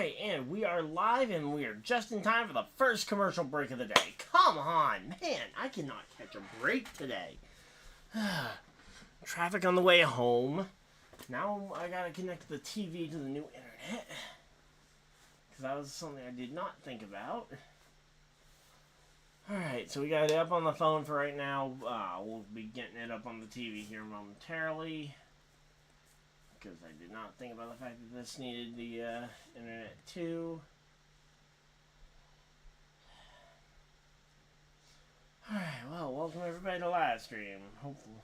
Alright, and we are live, and we are just in time for the first commercial break of the day. Come on, man, I cannot catch a break today. Traffic on the way home. Now I gotta connect the TV to the new internet. Because that was something I did not think about. Alright, so we got it up on the phone for right now. We'll be getting it up on the TV here momentarily. Because I did not think about the fact that this needed the internet too. Alright, well, welcome everybody to Livestream. Hopefully.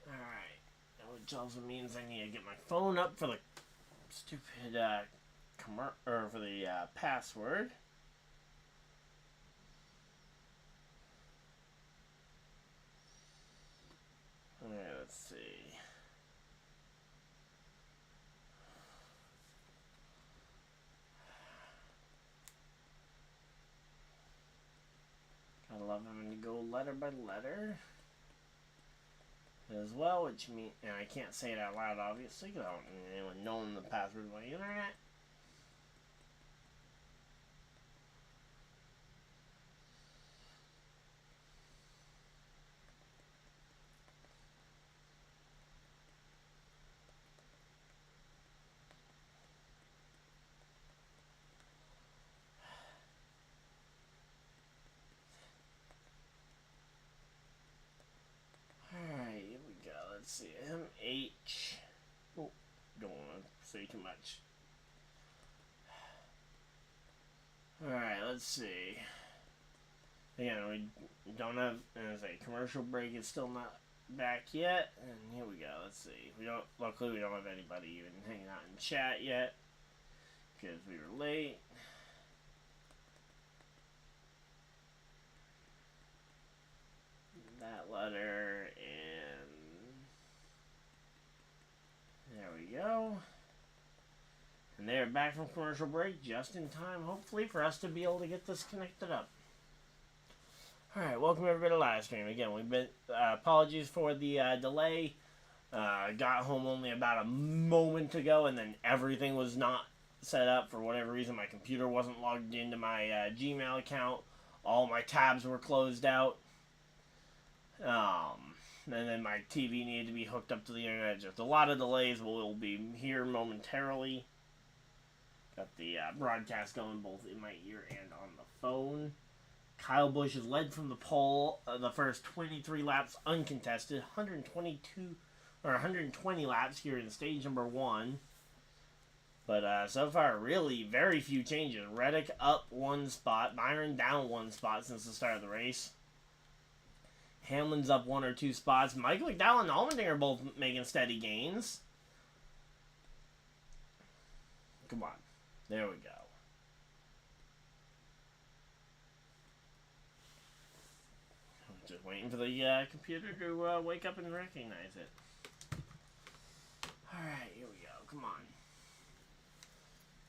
Alright, which also means I need to get my phone up for the stupid for the password. Alright, let's see. Gotta love having to go letter by letter as well, which means, and I can't say it out loud obviously because I don't need anyone knowing the password of my internet. Let's see, MH. Oh, don't want to say too much. Alright, let's see. Again, we don't have, as a commercial break is still not back yet. And here we go, let's see. Luckily we don't have anybody even hanging out in chat yet. Because we were late. That letter, and there we go. And they're back from commercial break just in time, hopefully, for us to be able to get this connected up. Alright, welcome everybody to Livestream. Again, we've been, apologies for the delay. Got home only about a moment ago, and then everything was not set up for whatever reason. My computer wasn't logged into my Gmail account. All my tabs were closed out. And then my TV needed to be hooked up to the internet. Just a lot of delays. We'll be here momentarily. Got the broadcast going both in my ear and on the phone. Kyle Busch is led from the pole the first 23 laps uncontested. 120 laps here in stage number 1. But so far, really very few changes. Reddick up 1 spot. Byron down 1 spot since the start of the race. Hamlin's up 1 or 2 spots. Michael McDowell and Allmendinger are both making steady gains. Come on. There we go. I'm just waiting for the computer to wake up and recognize it. Alright, here we go. Come on.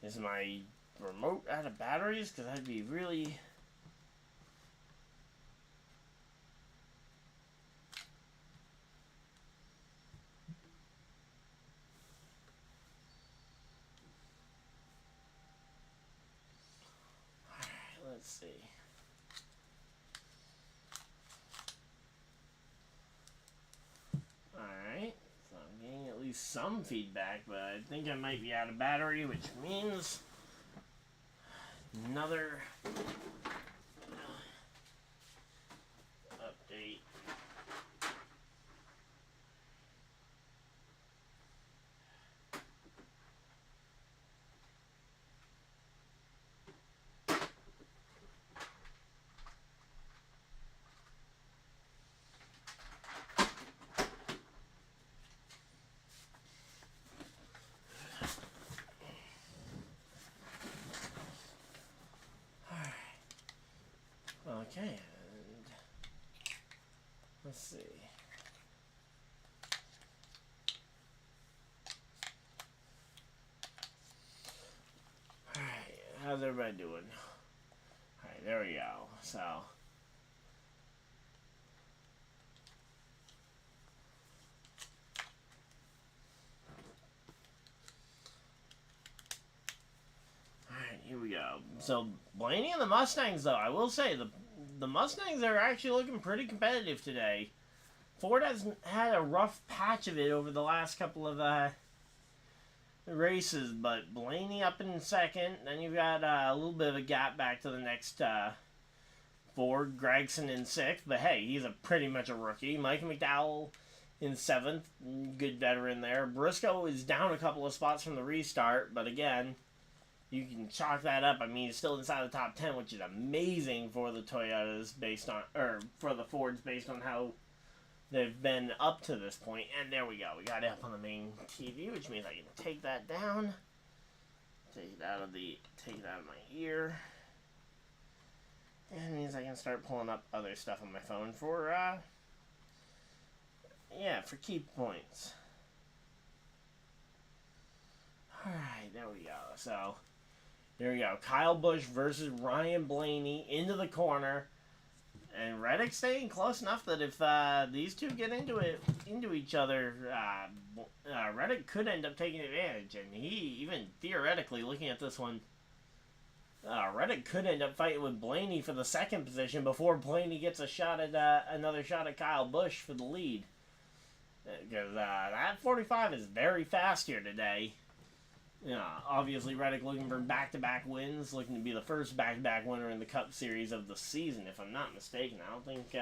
Is my remote out of batteries? Because that'd be really... Let's see. Alright, so I'm getting at least some feedback, but I think I might be out of battery, which means another update. Okay, and let's see. Alright, how's everybody doing? Alright, there we go. So, So Blaney and the Mustangs, though, I will say the Mustangs are actually looking pretty competitive today. Ford has had a rough patch of it over the last couple of races, but Blaney up in second. Then you've got a little bit of a gap back to the next Ford. Gregson in sixth, but hey, he's pretty much a rookie. Michael McDowell in seventh, good veteran there. Briscoe is down a couple of spots from the restart, but again, you can chalk that up. I mean, he's still inside the top 10, which is amazing for the Toyotas for the Fords based on how they've been up to this point. And there we go. We got it up on the main TV, which means I can take that down. Take it out of my ear. And it means I can start pulling up other stuff on my phone for for key points. Alright, there we go. So there we go. Kyle Busch versus Ryan Blaney into the corner. And Reddick staying close enough that if these two get into each other, Reddick could end up taking advantage. And he, even theoretically, looking at this one, Reddick could end up fighting with Blaney for the second position before Blaney gets a shot at another shot at Kyle Busch for the lead. Because that 45 is very fast here today. Obviously Reddick looking for back-to-back wins, looking to be the first back-to-back winner in the Cup Series of the season, if I'm not mistaken. I don't think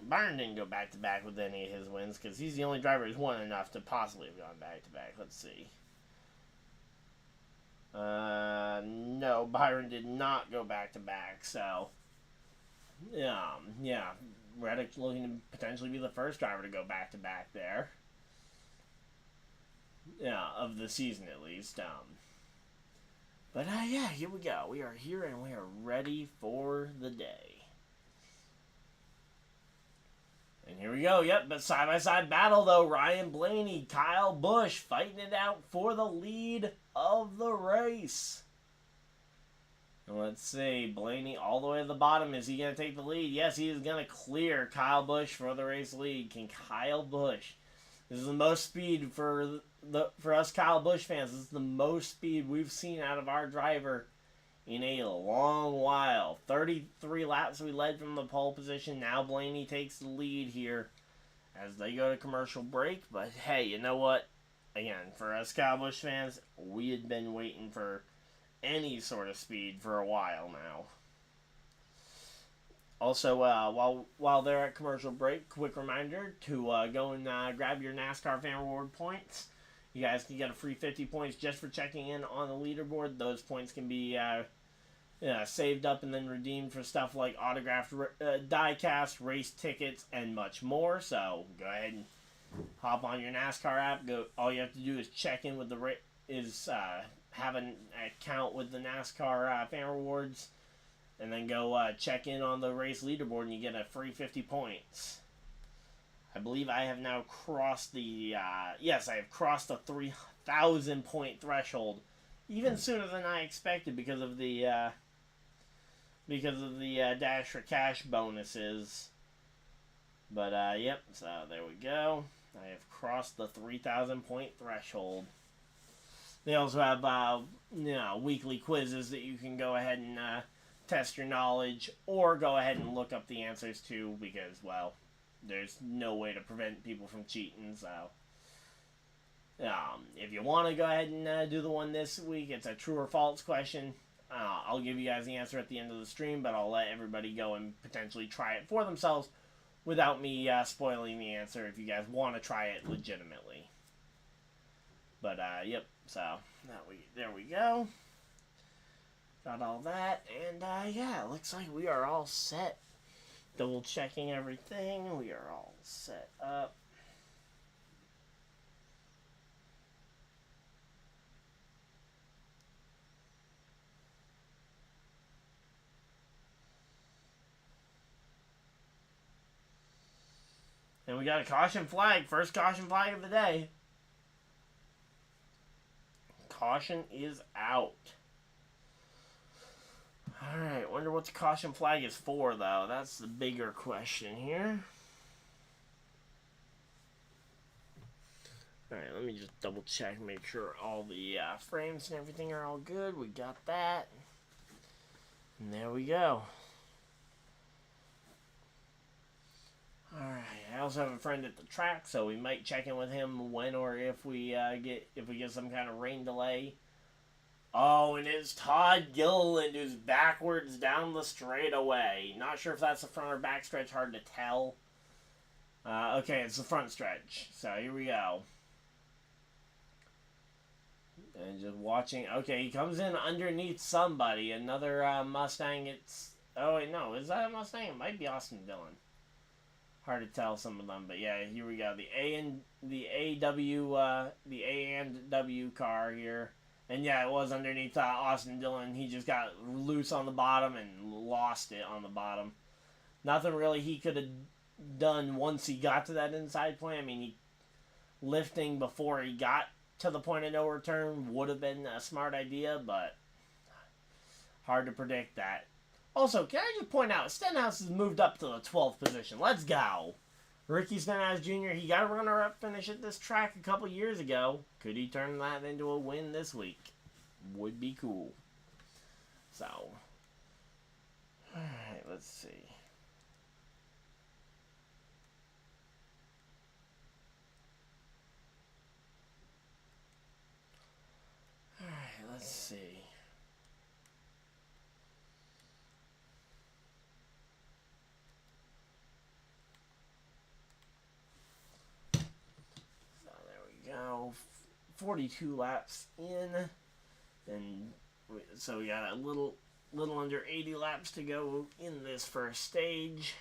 Byron didn't go back-to-back with any of his wins, because he's the only driver who's won enough to possibly have gone back-to-back. Let's see. No, Byron did not go back-to-back, so yeah, Reddick looking to potentially be the first driver to go back-to-back there. Yeah, of the season at least. But here we go. We are here and we are ready for the day. And here we go. Yep, but side-by-side battle though. Ryan Blaney, Kyle Busch fighting it out for the lead of the race. And let's see, Blaney all the way to the bottom. Is he going to take the lead? Yes, he is going to clear Kyle Busch for the race lead. Can Kyle Busch? This is the most speed for us Kyle Busch fans. This is the most speed we've seen out of our driver in a long while. 33 laps we led from the pole position. Now Blaney takes the lead here as they go to commercial break. But hey, you know what? Again, for us Kyle Busch fans, we had been waiting for any sort of speed for a while now. Also, while they're at commercial break, quick reminder to go and grab your NASCAR Fan Reward points. You guys can get a free 50 points just for checking in on the leaderboard. Those points can be saved up and then redeemed for stuff like autographed die-cast, race tickets, and much more. So go ahead and hop on your NASCAR app. All you have to do is check in with have an account with the NASCAR Fan Rewards. And then go check in on the race leaderboard and you get a free 50 points. I believe I have now crossed the, yes, I have crossed the 3,000 point threshold. Even sooner than I expected because of the Dash for Cash bonuses. But, yep, so there we go. I have crossed the 3,000 point threshold. They also have, weekly quizzes that you can go ahead and, test your knowledge, or go ahead and look up the answers to, because, well, there's no way to prevent people from cheating, so. If you want to go ahead and do the one this week, it's a true or false question. I'll give you guys the answer at the end of the stream, but I'll let everybody go and potentially try it for themselves without me spoiling the answer if you guys want to try it legitimately. But, yep, so, there we go. Got all that, and yeah, looks like we are all set. Double checking everything, we are all set up. And we got a caution flag, first caution flag of the day. Caution is out. Alright, wonder what the caution flag is for, though. That's the bigger question here. Alright, let me just double check, make sure all the frames and everything are all good. We got that. And there we go. Alright, I also have a friend at the track, so we might check in with him when or if we get some kind of rain delay. Oh, and it's Todd Gilliland who's backwards down the straightaway. Not sure if that's the front or back stretch, hard to tell. Okay, it's the front stretch. So here we go. And just watching. Okay, he comes in underneath somebody. Another Mustang. Oh wait, no, is that a Mustang? It might be Austin Dillon. Hard to tell some of them, but yeah, here we go. The A and W car here, and yeah, it was underneath Austin Dillon. He just got loose on the bottom and lost it on the bottom. Nothing really he could have done once he got to that inside point. I mean, lifting before he got to the point of no return would have been a smart idea, but hard to predict that. Also, can I just point out, Stenhouse has moved up to the 12th position. Let's go. Ricky Stenhouse Jr., he got a runner-up finish at this track a couple years ago. Could he turn that into a win this week? Would be cool. So, alright, let's see. Alright, let's see. Now 42 laps in, and so we got a little under 80 laps to go in this first stage.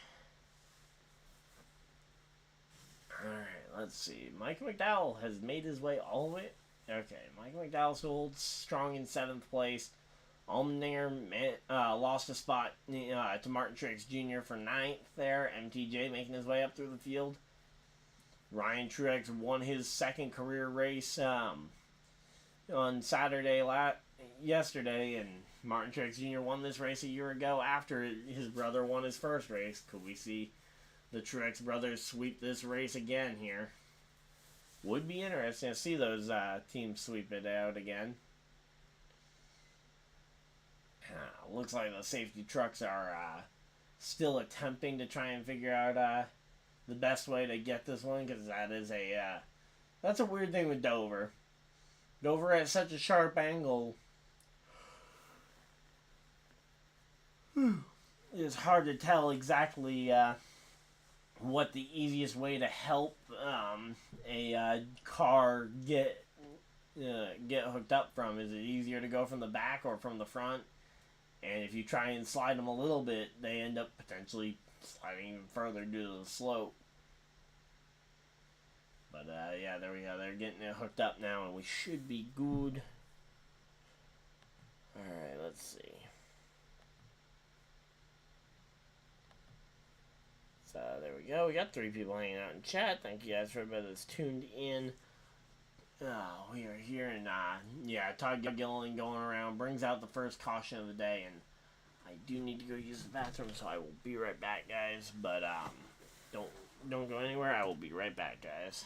Alright, let's see. Michael McDowell has made his way all the way. Okay, Michael McDowell still holds strong in 7th place. Allmendinger lost a spot to Martin Truex Jr. for 9th there. MTJ making his way up through the field. Ryan Truex won his 2nd career race on Saturday yesterday, and Martin Truex Jr. won this race a year ago after his brother won his first race. Could we see the Truex brothers sweep this race again here? Would be interesting to see those teams sweep it out again. Looks like the safety trucks are still attempting to try and figure out the best way to get this one, because that is that's a weird thing with Dover. Dover has such a sharp angle. It's hard to tell exactly what the easiest way to help a car get hooked up from. Is it easier to go from the back or from the front? And if you try and slide them a little bit, they end up potentially sliding even further due to the slope. But yeah, there we go. They're getting it hooked up now, and we should be good. Alright, let's see. So there we go. We got 3 people hanging out in chat. Thank you guys for everybody that's tuned in. We are here, and yeah, Todd Gilliland going around brings out the first caution of the day, and I do need to go use the bathroom, so I will be right back, guys. But don't go anywhere. I will be right back, guys.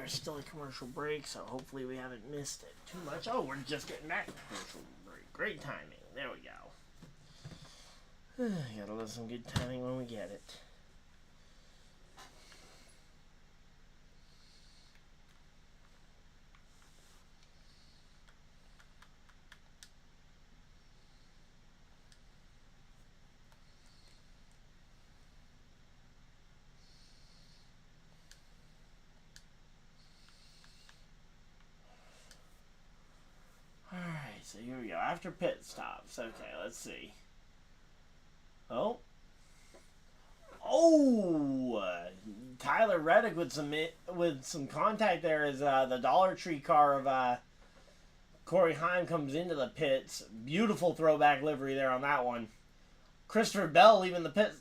there's still a commercial break, so hopefully we haven't missed it too much. Oh, we're just getting back to commercial break. Great timing. There we go. Gotta love some good timing when we get it. Alright, so here we go. After pit stops. Okay, let's see. Oh. Oh! Tyler Reddick with some contact there as the Dollar Tree car of Corey Heim comes into the pits. Beautiful throwback livery there on that one. Christopher Bell leaving the pit.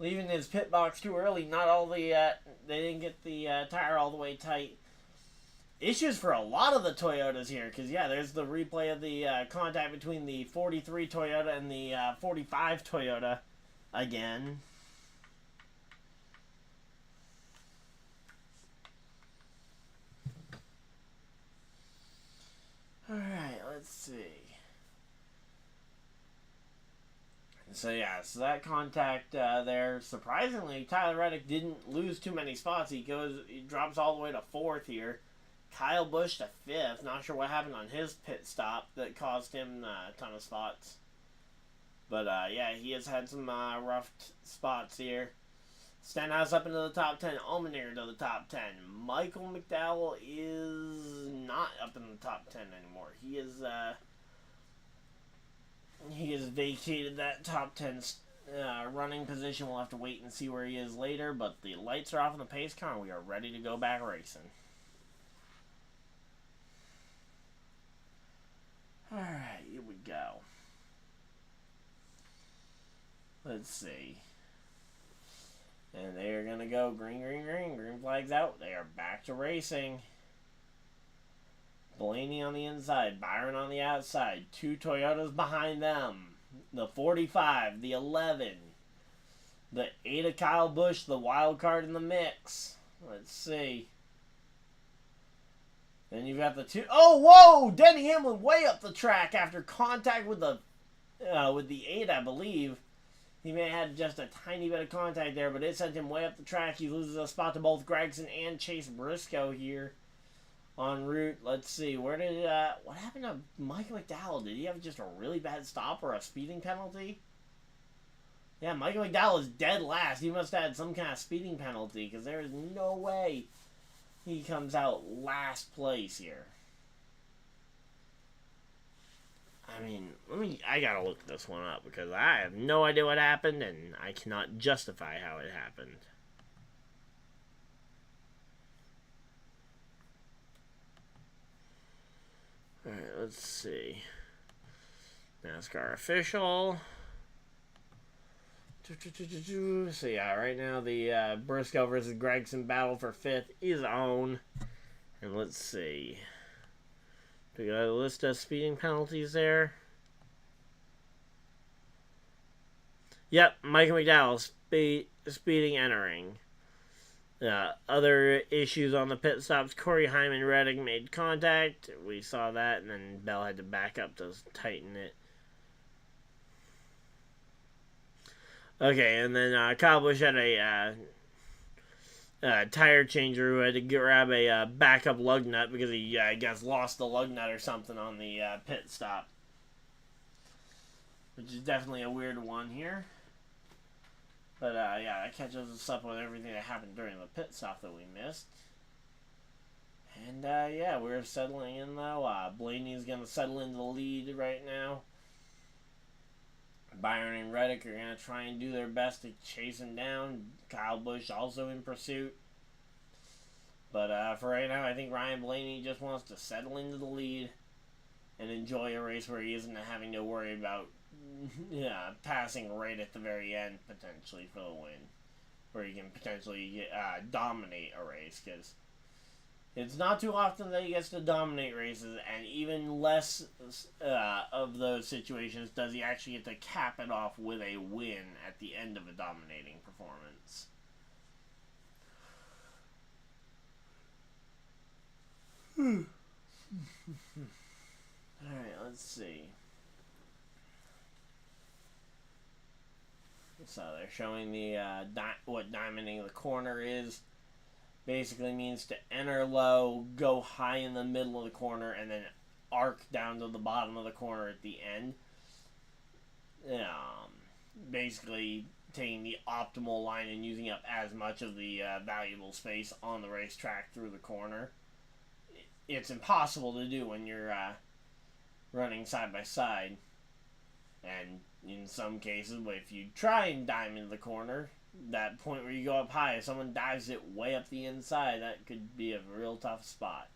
Leaving his pit box too early. Not all the they didn't get the tire all the way tight. Issues for a lot of the Toyotas here, because yeah, there's the replay of the contact between the 43 Toyota and the 45 Toyota again. Alright, let's see. So yeah, so that contact there, surprisingly, Tyler Reddick didn't lose too many spots. He drops all the way to 4th here. Kyle Busch to 5th. Not sure what happened on his pit stop that caused him a ton of spots. But yeah, he has had some rough spots here. Stenhouse up into the top 10. Allmendinger to the top 10. Michael McDowell is not up in the top 10 anymore. He has vacated that top 10 running position. We'll have to wait and see where he is later. But the lights are off in the pace car and we are ready to go back racing. Alright, here we go. Let's see. And they are going to go green, green, green. Green flag's out. They are back to racing. Blaney on the inside. Byron on the outside. 2 Toyotas behind them. The 45. The 11. The 8 of Kyle Busch. The wild card in the mix. Let's see. Then you've got the 2. Oh, whoa! Denny Hamlin way up the track after contact with the 8, I believe. He may have had just a tiny bit of contact there, but it sent him way up the track. He loses a spot to both Gregson and Chase Briscoe here en route. Let's see. What happened to Michael McDowell? Did he have just a really bad stop or a speeding penalty? Yeah, Michael McDowell is dead last. He must have had some kind of speeding penalty because there is no way he comes out last place here. I mean, I gotta look this one up because I have no idea what happened and I cannot justify how it happened. Alright, let's see. NASCAR official. So yeah, right now the Briscoe versus Gregson battle for 5th is on. And let's see. Do we got a list of speeding penalties there? Yep, Michael McDowell speeding entering. Other issues on the pit stops. Corey Heim and Reddick made contact. We saw that, and then Bell had to back up to tighten it. Okay, and then Kyle Busch had a tire changer who had to grab a backup lug nut because he, I guess, lost the lug nut or something on the pit stop. Which is definitely a weird one here. But, yeah, that catches us up with everything that happened during the pit stop that we missed. And, yeah, we're settling in, though. Blaney's going to settle into the lead right now. Byron and Reddick are going to try and do their best to chase him down. Kyle Busch also in pursuit. But for right now, I think Ryan Blaney just wants to settle into the lead and enjoy a race where he isn't having to worry about passing right at the very end, potentially, for the win. Where he can potentially dominate a race, because it's not too often that he gets to dominate races, and even less of those situations does he actually get to cap it off with a win at the end of a dominating performance. Alright, let's see. So they're showing the what diamonding the corner is. Basically means to enter low, go high in the middle of the corner, and then arc down to the bottom of the corner at the end. Basically taking the optimal line and using up as much of the valuable space on the racetrack through the corner. It's impossible to do when you're running side by side, and in some cases, if you try and diamond the corner, that point where you go up high, if someone dives it way up the inside, that could be a real tough spot.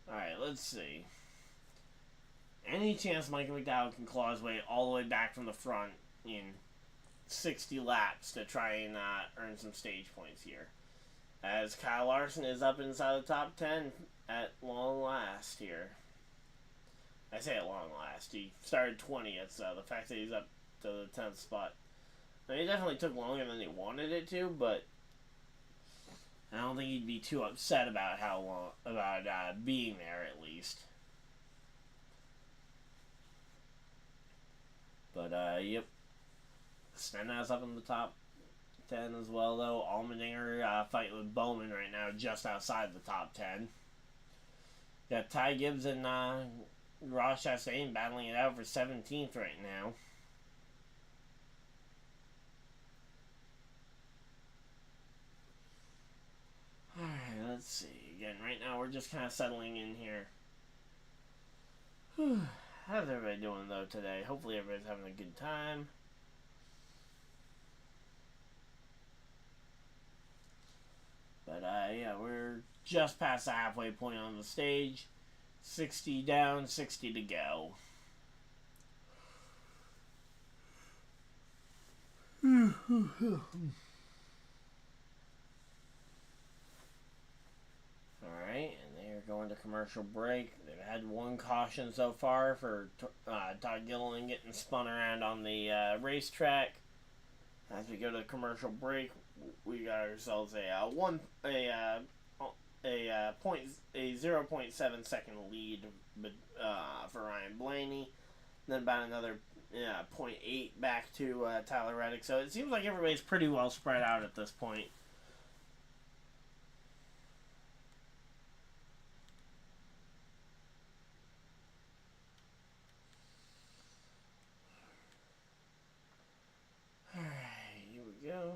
Alright, let's see. Any chance Michael McDowell can claw his way all the way back from the front in 60 laps to try and earn some stage points here, as Kyle Larson is up inside the top 10 at long last here. I say at long last. He started 20th, so the fact that he's up to the 10th spot. I mean, it definitely took longer than he wanted it to, but I don't think he'd be too upset about how long, about being there at least. But, yep. Stenhouse up in the top 10 as well, though. Allmendinger fighting with Bowman right now, just outside the top 10. Got Ty Gibbs and Ross Chastain battling it out for 17th right now. Alright, let's see. Again, right now we're just kind of settling in here. How's everybody doing, though, today? Hopefully everybody's having a good time. But, yeah, we're just past the halfway point on the stage. 60 down, 60 to go. Alright, and they're going to commercial break. They've had one caution so far for Todd Gilliland getting spun around on the racetrack. As we go to commercial break, we got ourselves a 0.7 second lead for Ryan Blaney. Then about another 0.8 back to Tyler Reddick. So it seems like everybody's pretty well spread out at this point. Alright, here we go.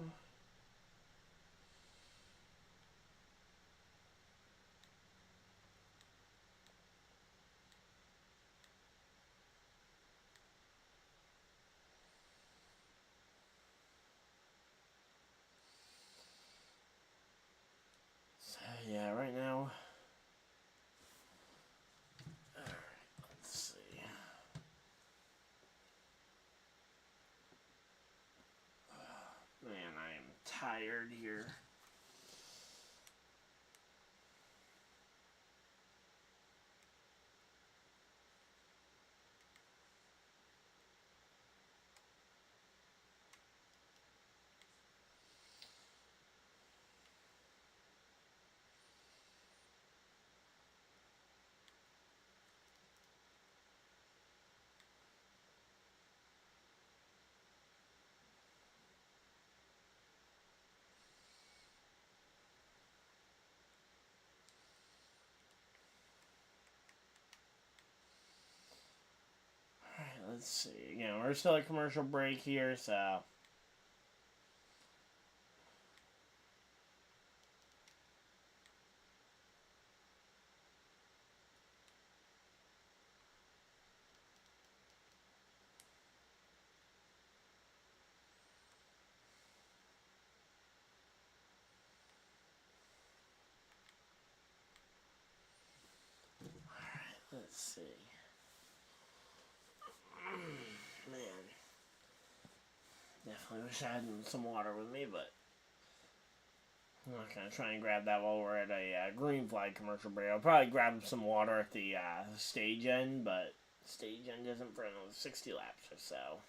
Yeah, right now. Alright, let's see. Man, I am tired here. Let's see. Again, we're still at commercial break here, so. Alright, let's see. Man. Definitely wish I had some water with me, but I'm not going to try and grab that while we're at a green flag commercial break. I'll probably grab some water at the stage end, but stage end isn't for another 60 laps or so.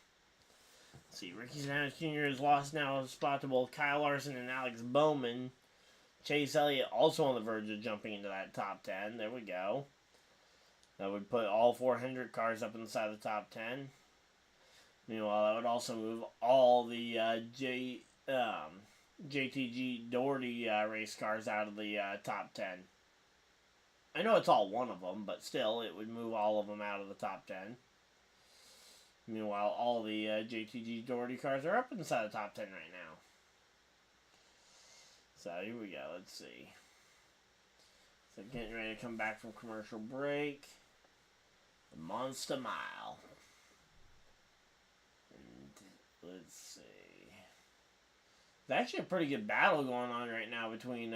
Let's see, Ricky Stenhouse Jr. has lost now a spot to both Kyle Larson and Alex Bowman. Chase Elliott also on the verge of jumping into that top 10. There we go. That would put all 400 cars up inside the top 10. Meanwhile, that would also move all the JTG Doherty race cars out of the top 10. I know it's all one of them, but still, it would move all of them out of the top 10. Meanwhile, all the JTG Doherty cars are up inside the top 10 right now. So, here we go. Let's see. So, getting ready to come back from commercial break. The Monster Mile. And let's see. There's actually a pretty good battle going on right now between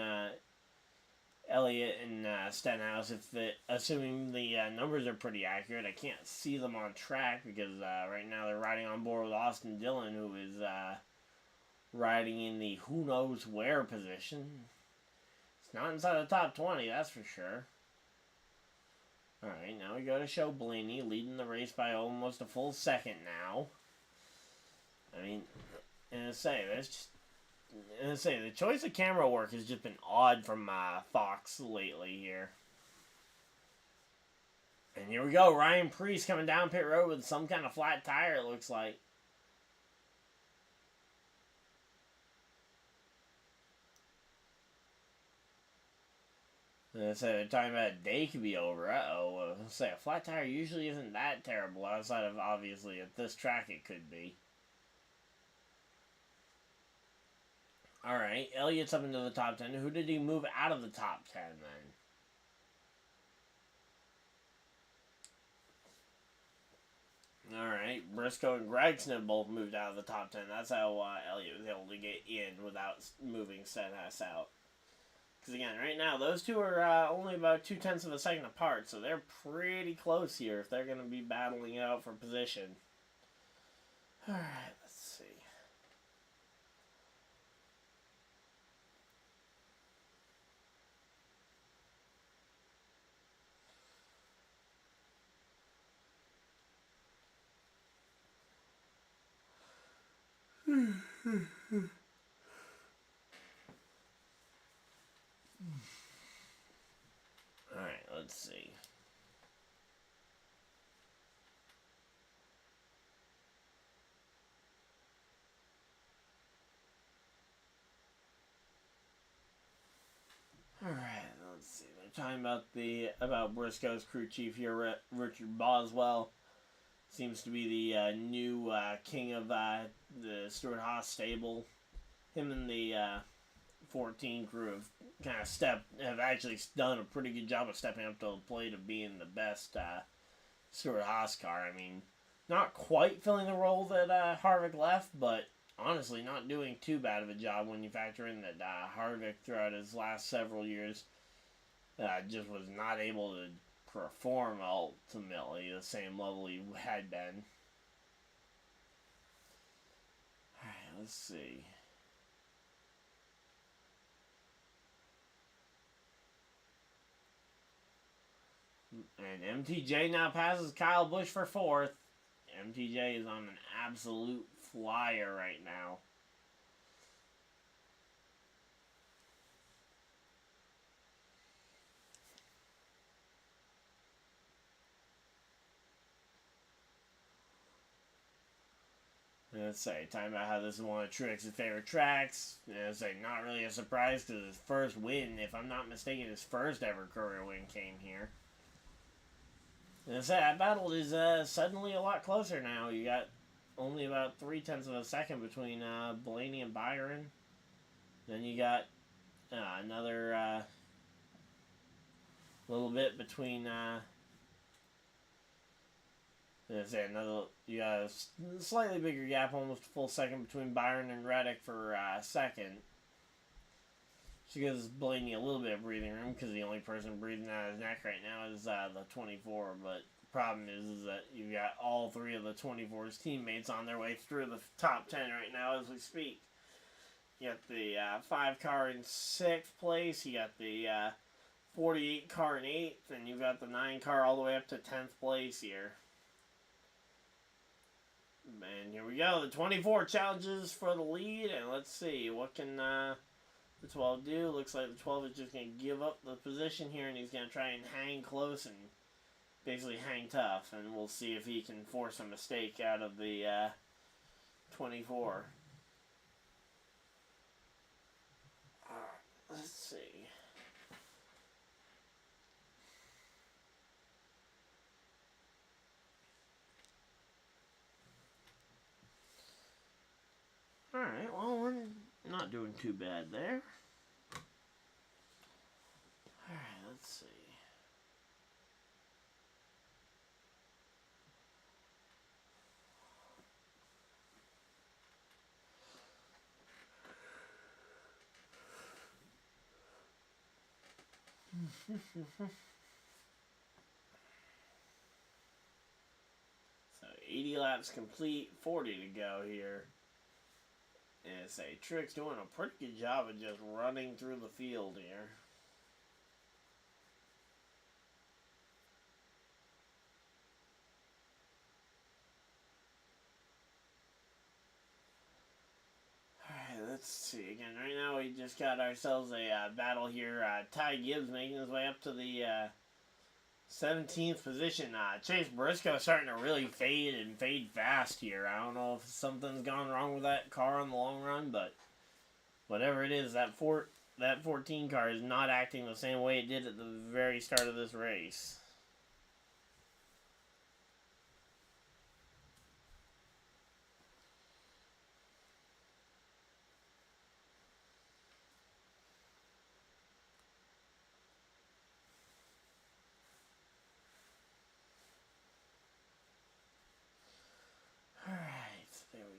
Elliott and Stenhouse. Assuming the numbers are pretty accurate. I can't see them on track because right now they're riding on board with Austin Dillon, who is riding in the who knows where position. It's not inside the top 20, that's for sure. Alright, now we go to Show Blaney, leading the race by almost a full second now. I mean, the choice of camera work has just been odd from Fox lately here. And here we go, Ryan Preece coming down pit road with some kind of flat tire, it looks like. They're talking about a day could be over. Uh-oh. A flat tire usually isn't that terrible outside of, obviously, at this track it could be. Alright, Elliott's up into the top 10. Who did he move out of the top 10 then? Alright, Briscoe and Gregson have both moved out of the top 10. That's how Elliott was able to get in without moving Stenhouse out. Because again, right now, those two are only about 0.2 of a second apart, so they're pretty close here if they're going to be battling it out for position. Alright, let's see. Alright, let's see. Alright, let's see. They're talking about Briscoe's crew chief here, Richard Boswell. Seems to be the new king of the Stewart-Haas stable. Him and the 14 crew have actually done a pretty good job of stepping up to the plate of being the best Stewart-Haas car. I mean, not quite filling the role that Harvick left, but honestly not doing too bad of a job when you factor in that Harvick throughout his last several years just was not able to perform ultimately the same level he had been. Alright, let's see. And MTJ now passes Kyle Busch for 4th. MTJ is on an absolute flyer right now. Let's say, talking about how this is one of Truex's favorite tracks. Let's say, not really a surprise because his first win, if I'm not mistaken, his first ever career win came here. And say, that battle is suddenly a lot closer now. You got only about 0.3 of a second between Blaney and Byron. Then you got another little bit between. You got a slightly bigger gap, almost a full second between Byron and Reddick for second. She gives Blaney a little bit of breathing room because the only person breathing out of his neck right now is the 24. But the problem is that you've got all 3 of the 24's teammates on their way through the top 10 right now as we speak. You got the 5 car in 6th place. You got the 48 car in 8th. And you've got the 9 car all the way up to 10th place here. And here we go. The 24 challenges for the lead. And let's see. What can the 12 do. Looks like the 12 is just going to give up the position here, and he's going to try and hang close and basically hang tough, and we'll see if he can force a mistake out of the 24. Let's see. Alright, well, we're not doing too bad there. Alright, let's see. So 80 laps complete, 40 to go here. And say Trick's doing a pretty good job of just running through the field here. Alright, let's see. Again, right now we just got ourselves a battle here. Ty Gibbs making his way up to the 17th position. Chase Briscoe starting to really fade fast here. I don't know if something's gone wrong with that car in the long run, but whatever it is, that 14 car is not acting the same way it did at the very start of this race.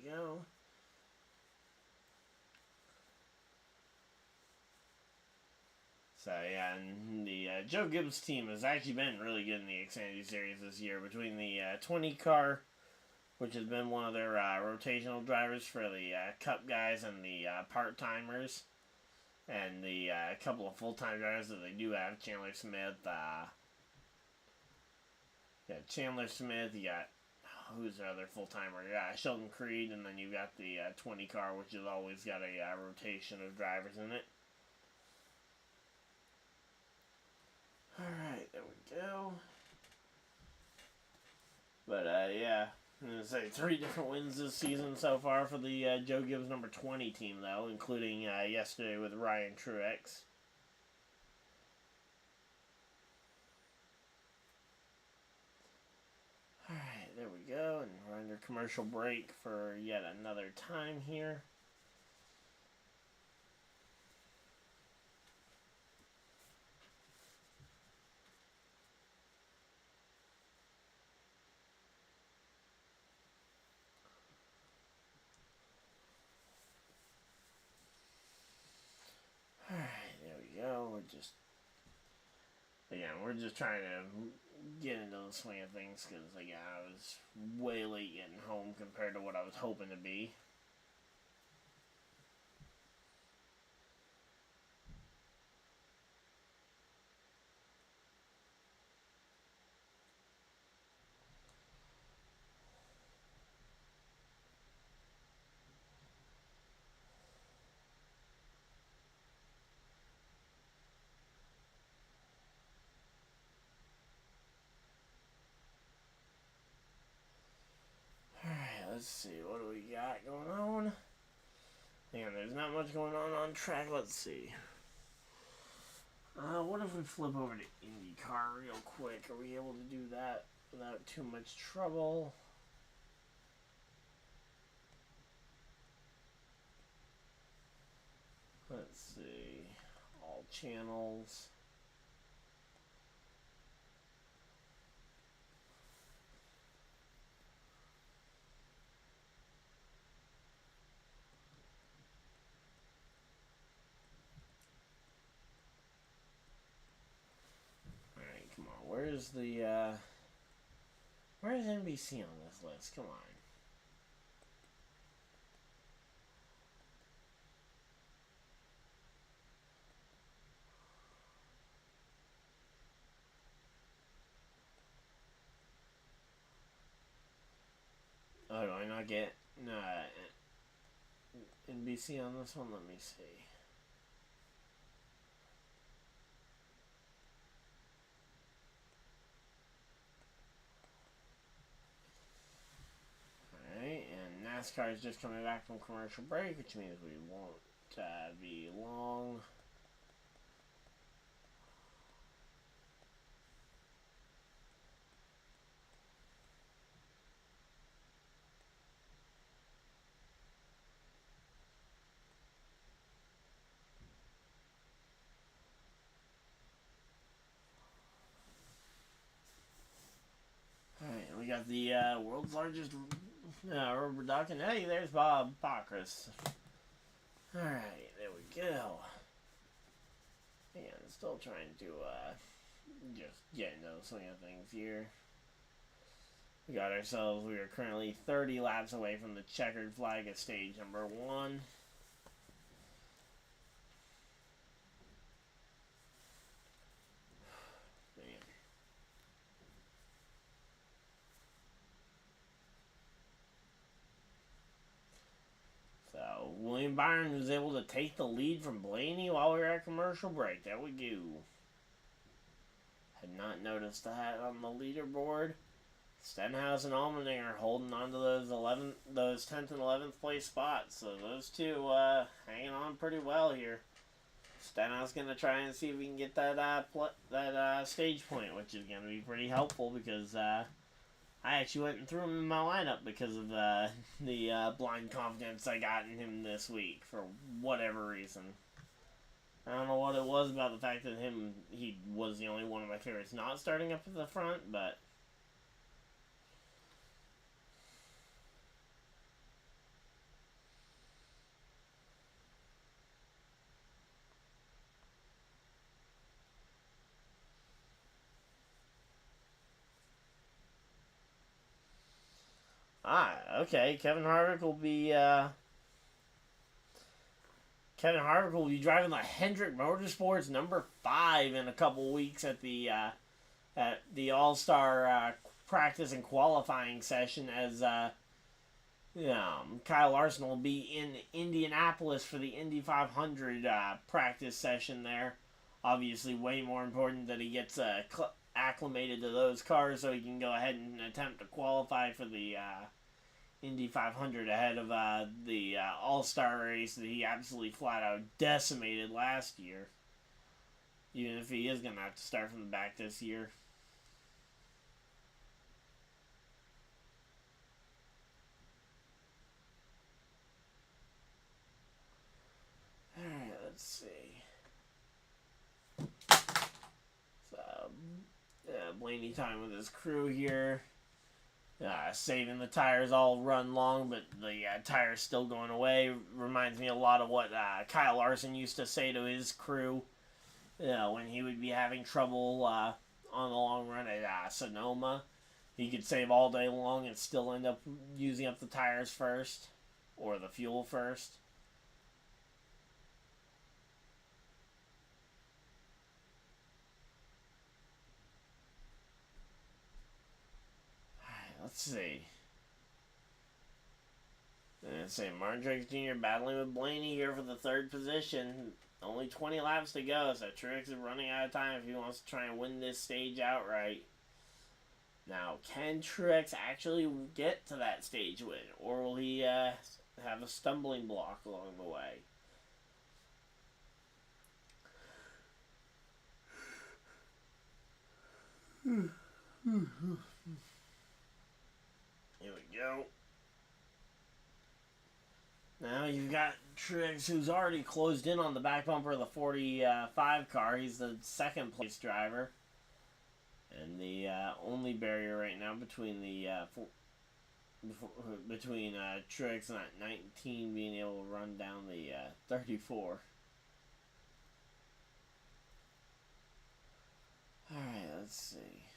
Go. So yeah, and the Joe Gibbs team has actually been really good in the Xfinity Series this year. Between the 20 car, which has been one of their rotational drivers for the Cup guys and the part-timers, and the couple of full-time drivers that they do have, Chandler Smith, you got who's the other full-timer? Yeah, Sheldon Creed, and then you got the 20 car, which has always got a rotation of drivers in it. Alright, there we go. But, yeah, I'm going to say 3 different wins this season so far for the Joe Gibbs number 20 team, though, including yesterday with Ryan Truex. Alright, there we go, and we're under commercial break for yet another time here. Alright, there we go. We're just trying to get into the swing of things because, again, I was way late getting home compared to what I was hoping to be. Let's see, what do we got going on? Man, there's not much going on track. Let's see. What if we flip over to IndyCar real quick? Are we able to do that without too much trouble? Let's see. All channels. Come on, where's NBC on this list? Come on. Oh, do I not get NBC on this one? Let me see. NASCAR is just coming back from commercial break, which means we won't be long. Alright, we got the world's largest rubber duck, and hey, there's Bob Pockrass. Alright, there we go. And still trying to just get into the swing of things here. We are currently 30 laps away from the checkered flag at stage number 1. So, William Byron was able to take the lead from Blaney while we were at commercial break. There we go. Had not noticed that on the leaderboard. Stenhouse and Allmendinger holding on to those 10th and 11th place spots. So those two hanging on pretty well here. Stenhouse going to try and see if we can get that stage point, which is going to be pretty helpful because I actually went and threw him in my lineup because of the blind confidence I got in him this week for whatever reason. I don't know what it was about the fact that he was the only one of my favorites not starting up at the front, but okay. Kevin Harvick will be driving the Hendrick Motorsports number 5 in a couple weeks at the All-Star practice and qualifying session, as Kyle Larson will be in Indianapolis for the Indy 500 practice session there. Obviously, way more important that he gets acclimated to those cars so he can go ahead and attempt to qualify for the Indy 500 ahead of the All-Star race that he absolutely flat out decimated last year. Even if he is going to have to start from the back this year. Alright, let's see. So, Blaney time with his crew here. Saving the tires all run long, but the tires still going away. Reminds me a lot of what Kyle Larson used to say to his crew when he would be having trouble on the long run at Sonoma. He could save all day long and still end up using up the tires first, or the fuel first. Let's see. Let's say Martin Truex Jr. battling with Blaney here for the 3rd position. Only 20 laps to go, so Truex is running out of time if he wants to try and win this stage outright. Now, can Truex actually get to that stage win, or will he have a stumbling block along the way? Here we go. Now you've got Truex, who's already closed in on the back bumper of the 45 car. He's the 2nd place driver. And the only barrier right now between Truex and that 19 being able to run down the 34. Alright, let's see.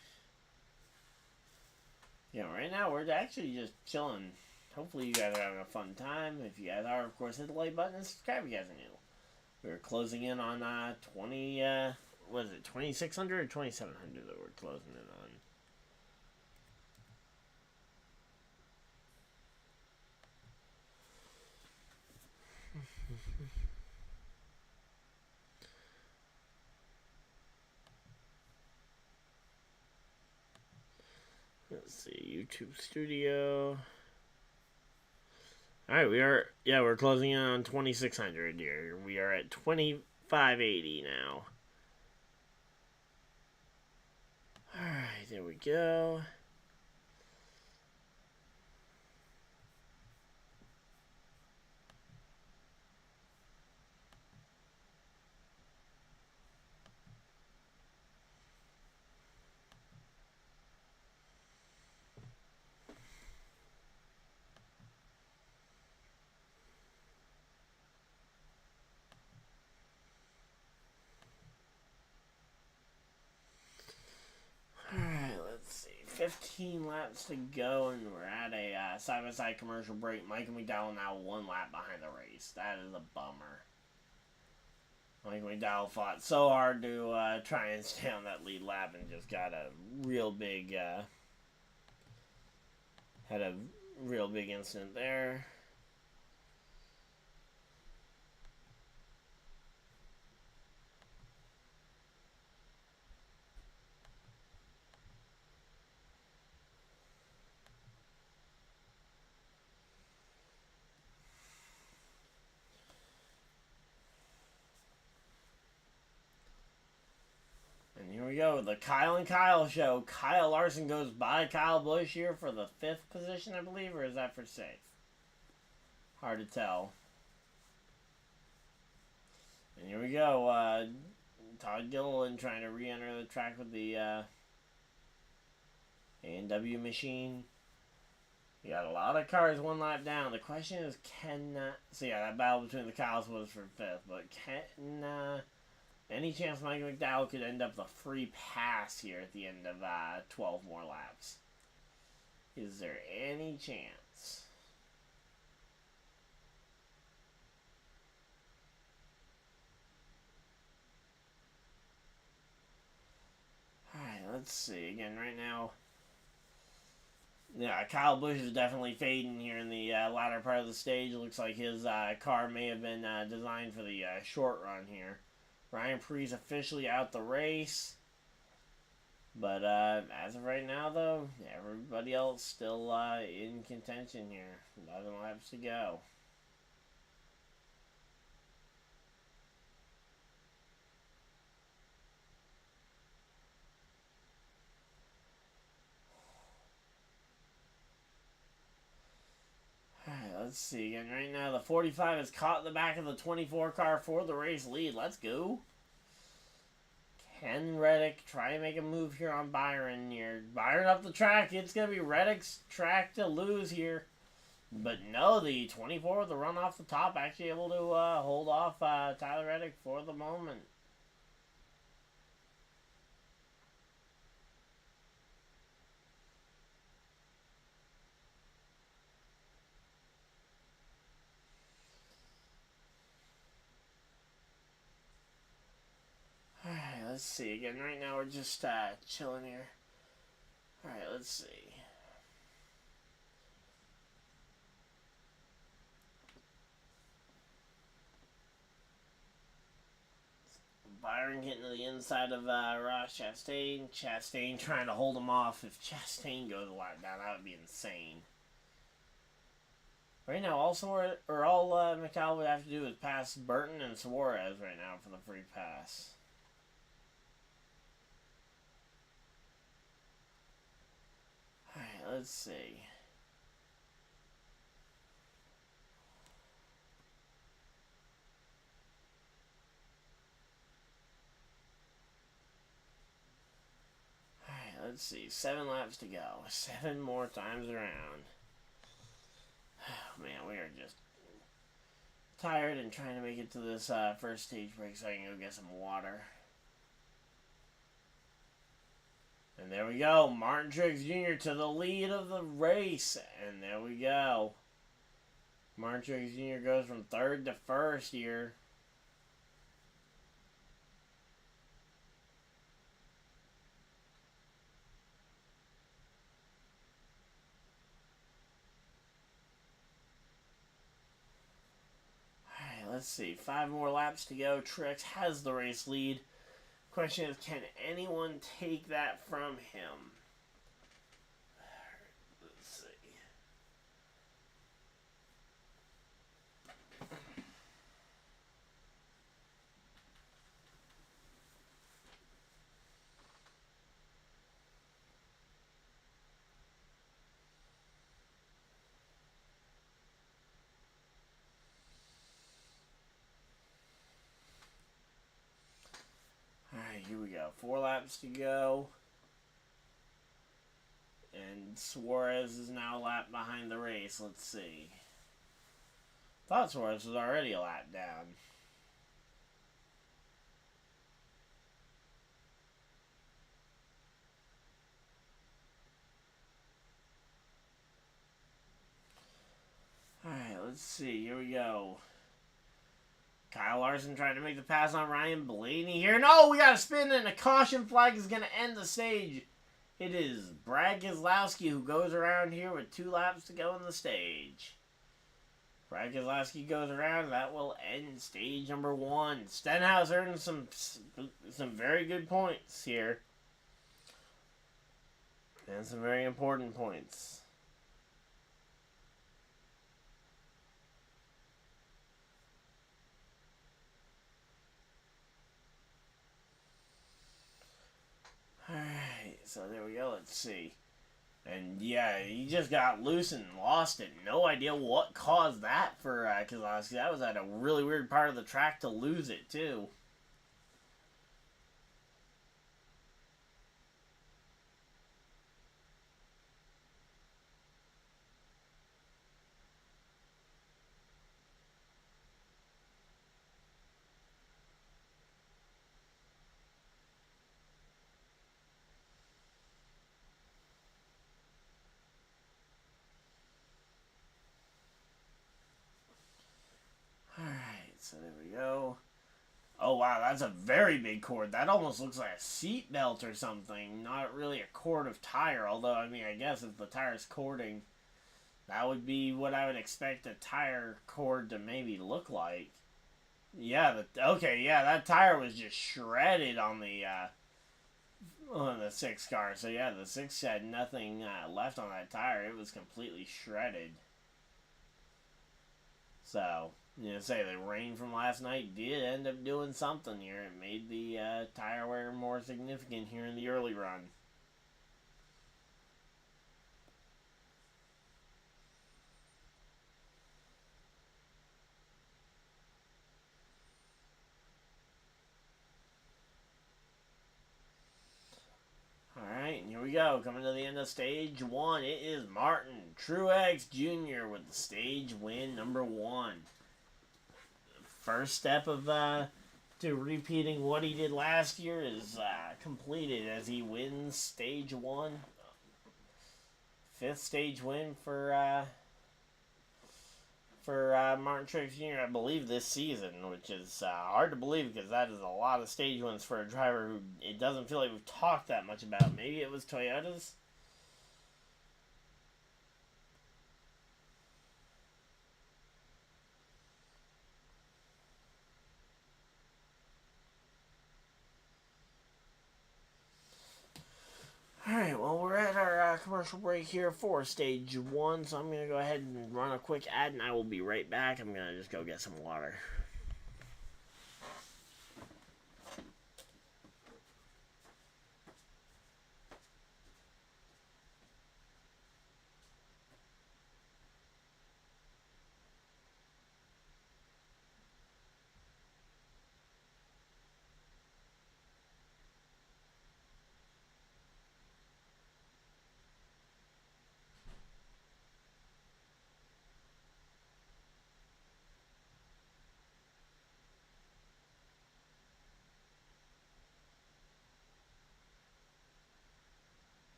Yeah, right now we're actually just chilling. Hopefully you guys are having a fun time. If you guys are, of course, hit the like button and subscribe if you guys are new. We're closing in on 2600 or 2700 that we're closing in on? Let's see, YouTube Studio. All right, we're closing in on 2,600 here. We are at 2,580 now. All right, there we go. All right, let's see. 15 laps to go, and we're at a side-by-side commercial break. Michael McDowell now 1 lap behind the race. That is a bummer. Michael McDowell fought so hard to try and stay on that lead lap and just got a real big, had a real big incident there. And here we go, the Kyle and Kyle show. Kyle Larson goes by Kyle Busch here for the 5th position, I believe, or is that for 6th? Hard to tell. And here we go, Todd Gilliland trying to re-enter the track with the A&W machine. You got a lot of cars 1 lap down. The question is, so yeah, that battle between the Kyles was for 5th, but any chance Mike McDowell could end up the free pass here at the end of 12 more laps? Is there any chance? Alright, let's see. Again, right now, yeah, Kyle Busch is definitely fading here in the latter part of the stage. It looks like his car may have been designed for the short run here. Ryan Preece officially out the race. But as of right now, though, everybody else still in contention here. 11 laps to go. Alright, let's see. And right now, the 45 is caught in the back of the 24 car for the race lead. Let's go. Can Reddick try and make a move here on Byron here? Byron up the track. It's going to be Reddick's track to lose here. But no, the 24 with the run off the top actually able to hold off Tyler Reddick for the moment. Alright, let's see. Again, right now we're just chilling here. Alright, let's see. Byron getting to the inside of Ross Chastain. Chastain trying to hold him off. If Chastain goes a lot down, that would be insane. Right now, all McCall would have to do is pass Burton and Suarez right now for the free pass. Alright, let's see. Alright, let's see. 7 laps to go. 7 more times around. Oh, man, we are just tired and trying to make it to this first stage break so I can go get some water. And there we go. Martin Truex Jr. to the lead of the race. And there we go. Martin Truex Jr. goes from 3rd to 1st here. Alright, let's see. 5 more laps to go. Truex has the race lead. Question is, can anyone take that from him? Let's see. here we go. 4 laps to go. And Suarez is now a lap behind the race. Let's see. Thought Suarez was already a lap down. Alright, let's see. Here we go. Kyle Larson trying to make the pass on Ryan Blaney here. No, we got a spin and a caution flag is going to end the stage. It is Brad Keselowski who goes around here with 2 laps to go in the stage. Brad Keselowski goes around. That will end stage number 1. Stenhouse earned some very good points here. And some very important points. Alright, so there we go. Let's see. And yeah, he just got loose and lost it. No idea what caused that for Keselowski. That was at a really weird part of the track to lose it, too. So there we go. Oh wow, that's a very big cord. That almost looks like a seat belt or something. Not really a cord of tire, although I mean I guess if the tire's cording, that would be what I would expect a tire cord to maybe look like. Yeah, okay, yeah, that tire was just shredded on the 6 car. So yeah, the 6 had nothing left on that tire. It was completely shredded. So, you know, say the rain from last night did end up doing something here. It made the tire wear more significant here in the early run. Alright, and here we go. Coming to the end of stage 1, it is Martin Truex Jr. with the stage win number 1. First step of to repeating what he did last year is completed as he wins stage 1. 5th stage win for Martin Truex Jr. I believe this season, which is hard to believe because that is a lot of stage wins for a driver who it doesn't feel like we've talked that much about. Maybe it was Toyota's. Alright, well, we're at our commercial break here for stage 1, so I'm going to go ahead and run a quick ad, and I will be right back. I'm going to just go get some water.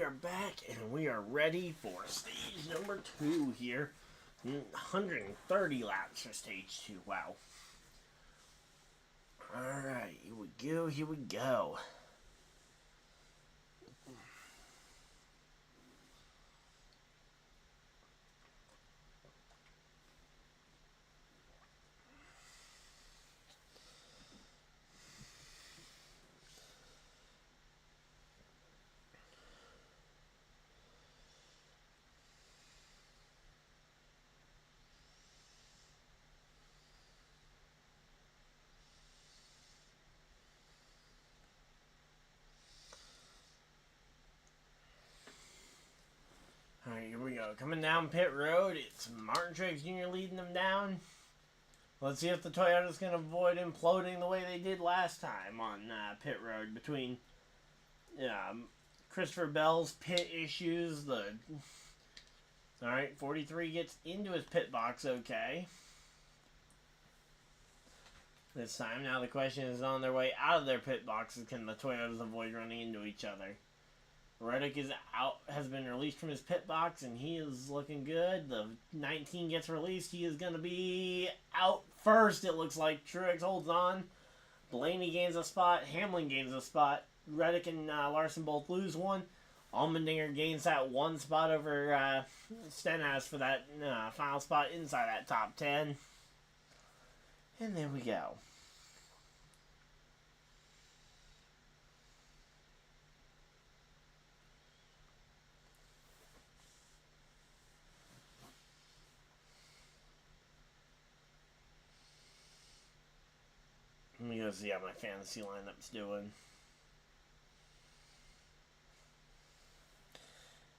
we are back and we are ready for stage number 2 here. 130 laps for stage 2. Wow. Alright, here we go, here we go. Alright, here we go. Coming down pit road, it's Martin Truex Jr. leading them down. Let's see if the Toyota's going to avoid imploding the way they did last time on pit road between Christopher Bell's pit issues. Alright, 43 gets into his pit box okay. This time, now the question is on their way out of their pit boxes, can the Toyotas avoid running into each other? Reddick is out, has been released from his pit box, and he is looking good. The 19 gets released. He is going to be out first, it looks like. Truex holds on. Blaney gains a spot. Hamlin gains a spot. Reddick and Larson both lose one. Allmendinger gains that one spot over Stenhouse for that final spot inside that top 10. And there we go. Let me go see how my fantasy lineup's doing.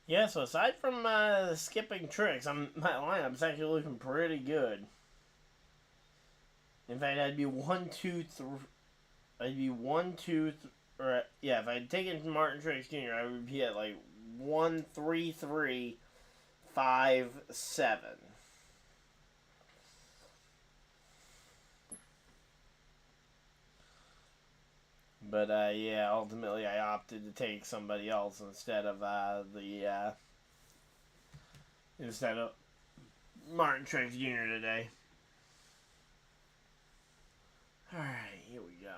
Yeah, so aside from skipping Truex, my lineup's actually looking pretty good. In fact, I'd be 1, 2, 3. I'd be 1, 2, or yeah, if I'd taken Martin Truex Jr., I would be at like 1, 3, 3, 5, 7. But yeah, ultimately I opted to take somebody else instead of Martin Truex Jr. today. Alright, here we go.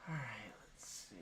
Alright, let's see.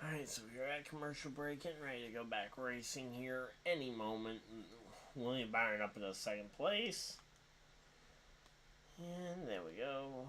Alright, so we're at commercial break, getting ready to go back racing here any moment. William Byron up into second place. And there we go.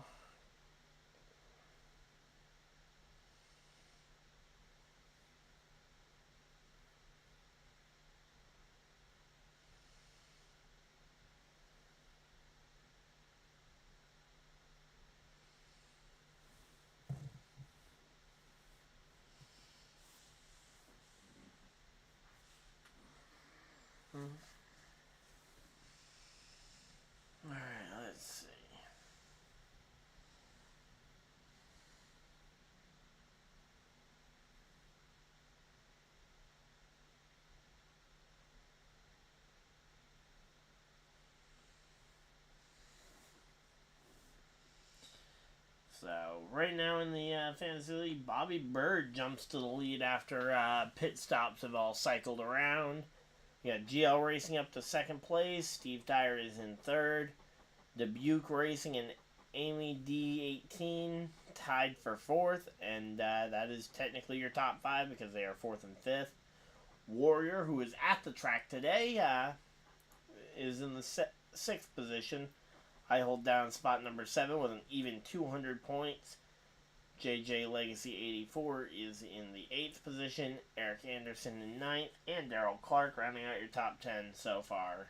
Alright, let's see. So, right now in the Fantasy League, Bobby Bird jumps to the lead after pit stops have all cycled around. You got GL Racing up to second place. Steve Dyer is in third. Dubuque Racing and Amy D18 tied for fourth. And that is technically your top five because they are fourth and fifth. Warrior, who is at the track today, is in the sixth position. I hold down spot number 7 with an even 200 points. JJ Legacy 84 is in the 8th position. Eric Anderson in 9th. And Daryl Clark rounding out your top 10 so far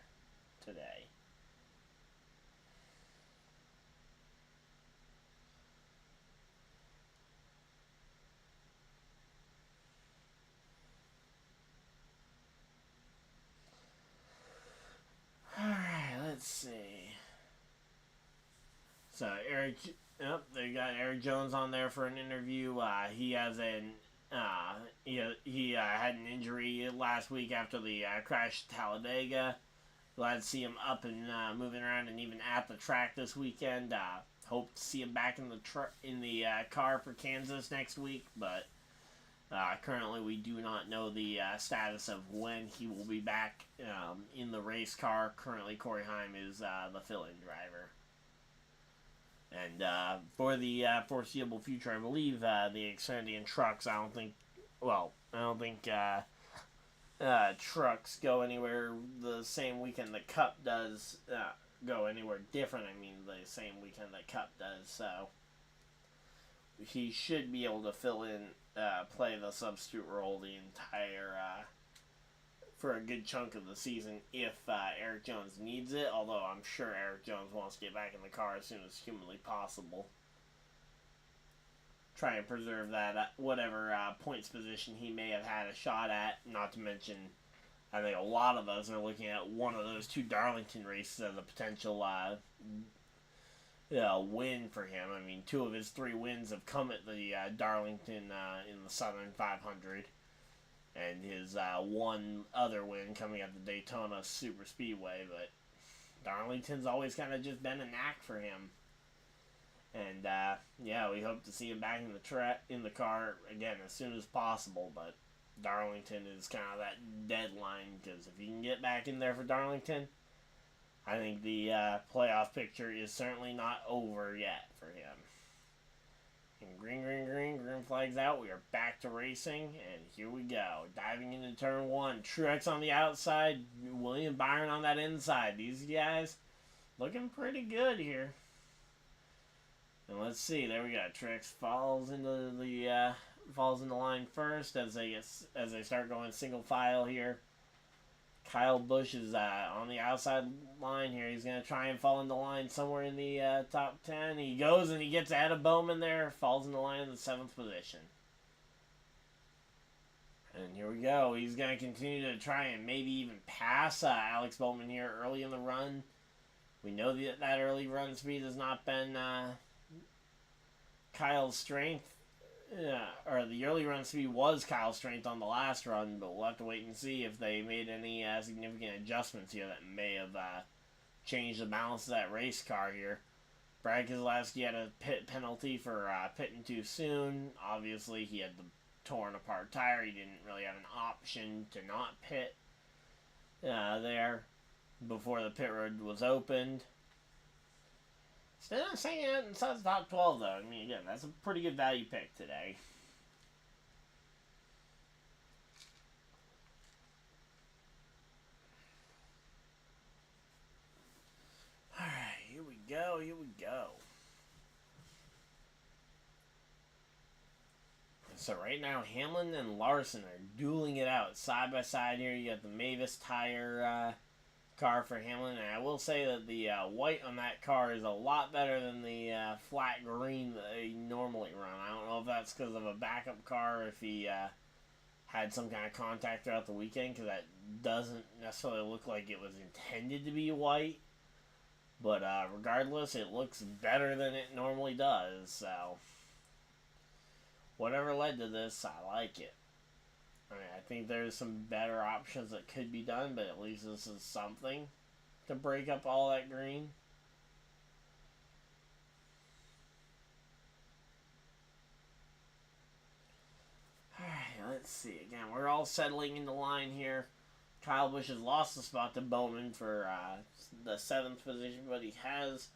today. Alright, let's see. So, they got Eric Jones on there for an interview. He has he had an injury last week after the crash at Talladega. Glad to see him up and moving around and even at the track this weekend. Hope to see him back in the car for Kansas next week, but currently we do not know the status of when he will be back in the race car. Currently, Corey Heim is the fill-in driver. And for the foreseeable future, I believe the Xfinity trucks, I don't think trucks go anywhere the same weekend that Cup does go anywhere different. I mean, the same weekend that Cup does. So he should be able to fill in, play the substitute role the entire for a good chunk of the season if Eric Jones needs it, although I'm sure Eric Jones wants to get back in the car as soon as humanly possible. Try and preserve that whatever points position he may have had a shot at, not to mention I think a lot of us are looking at one of those 2 Darlington races as a potential win for him. I mean, 2 of his 3 wins have come at the Darlington in the Southern 500. And his one other win coming at the Daytona Super Speedway, but Darlington's always kind of just been a knack for him. And we hope to see him back in the car again as soon as possible. But Darlington is kind of that deadline, because if he can get back in there for Darlington, I think the playoff picture is certainly not over yet for him. And green flags out. We are back to racing, and here we go. Diving into turn 1. Truex on the outside, William Byron on that inside. These guys looking pretty good here. And let's see, there we go. Truex falls into line first as they start going single file here. Kyle Busch is on the outside line here. He's going to try and fall into line somewhere in the top 10. He goes and he gets ahead of Bowman there. Falls into line in the 7th position. And here we go. He's going to continue to try and maybe even pass Alex Bowman here early in the run. We know that early run speed has not been Kyle's strength. Or the early run speed was Kyle's strength on the last run, but we'll have to wait and see if they made any significant adjustments here that may have changed the balance of that race car here. Brad Keselowski had a pit penalty for pitting too soon. Obviously, he had the torn apart tire. He didn't really have an option to not pit there before the pit road was opened. Still not saying it inside the top 12, though. I mean, again, that's a pretty good value pick today. Alright, here we go. So right now, Hamlin and Larson are dueling it out side by side here. You got the Mavis tire car for Hamlin, and I will say that the white on that car is a lot better than the flat green that they normally run. I don't know if that's because of a backup car or if he had some kind of contact throughout the weekend, because that doesn't necessarily look like it was intended to be white. But regardless, it looks better than it normally does. So whatever led to this, I like it. I mean, I think there's some better options that could be done, but at least this is something to break up all that green. see. Again, we're all settling in the line here. Kyle Busch has lost the spot to Bowman for the 7th position, but he has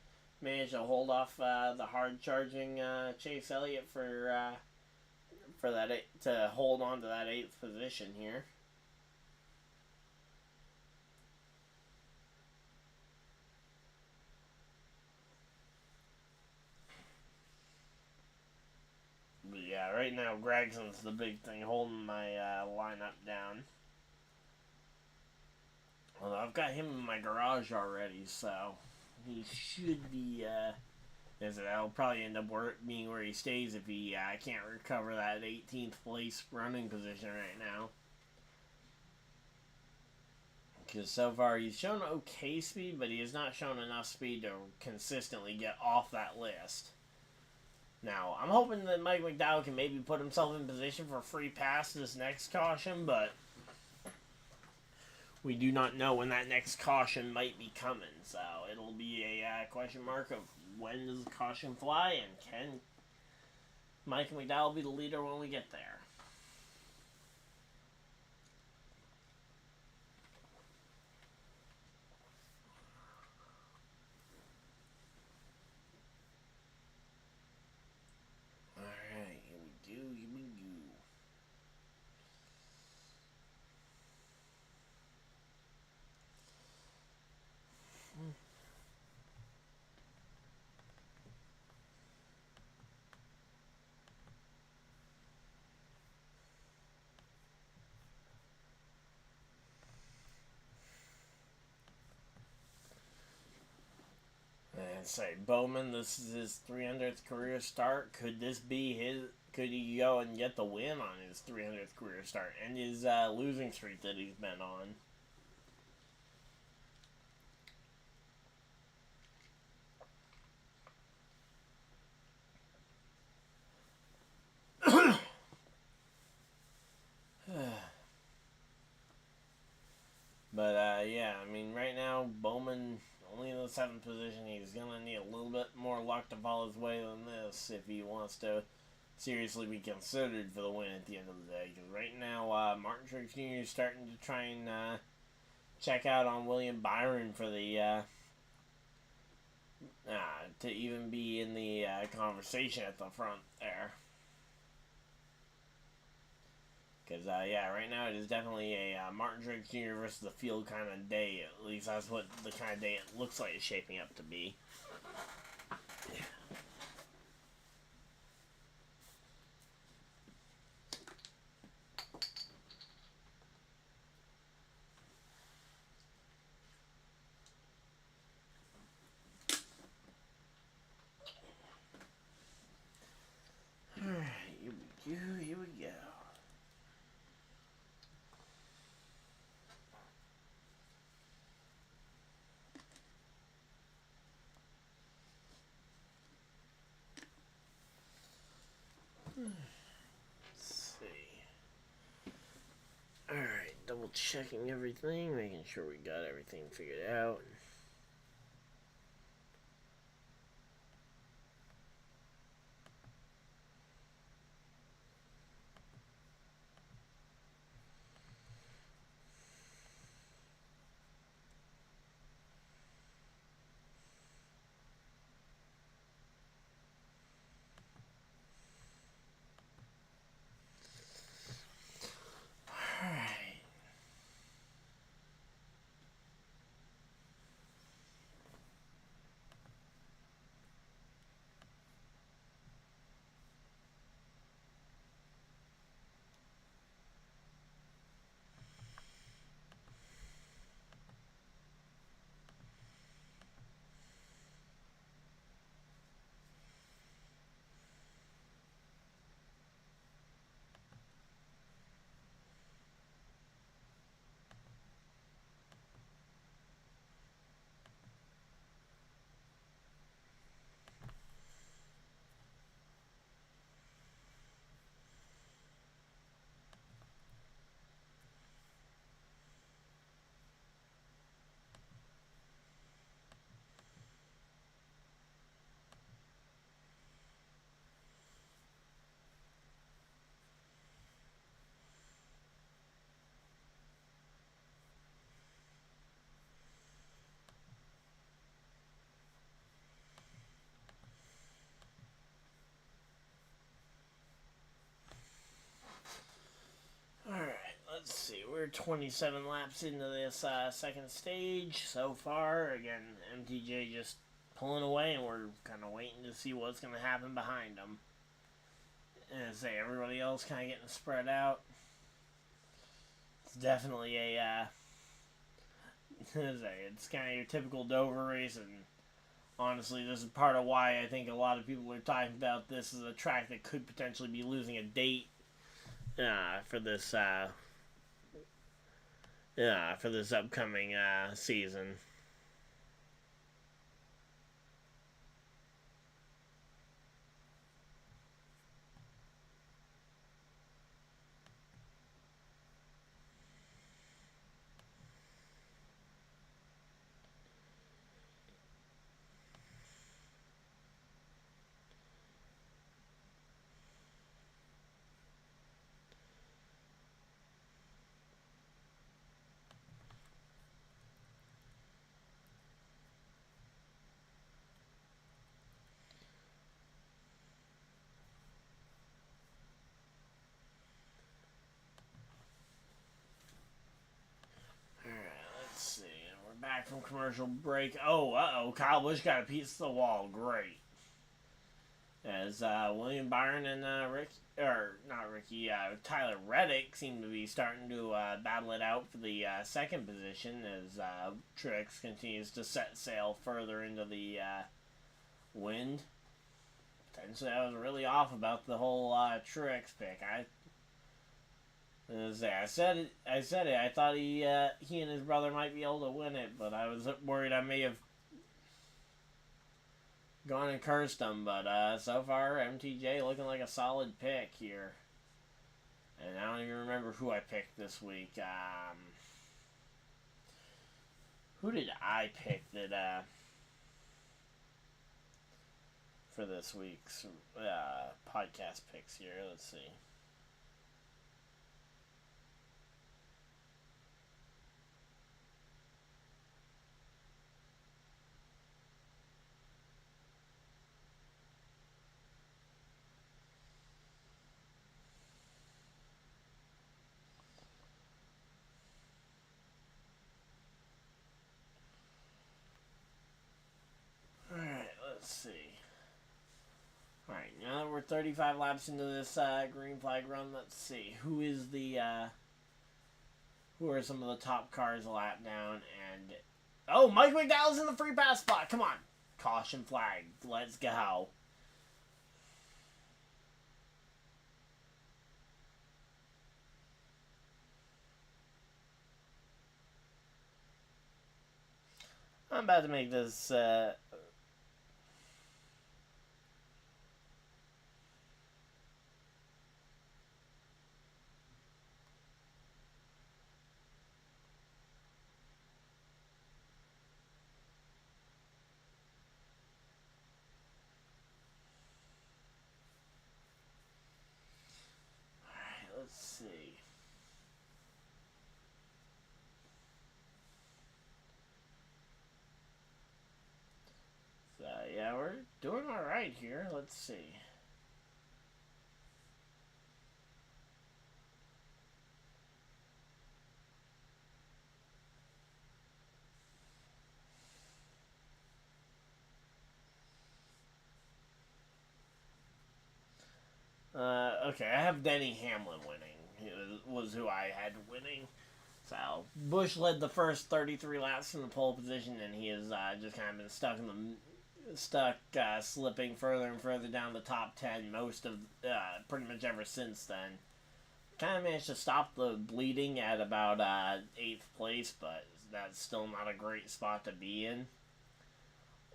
managed to hold off the hard-charging Chase Elliott for that to hold on to that 8th position here. But yeah, right now Gregson's the big thing holding my lineup down. Although I've got him in my garage already, so he should be. That'll probably end up being where he stays if he can't recover that 18th place running position right now. Because so far he's shown okay speed, but he has not shown enough speed to consistently get off that list. Now, I'm hoping that Mike McDowell can maybe put himself in position for a free pass this next caution, but we do not know when that next caution might be coming, so it'll be a question mark of when does the caution fly, and can Mike McDowell be the leader when we get there? Alright, here we go. And say Bowman, this is his 300th career start. Could this be his? Could he go and get the win on his 300th career start and his losing streak that he's been on? But yeah, I mean, right now Bowman only in the 7th position. He's gonna need a little bit more luck to fall his way than this if he wants to seriously be considered for the win at the end of the day. Because right now, Martin Truex Jr. is starting to try and check out on William Byron for the to even be in the conversation at the front there. Because, yeah, right now it is definitely a Martin Truex Jr. versus the field kind of day. At least that's what the kind of day it looks like it's shaping up to be. Alright, here we go. Let's see. Alright, double checking everything, making sure we got everything figured out. we're 27 laps into this second stage so far. Again, MTJ just pulling away, and we're kind of waiting to see what's going to happen behind them. And say everybody else kind of getting spread out. It's definitely a it's kind of your typical Dover race, and honestly, this is part of why I think a lot of people are talking about this as a track that could potentially be losing a date for this upcoming season. Back from commercial break. Oh, Kyle Busch got a piece of the wall. Great. As William Byron and Tyler Reddick seem to be starting to battle it out for the second position as Truex continues to set sail further into the wind. Potentially, I was really off about the whole Truex pick. I said it. I thought he and his brother might be able to win it, but I was worried I may have gone and cursed him. But so far, MTJ looking like a solid pick here. And I don't even remember who I picked this week. Who did I pick that for this week's podcast picks here? Let's see. Let's see. Alright, now that we're 35 laps into this green flag run, let's see. Who are some of the top cars a lap down? And oh, Mike McDowell's in the free pass spot. Come on. Caution flag. Let's go. I'm about to make this let's see. So, yeah, we're doing alright here. Let's see. Okay, I have Denny Hamlin winning. He was who I had winning. So, Busch led the first 33 laps in the pole position, and he has just kind of been slipping further and further down the top 10 pretty much ever since then. Kind of managed to stop the bleeding at about 8th place, but that's still not a great spot to be in.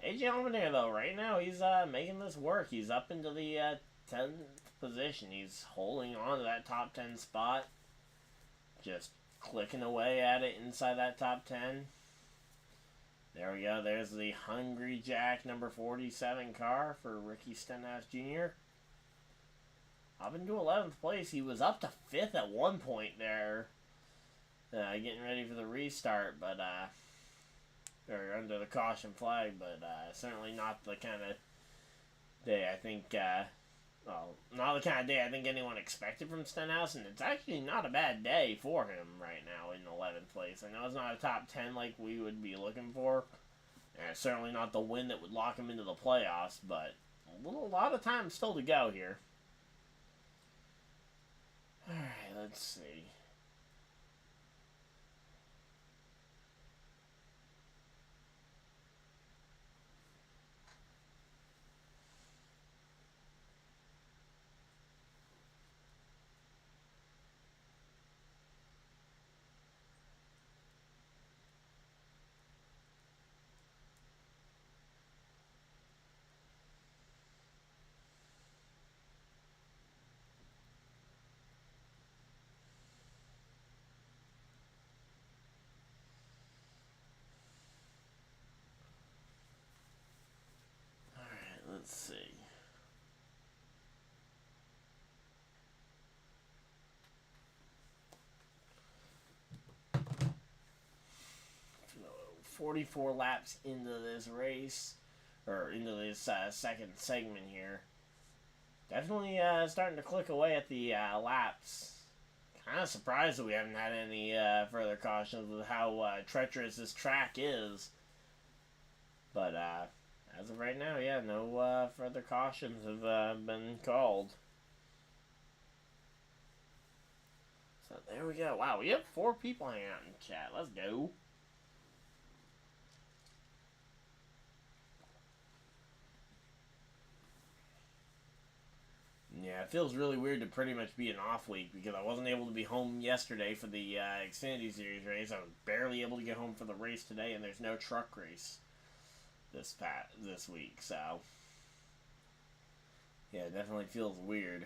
AJ Allmendinger, though, right now, he's making this work. He's up into the 10th position. He's holding on to that top 10 spot. Just clicking away at it inside that top 10. There we go. There's the Hungry Jack number 47 car for Ricky Stenhouse Jr. Up into 11th place. He was up to 5th at one point there. Getting ready for the restart, but or under the caution flag, but certainly not the kind of day I think well, not the kind of day I think anyone expected from Stenhouse, and it's actually not a bad day for him right now in 11th place. I know it's not a top 10 like we would be looking for, and it's certainly not the win that would lock him into the playoffs, but a lot of time still to go here. Alright, let's see. Let's see. So, 44 laps into this race, or into this second segment here. Definitely starting to click away at the laps. Kind of surprised that we haven't had any further cautions with how treacherous this track is. But as of right now, yeah, no further cautions have been called. So there we go. Wow, we have 4 people hanging out in chat. Let's go. Yeah, it feels really weird to pretty much be an off week because I wasn't able to be home yesterday for the Xfinity Series race. I was barely able to get home for the race today, and there's no truck race this week. So yeah, it definitely feels weird.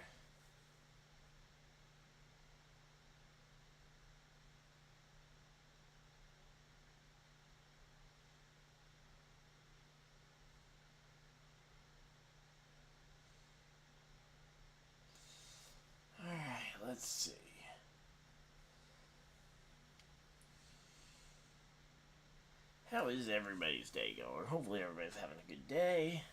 Alright, let's see. How is everybody's day going? Hopefully everybody's having a good day.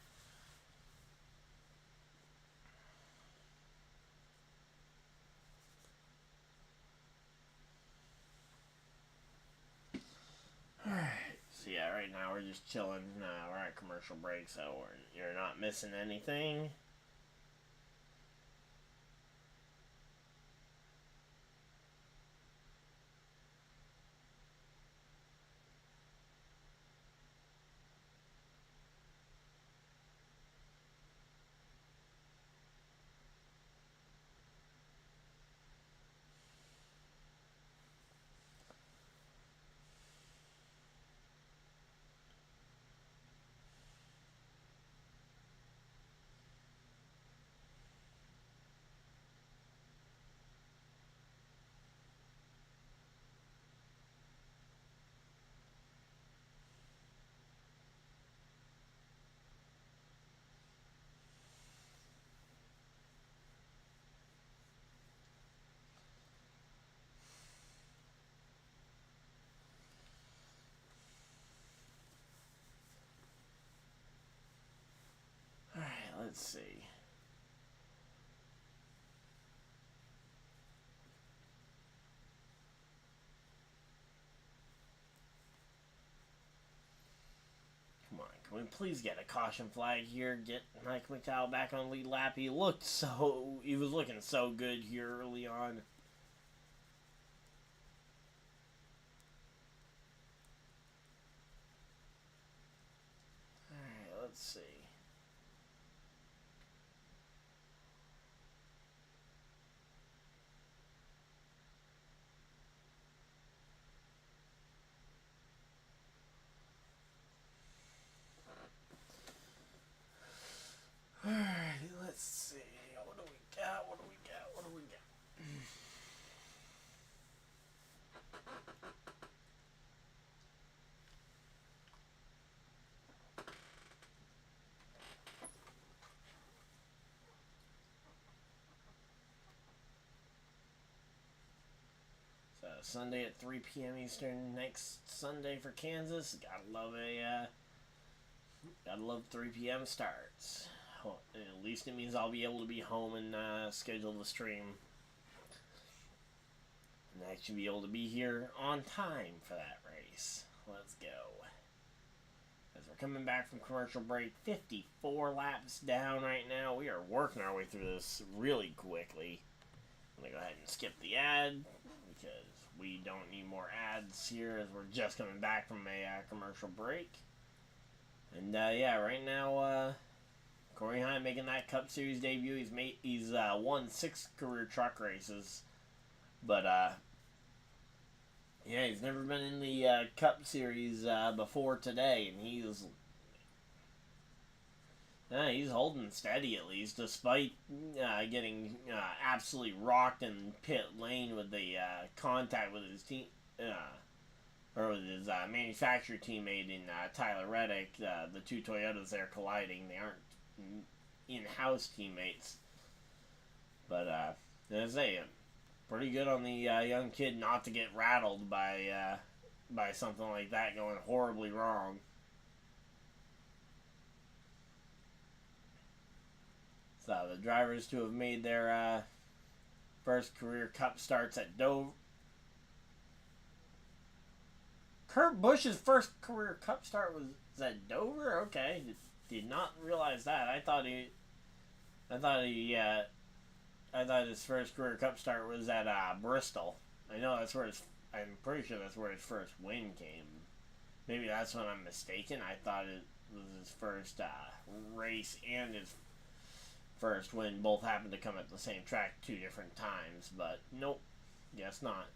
Alright, so yeah, right now we're just chilling. We're at commercial break, so you're not missing anything. Alright, let's see. Come on, can we please get a caution flag here? Get Mike McDowell back on lead lap. He was looking so good here early on. Alright, let's see. Alright, let's see. What do we got? What do we got? What do we got? So Sunday at 3 p.m. Eastern next Sunday for Kansas. Gotta love 3 p.m. starts. At least it means I'll be able to be home and schedule the stream. And I should be able to be here on time for that race. Let's go. As we're coming back from commercial break, 54 laps down right now. We are working our way through this really quickly. I'm going to go ahead and skip the ad because we don't need more ads here as we're just coming back from a commercial break. And yeah, right now, Corey Heim making that Cup Series debut. He's won 6 career truck races, but yeah, he's never been in the Cup Series before today, and he's holding steady at least, despite getting absolutely rocked in pit lane with the contact with his team. Or with his manufacturer teammate in Tyler Reddick. The two Toyotas there colliding. They aren't in-house teammates. But, as I say, pretty good on the young kid not to get rattled by something like that going horribly wrong. So, the drivers to have made their first career Cup starts at Dover. Kurt Busch's first career Cup start was at Dover. Okay, did not realize that. I thought his first career Cup start was at Bristol. I know that's where I'm pretty sure that's where his first win came. Maybe that's when I'm mistaken. I thought it was his first race and his first win both happened to come at the same track 2 different times. But nope, guess not.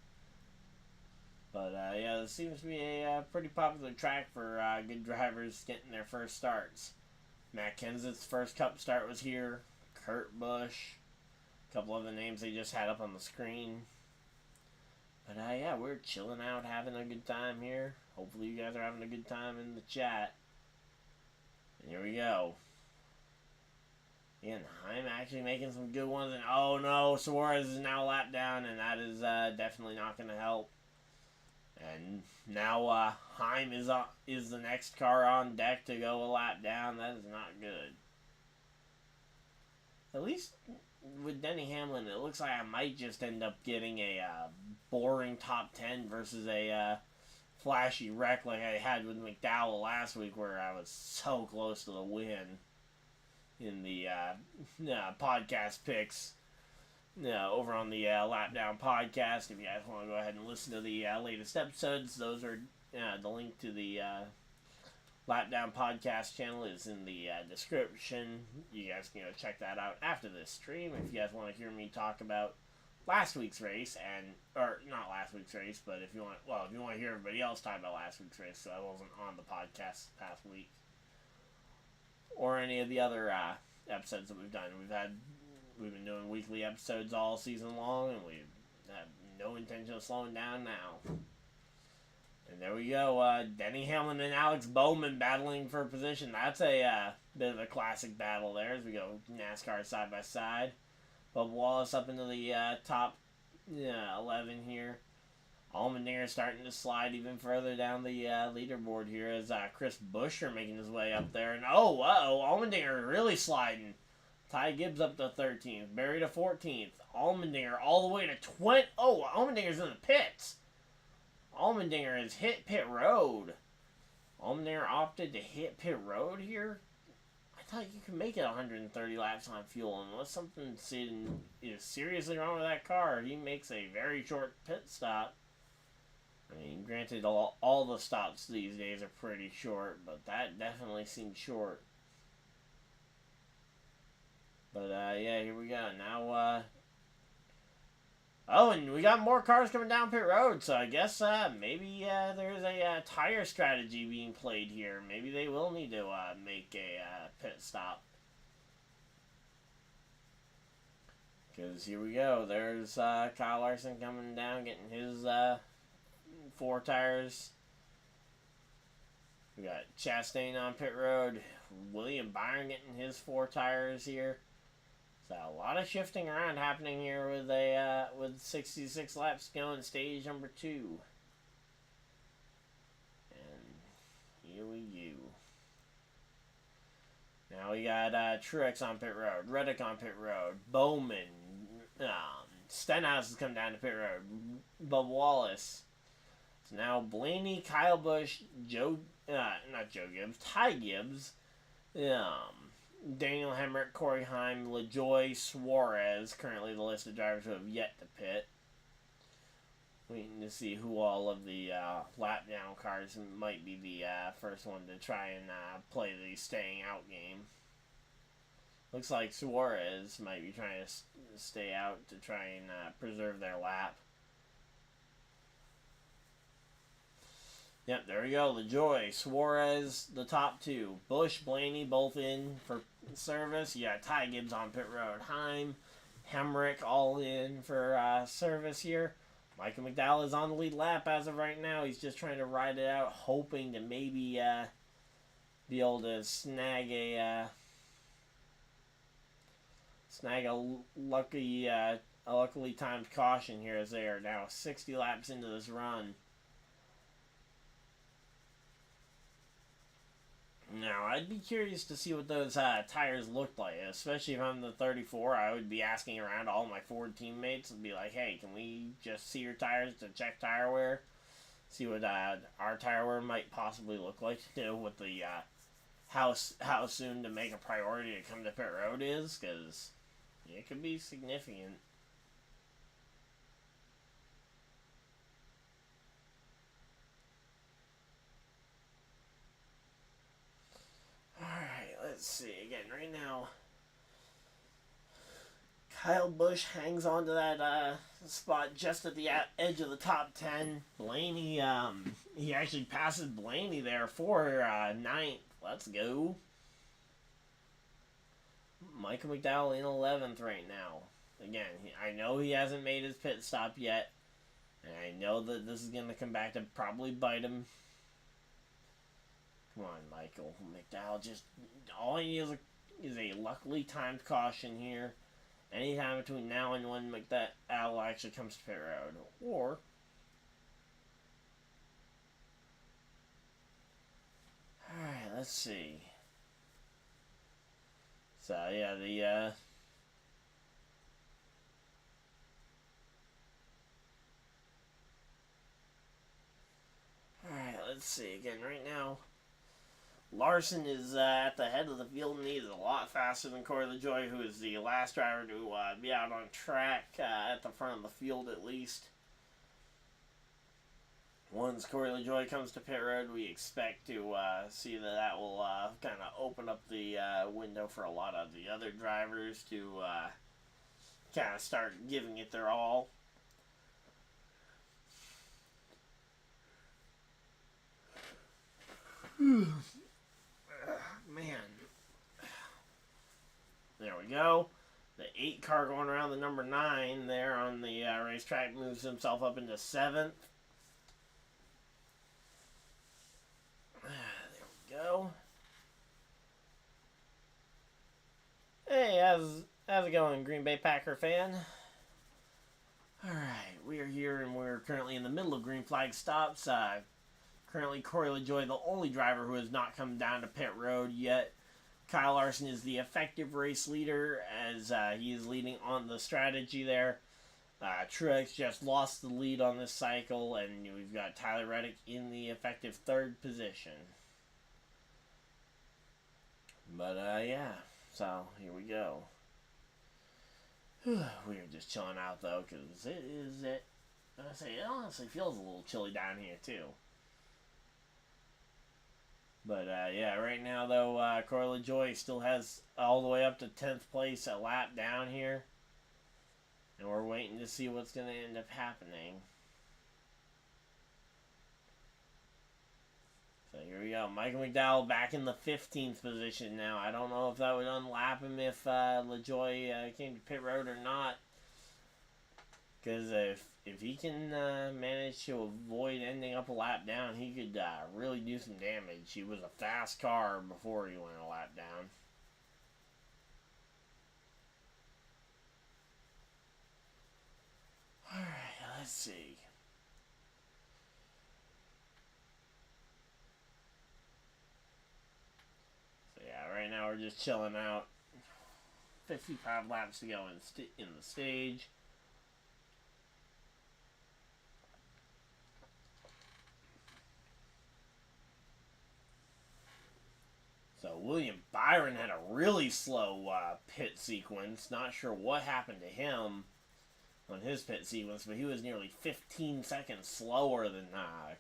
But, yeah, this seems to be a pretty popular track for good drivers getting their first starts. Matt Kenseth's first Cup start was here. Kurt Busch. A couple other names they just had up on the screen. But, yeah, we're chilling out, having a good time here. Hopefully you guys are having a good time in the chat. And here we go. Again, I'm actually making some good ones. And, oh, no, Suarez is now lapped down, and that is definitely not going to help. And now Heim is the next car on deck to go a lap down. That is not good. At least with Denny Hamlin, it looks like I might just end up getting a boring top 10 versus a flashy wreck like I had with McDowell last week, where I was so close to the win in the podcast picks. Over on the Lap Down podcast. If you guys want to go ahead and listen to the latest episodes, those are the link to the Lap Down podcast channel is in the description. You guys can go check that out after this stream. If you guys want to hear me talk about last week's race, or not last week's race, but if you want to hear everybody else talk about last week's race, so I wasn't on the podcast this past week, or any of the other episodes that we've done. We've been doing weekly episodes all season long, and we have no intention of slowing down now. And there we go, Denny Hamlin and Alex Bowman battling for position. That's a bit of a classic battle there as we go NASCAR side by side. Bubba Wallace up into the top 11 here. Allmendinger starting to slide even further down the leaderboard here as Chris Buescher making his way up there. And Allmendinger really sliding. Ty Gibbs up to 13th. Barry to 14th. Allmendinger all the way to 20. Oh, Allmendinger's in the pits. Allmendinger has hit pit road. Allmendinger opted to hit pit road here. I thought you could make it 130 laps on fuel. Unless something is seriously wrong with that car, he makes a very short pit stop. I mean, granted, all the stops these days are pretty short, but that definitely seemed short. But, yeah, here we go. Now, and we got more cars coming down pit road, so I guess, maybe, there's a tire strategy being played here. Maybe they will need to, make a pit stop. Because here we go. There's, Kyle Larson coming down, getting his, 4 tires. We got Chastain on pit road. William Byron getting his 4 tires here. So a lot of shifting around happening here with 66 laps going, stage number 2. And here we go. Now we got Truex on pit road, Reddick on pit road, Bowman, Stenhouse has come down to pit road, Bubba Wallace. So now Blaney, Kyle Busch, not Joe Gibbs, Ty Gibbs, Daniel Hemrick, Corey Heim, LaJoy, Suarez, currently the list of drivers who have yet to pit. Waiting to see who all of the lap down cars might be the first one to try and play the staying out game. Looks like Suarez might be trying to stay out to try and preserve their lap. Yep, there we go. LaJoy, Suarez, the top two. Busch, Blaney, both in for service. You got Ty Gibbs on pit road. Heim, Hemrick, all in for service here. Michael McDowell is on the lead lap as of right now. He's just trying to ride it out, hoping to maybe be able to snag a luckily timed caution here, as they are now 60 laps into this run. Now, I'd be curious to see what those tires look like, especially if I'm the 34. I would be asking around all my Ford teammates and be like, hey, can we just see your tires to check tire wear? See what our tire wear might possibly look like, with the how soon to make a priority to come to pit road is, because it could be significant. Let's see, again, right now, Kyle Busch hangs on to that spot just at the edge of the top 10. Blaney, he actually passes Blaney there for 9th. Let's go. Michael McDowell in 11th right now. Again, I know he hasn't made his pit stop yet, and I know that this is going to come back to probably bite him. Come on, Michael McDowell. Just all he needs is a luckily timed caution here. Anytime between now and when McDowell actually comes to pit road. Or alright, let's see. So yeah, alright, let's see. Again, right now, Larson is at the head of the field, and he is a lot faster than Corey LaJoy, who is the last driver to be out on track at the front of the field at least. Once Corey LaJoy comes to pit road, we expect to see that will kind of open up the window for a lot of the other drivers to kind of start giving it their all. Man. There we go. The 8 car going around the number 9 there on the racetrack moves himself up into 7th. There we go. Hey, how's it going, Green Bay Packer fan? Alright, we are here and we're currently in the middle of green flag stops. Currently, Corey LaJoy, the only driver who has not come down to pit road yet. Kyle Larson is the effective race leader, as he is leading on the strategy there. Truex just lost the lead on this cycle, and we've got Tyler Reddick in the effective 3rd position. But, yeah, so here we go. We're just chilling out, though, because it honestly feels a little chilly down here, too. But, yeah, right now, though, Corey LaJoy still has all the way up to 10th place a lap down here. And we're waiting to see what's going to end up happening. So here we go. Michael McDowell back in the 15th position now. I don't know if that would unlap him if LaJoy came to pit road or not. Because if he can manage to avoid ending up a lap down, he could really do some damage. He was a fast car before he went a lap down. Alright, let's see. So yeah, right now we're just chilling out. 55 laps to go in the stage. So William Byron had a really slow pit sequence. Not sure what happened to him on his pit sequence, but he was nearly 15 seconds slower than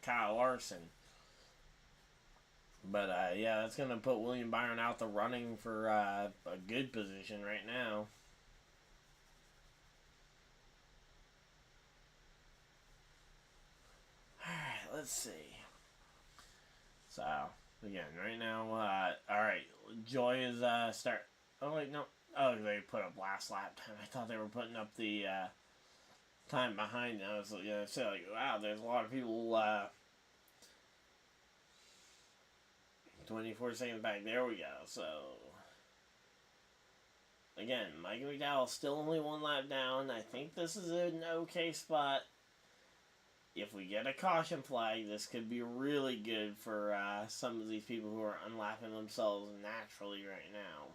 Kyle Larson. But yeah, that's going to put William Byron out the running for a good position right now. Alright, let's see. So, again, right now, alright, Joy is start. Oh, wait, no. Oh, they put up last lap time. I thought they were putting up the time behind. I was gonna say, like, wow, there's a lot of people 24 seconds back. There we go. So, again, Michael McDowell still only one lap down. I think this is an okay spot. If we get a caution flag, this could be really good for some of these people who are unlapping themselves naturally right now.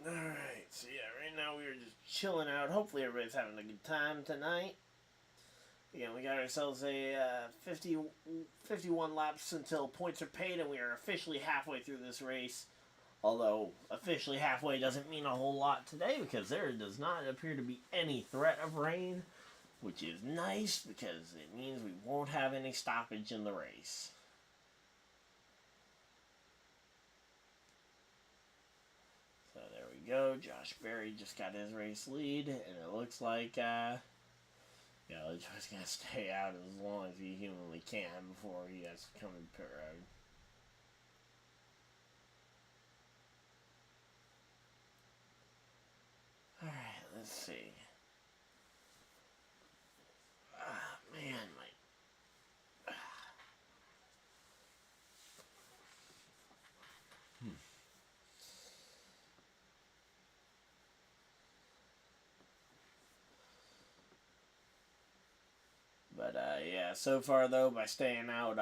Alright, so yeah, right now we are just chilling out. Hopefully everybody's having a good time tonight. Again, we got ourselves a 51 laps until points are paid, and we are officially halfway through this race. Although, officially halfway doesn't mean a whole lot today, because there does not appear to be any threat of rain, which is nice, because it means we won't have any stoppage in the race. So there we go. Josh Berry just got his race lead, and it looks like yeah, Joy's going to stay out as long as he humanly can before he has to come to pit road. Alright, let's see. Man, But, yeah, so far, though, by staying out,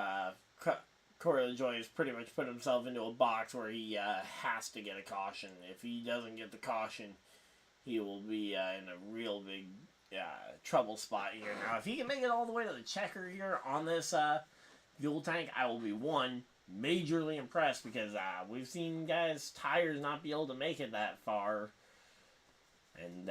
Corey LaJoie has pretty much put himself into a box where he has to get a caution. If he doesn't get the caution, he will be in a real big trouble spot here. Now, if he can make it all the way to the checker here on this fuel tank, I will be, one, majorly impressed, because we've seen guys' tires not be able to make it that far. And,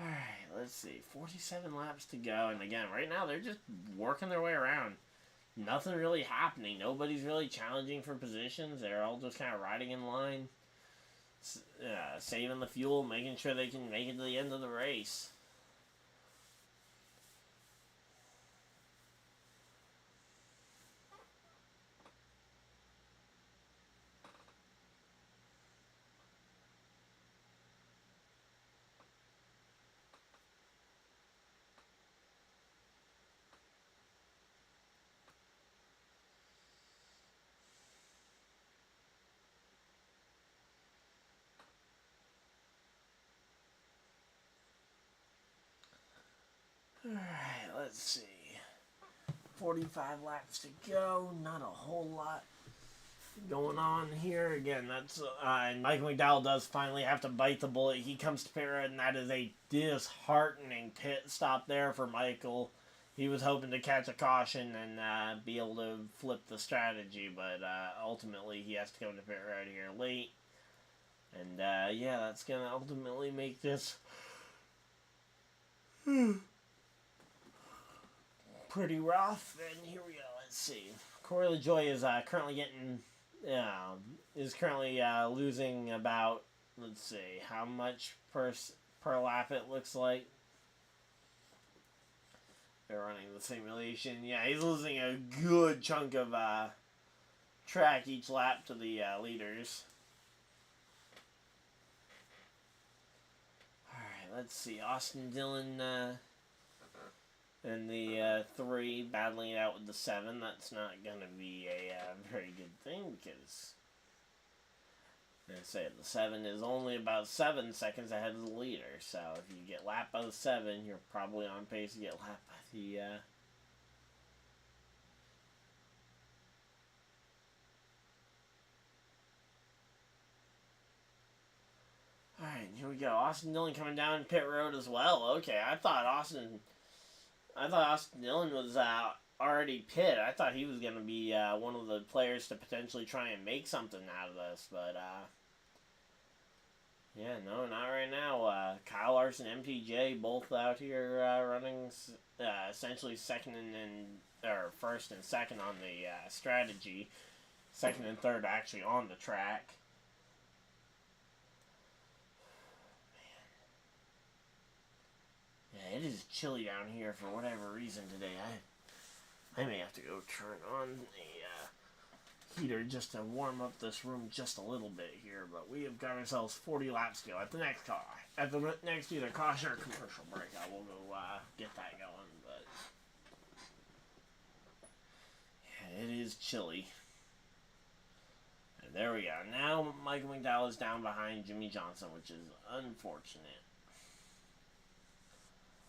alright, let's see. 47 laps to go. And again, right now, they're just working their way around. Nothing really happening. Nobody's really challenging for positions. They're all just kind of riding in line. Saving the fuel, making sure they can make it to the end of the race. Alright, let's see. 45 laps to go. Not a whole lot going on here. Again, that's and Michael McDowell does finally have to bite the bullet. He comes to pit road, and that is a disheartening pit stop there for Michael. He was hoping to catch a caution and be able to flip the strategy, but ultimately he has to come to pit road here late. And yeah, that's going to ultimately make this pretty rough. And here we go. Let's see. Corey LaJoie is currently getting losing about, let's see, how much per lap it looks like. They're running the simulation. Yeah, he's losing a good chunk of track each lap to the leaders. Alright, let's see. Austin Dillon and the 3 battling it out with the 7. That's not going to be a very good thing because, like I say, the 7 is only about 7 seconds ahead of the leader. So if you get lapped by the 7, you're probably on pace to get lapped by the... Alright, here we go. Austin Dillon coming down pit road as well. Okay, I thought Austin Dillon was already pit. I thought he was going to be one of the players to potentially try and make something out of this, but yeah, no, not right now. Kyle Larson, MTJ, both out here running essentially first and second on the strategy, second and third actually on the track. Yeah, it is chilly down here for whatever reason today. I may have to go turn on the heater just to warm up this room just a little bit here, but we have got ourselves 40 laps to go. At the next either caution or commercial break, I will go get that going, but yeah, it is chilly. And there we go. Now Michael McDowell is down behind Jimmy Johnson, which is unfortunate.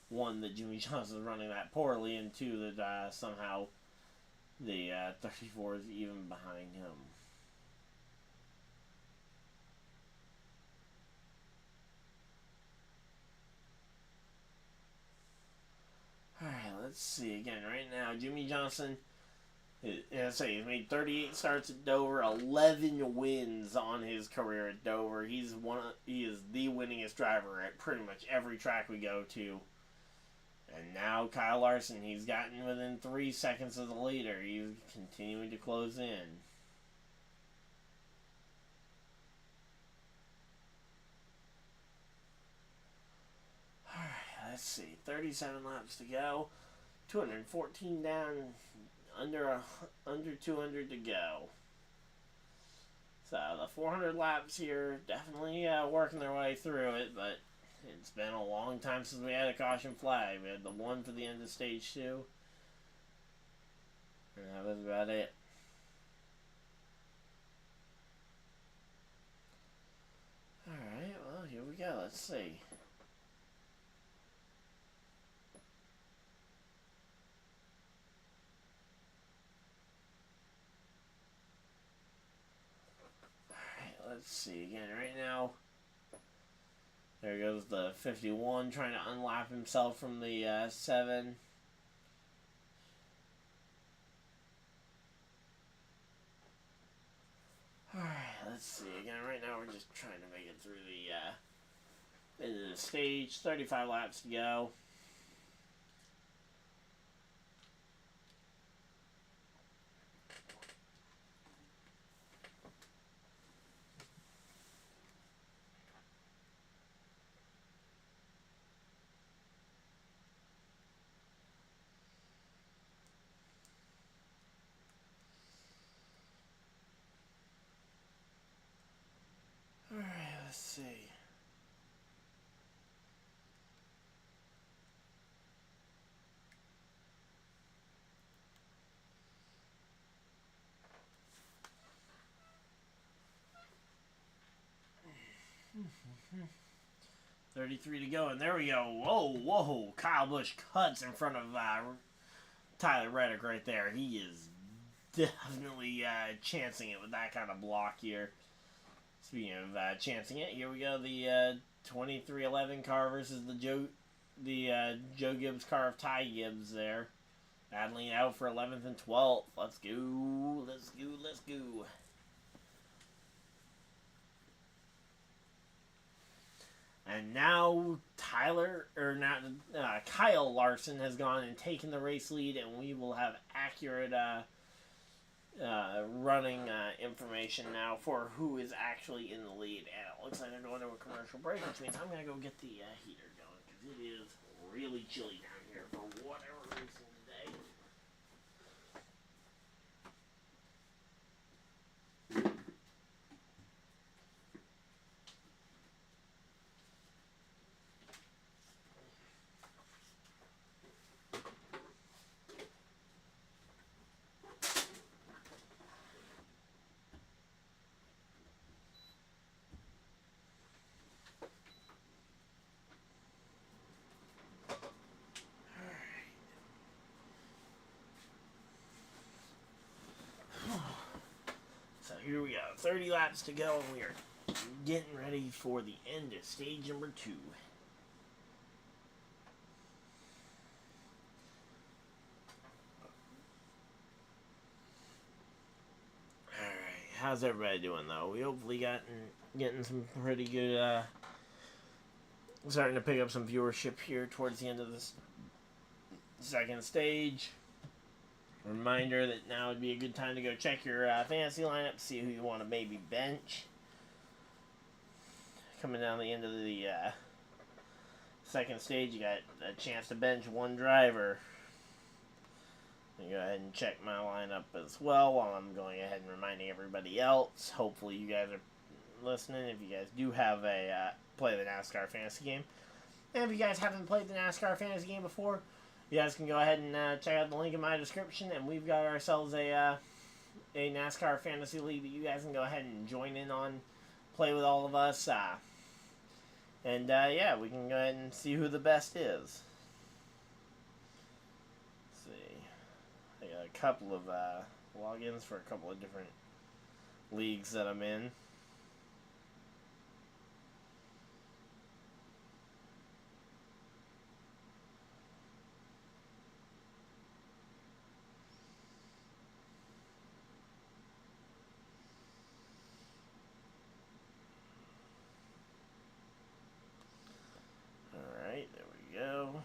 One, that Jimmy Johnson is running that poorly, and two, that somehow the 34 is even behind him. Alright, let's see. Again, right now, Jimmy Johnson, he's made 38 starts at Dover, 11 wins on his career at Dover. He is the winningest driver at pretty much every track we go to. And now Kyle Larson, he's gotten within 3 seconds of the leader. He's continuing to close in. Alright, let's see. 37 laps to go. 214 down. Under 200 to go. So the 400 laps here definitely working their way through it, but it's been a long time since we had a caution flag. We had the one for the end of stage 2. And that was about it. Alright, well, here we go. Let's see. Alright, let's see. Again, right now, there goes the 51 trying to unlap himself from the 7. Alright, let's see. Again, right now we're just trying to make it through the end of the stage. 35 laps to go. Alright, let's see. $33 to go, and there we go. Whoa. Kyle Busch cuts in front of Tyler Reddick right there. He is definitely chancing it with that kind of block here. Speaking of chancing it, here we go. The 2311 car versus the Joe Gibbs car of Ty Gibbs there. Battling it out for 11th and 12th. Let's go. And now Kyle Larson has gone and taken the race lead, and we will have accurate running information now for who is actually in the lead. And it looks like they're going to a commercial break, which means I'm going to go get the heater going, because it is really chilly down here for whatever reason today. here we go. 30 laps to go, and we are getting ready for the end of stage number 2. Alright, how's everybody doing, though? We hopefully getting some pretty good, starting to pick up some viewership here towards the end of this second stage. Reminder that now would be a good time to go check your fantasy lineup, see who you want to maybe bench. Coming down the end of the second stage, you got a chance to bench one driver. I'll go ahead and check my lineup as well while I'm going ahead and reminding everybody else. Hopefully you guys are listening if you guys do have a play the NASCAR fantasy game. And if you guys haven't played the NASCAR fantasy game before, you guys can go ahead and check out the link in my description, and we've got ourselves a NASCAR fantasy league that you guys can go ahead and join in on, play with all of us, and yeah, we can go ahead and see who the best is. Let's see, I got a couple of logins for a couple of different leagues that I'm in. Alright, there we go.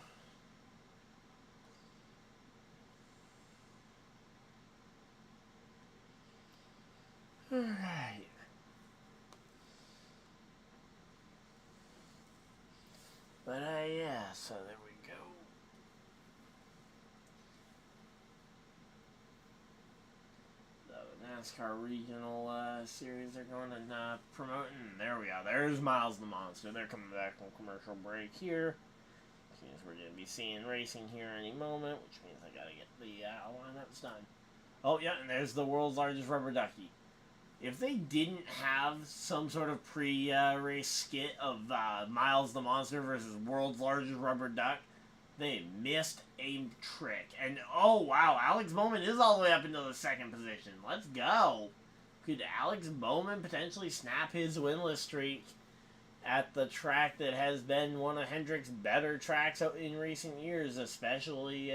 Alright. But yeah, so there we go. The NASCAR regional series they're going and promoting. There we go. There's Miles the Monster. They're coming back from commercial break here. Which means we're going to be seeing racing here any moment, which means I got to get the lineups done. Oh, yeah, and there's the world's largest rubber ducky. If they didn't have some sort of pre-race skit of Miles the Monster versus world's largest rubber duck, they missed a trick. And, oh, wow, Alex Bowman is all the way up into the second position. Let's go. Could Alex Bowman potentially snap his winless streak at the track that has been one of Hendrick's better tracks in recent years, especially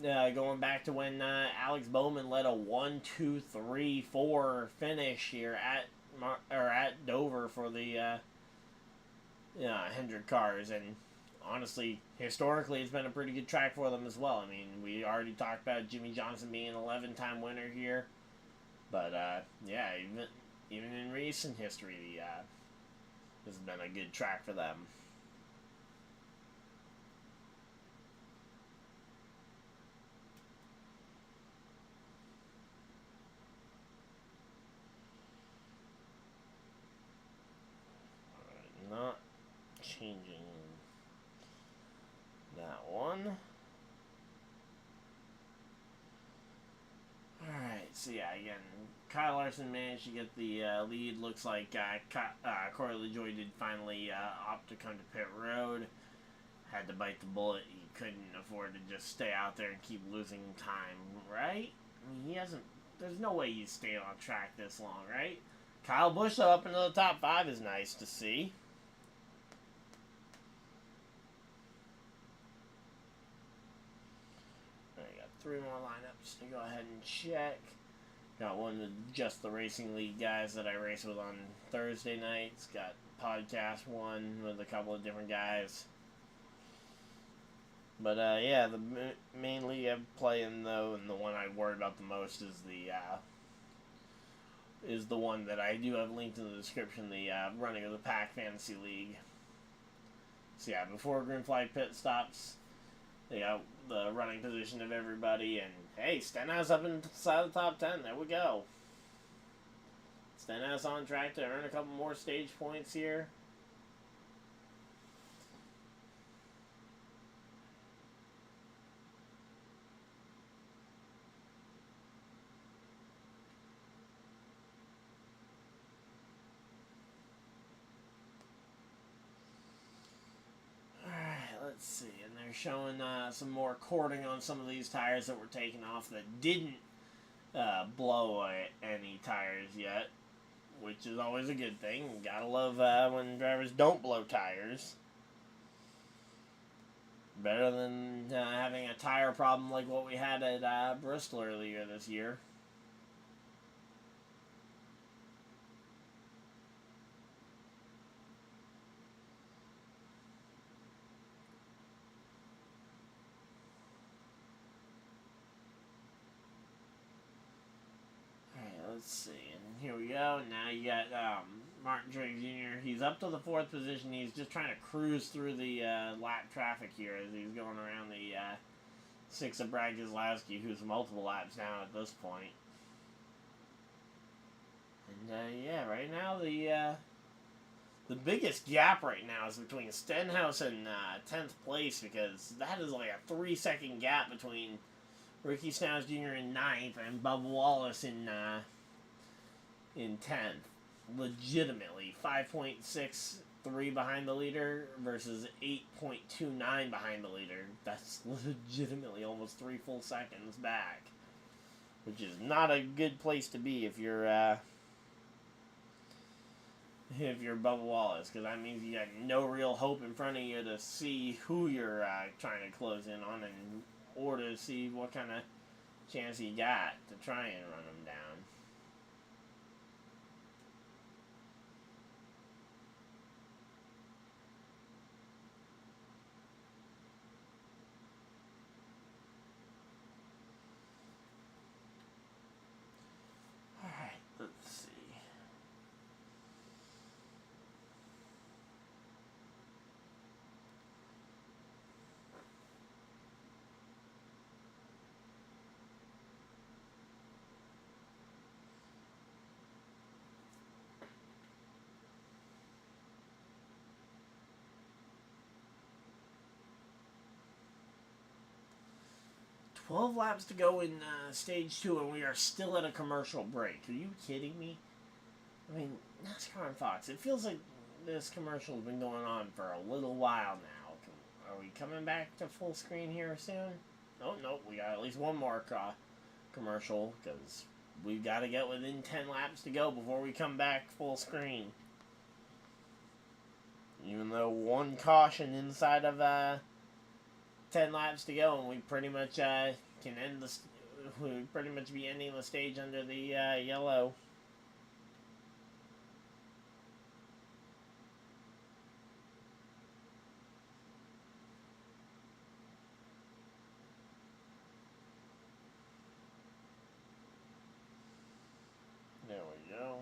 going back to when Alex Bowman led a 1-2-3-4 finish here at Dover for the Hendrick cars, and honestly, historically, it's been a pretty good track for them as well. I mean, we already talked about Jimmy Johnson being an 11-time winner here, but yeah, even in recent history, this has been a good track for them. Not changing that one. Alright, so yeah, again, Kyle Larson managed to get the lead. Looks like Corey LaJoie did finally opt to come to pit road. Had to bite the bullet. He couldn't afford to just stay out there and keep losing time, right? I mean, he hasn't... There's no way he's stayed on track this long, right? Kyle Busch, though, up into the top 5 is nice to see. I got 3 more lineups to go ahead and check. Got one with just the Racing League guys that I race with on Thursday nights. Got podcast one with a couple of different guys. But yeah, the main league I play in, though, and the one I worry about the most is the one that I do have linked in the description, the Running of the Pack Fantasy League. So yeah, before green flag pit stops, they got the running position of everybody, and hey, Stenhouse up inside the top 10. There we go. Stenhouse on track to earn a couple more stage points here. Let's see, and they're showing some more cording on some of these tires that were taken off that didn't blow any tires yet, which is always a good thing. Gotta love when drivers don't blow tires. Better than having a tire problem like what we had at Bristol earlier this year. Let's see, and here we go. Now you got Martin Truex Jr. He's up to the 4th position. He's just trying to cruise through the lap traffic here as he's going around the 6 of Brad Keselowski, who's multiple laps down at this point. And yeah, right now the biggest gap right now is between Stenhouse and 10th place, because that is like a 3-second gap between Ricky Stenhouse Jr. in 9th and Bubba Wallace in 10th. Legitimately 5.63 behind the leader versus 8.29 behind the leader. That's legitimately almost 3 full seconds back, which is not a good place to be if you're Bubba Wallace, because that means you got no real hope in front of you to see who you're trying to close in on, in order to see what kind of chance you got to try and run him down. Alright, let's see. "12 laps to go in stage 2, and we are still at a commercial break. Are you kidding me? I mean, NASCAR and Fox, it feels like this commercial has been going on for a little while now. Are we coming back to full screen here soon? Oh, no, we got at least one more commercial, because we've got to get within 10 laps to go before we come back full screen. Even though one caution inside of 10 laps to go, and we pretty much can end the. We would pretty much be ending the stage under the yellow. There we go.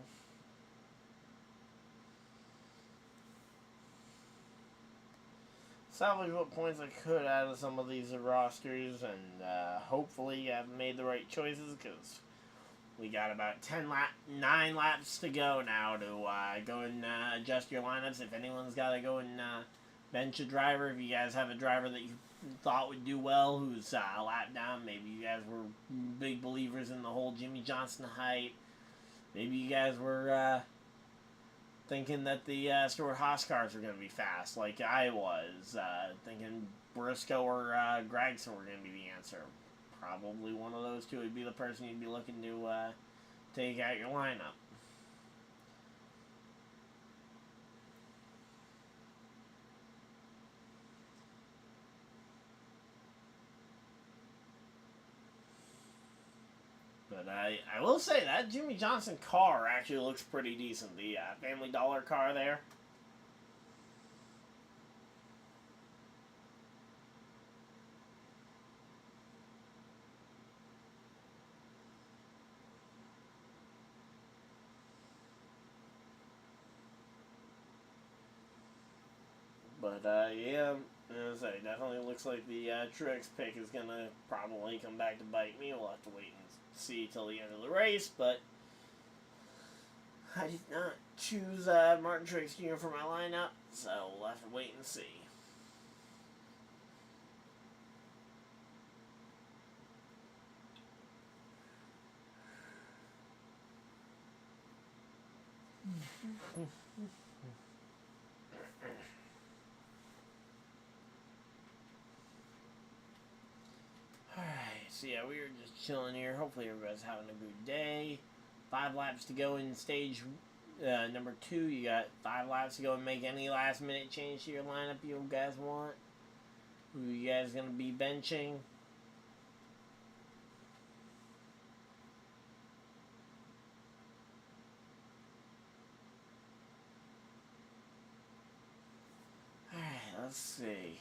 Salvage what points I could out of some of these rosters, and hopefully I've made the right choices, because we got about 9 laps to go now to go and adjust your lineups. If anyone's got to go and bench a driver, if you guys have a driver that you thought would do well who's a lap down, maybe you guys were big believers in the whole Jimmy Johnson hype, maybe you guys were thinking that the Stewart-Haas cars were going to be fast, like I was, thinking Briscoe or Gregson were going to be the answer. Probably one of those two would be the person you'd be looking to take out your lineup. But I will say that Jimmy Johnson car actually looks pretty decent. The Family Dollar car there. But yeah, as I say, definitely looks like the Truex pick is going to probably come back to bite me. We'll have to wait and see till the end of the race, but I did not choose Martin Truex Jr. for my lineup, so we'll have to wait and see. Alright, so yeah, we were just chilling here. Hopefully everybody's having a good day. 5 laps to go in stage number 2. You got 5 laps to go and make any last minute change to your lineup you guys want. Who you guys gonna be benching? Alright, let's see.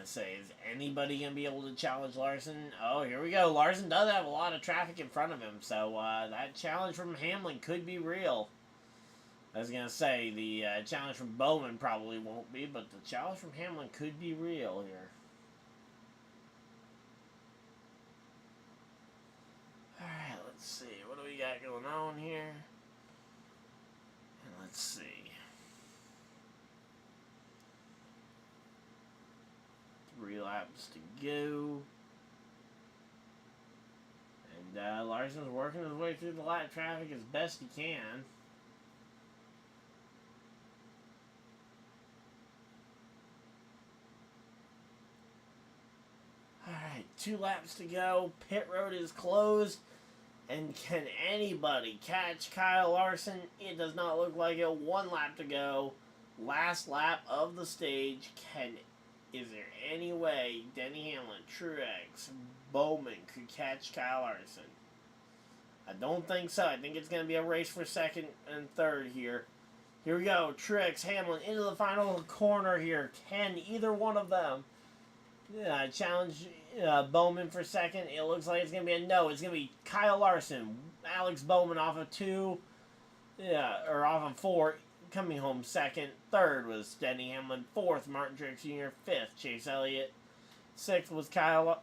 Say, is anybody going to be able to challenge Larson? Oh, here we go. Larson does have a lot of traffic in front of him, so that challenge from Hamlin could be real. I was going to say, the challenge from Bowman probably won't be, but the challenge from Hamlin could be real here. Alright, let's see. What do we got going on here? And let's see. Laps to go. And Larson's working his way through the lap traffic as best he can. Alright, 2 laps to go. Pit road is closed. And can anybody catch Kyle Larson? It does not look like it. 1 lap to go. Last lap of the stage. Is there any way Denny Hamlin, Truex, Bowman could catch Kyle Larson? I don't think so. I think it's going to be a race for 2nd and 3rd here. Here we go. Truex, Hamlin into the final corner here. Can either one of them challenge Bowman for 2nd? It looks like it's going to be a no. It's going to be Kyle Larson. Alex Bowman off of 2. Or off of 4. Coming home 2nd. 3rd was Denny Hamlin. 4th, Martin Truex Jr. 5th, Chase Elliott. 6th was Kyle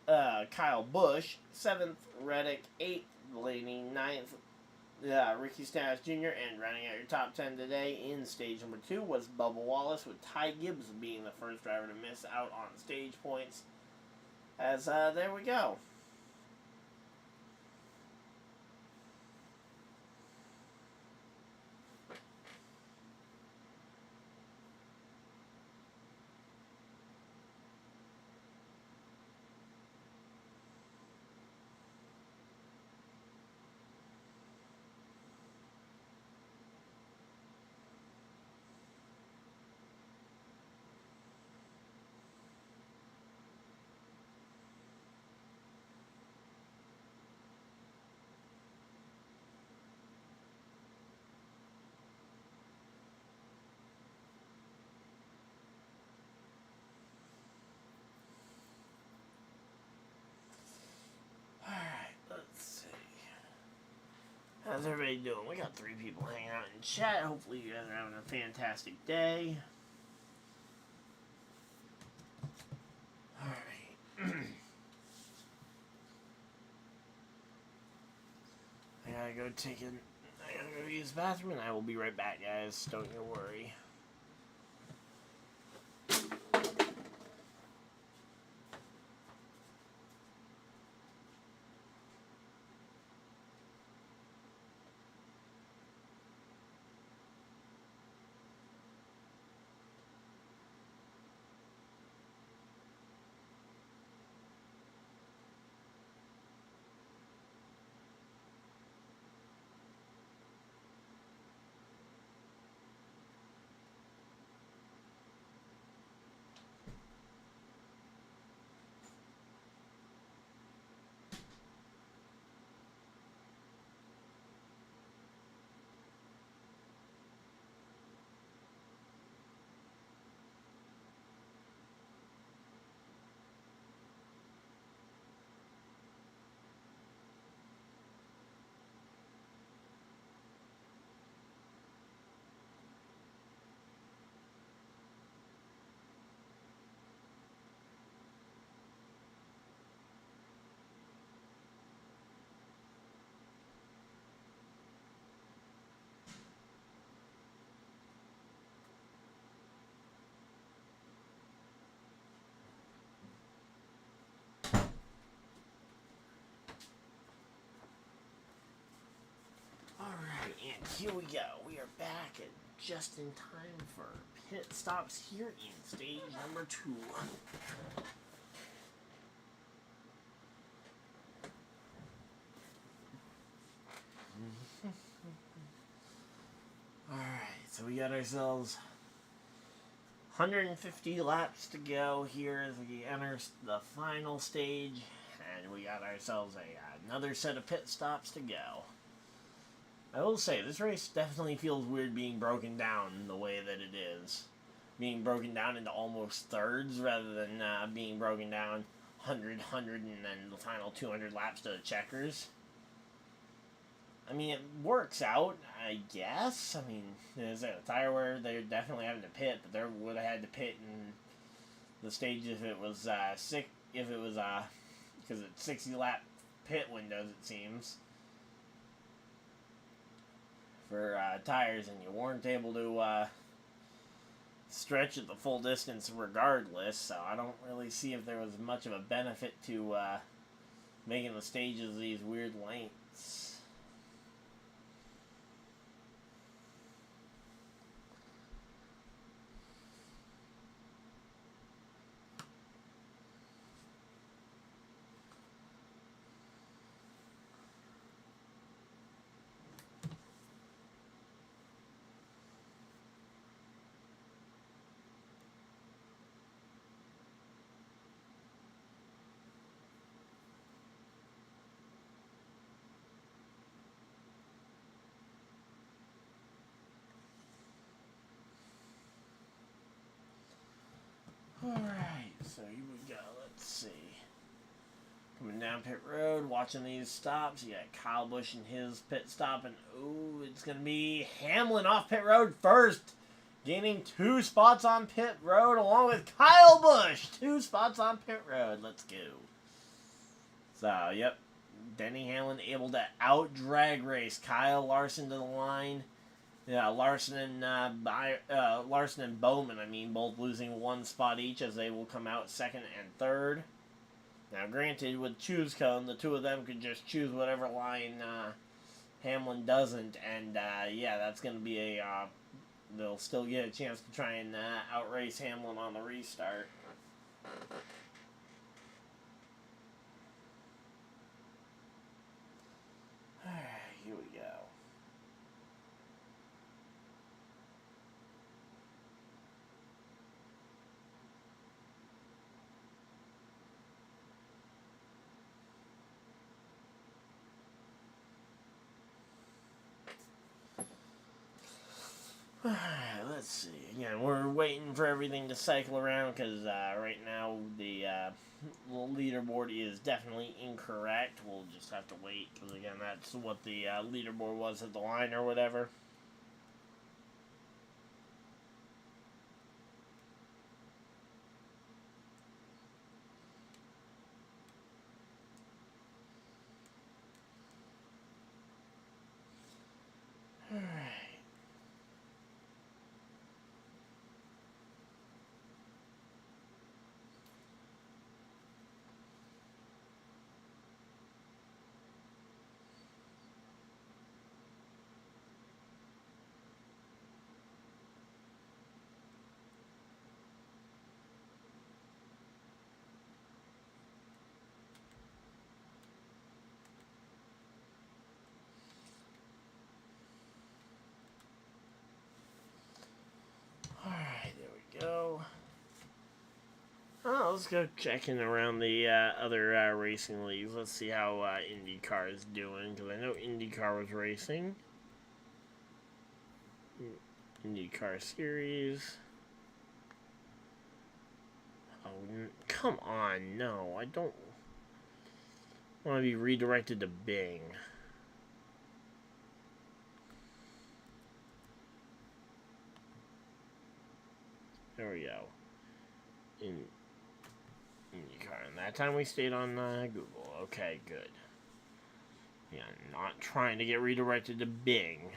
Busch. 7th, Reddick. 8th, Blaney. 9th, Ricky Stenhouse Jr. And rounding out your top 10 today in stage number 2 was Bubba Wallace, with Ty Gibbs being the first driver to miss out on stage points. As there we go. How's everybody doing? We got 3 people hanging out in chat. Hopefully you guys are having a fantastic day. Alright. I gotta go use the bathroom, and I will be right back, guys. Don't you worry. here we go. We are back at just in time for pit stops here in stage number 2. Alright, so we got ourselves 150 laps to go here as we enter the final stage, and we got ourselves another set of pit stops to go. I will say, this race definitely feels weird being broken down the way that it is. Being broken down into almost thirds rather than being broken down 100, 100, and then the final 200 laps to the checkers. I mean, it works out, I guess. I mean, there's a tire wear, they're definitely having to pit, but they would have had to pit in the stage if it was because it's 60 lap pit windows, it seems, for tires, and you weren't able to stretch it the full distance regardless, so I don't really see if there was much of a benefit to making the stages these weird lengths. Alright, so here we go. Let's see. Coming down pit road, watching these stops. You got Kyle Busch in his pit stop, and ooh, it's going to be Hamlin off pit road first, gaining 2 spots on pit road along with Kyle Busch. 2 spots on pit road. Let's go. So, yep. Denny Hamlin able to out-drag race Kyle Larson to the line. Yeah, Larson and Bowman, both losing 1 spot each as they will come out 2nd and 3rd. Now, granted, with Choose Cone, the 2 of them could just choose whatever line Hamlin doesn't, and yeah, that's going to be they'll still get a chance to try and outrace Hamlin on the restart. Alright, here we go. Alright, let's see. Again, we're waiting for everything to cycle around because right now the leaderboard is definitely incorrect. We'll just have to wait because, again, that's what the leaderboard was at the line or whatever. Alright. Go. Oh, let's go checking around the other racing leagues. Let's see how IndyCar is doing, because I know IndyCar was racing. IndyCar Series. Oh, come on. No, I don't want to be redirected to Bing. There we go. IndyCar. And that time we stayed on Google. Okay, good. Yeah, not trying to get redirected to Bing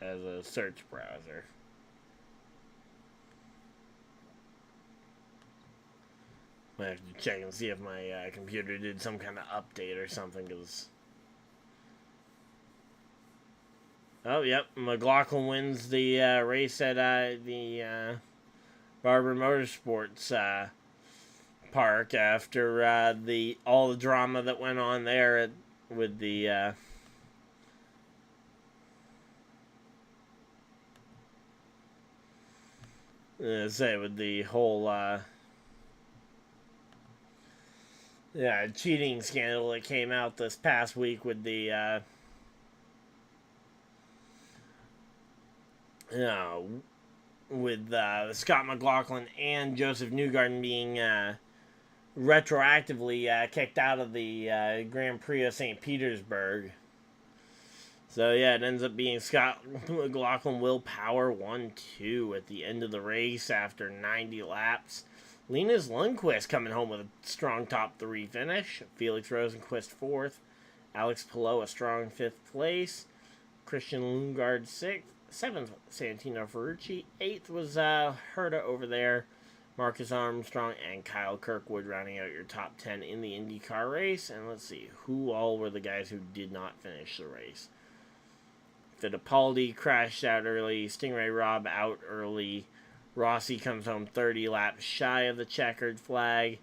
as a search browser. Might have to check and see if my computer did some kind of update or something, because Oh, yep. McLaughlin wins the race at the Barber Motorsports park after all the drama that went on there with the with the whole cheating scandal that came out this past week with the with Scott McLaughlin and Joseph Newgarden being retroactively kicked out of the Grand Prix of St. Petersburg. So, yeah, it ends up being Scott McLaughlin will power 1-2 at the end of the race after 90 laps. Linus Lundqvist coming home with a strong top 3 finish. Felix Rosenqvist 4th. Alex Palou a strong 5th place. Christian Lundgaard 6th. 7th, Santino Ferrucci. 8th was Herta over there. Marcus Armstrong and Kyle Kirkwood rounding out your top 10 in the IndyCar race. And let's see, who all were the guys who did not finish the race. Fittipaldi crashed out early. Stingray Robb out early. Rossi comes home 30 laps shy of the checkered flag.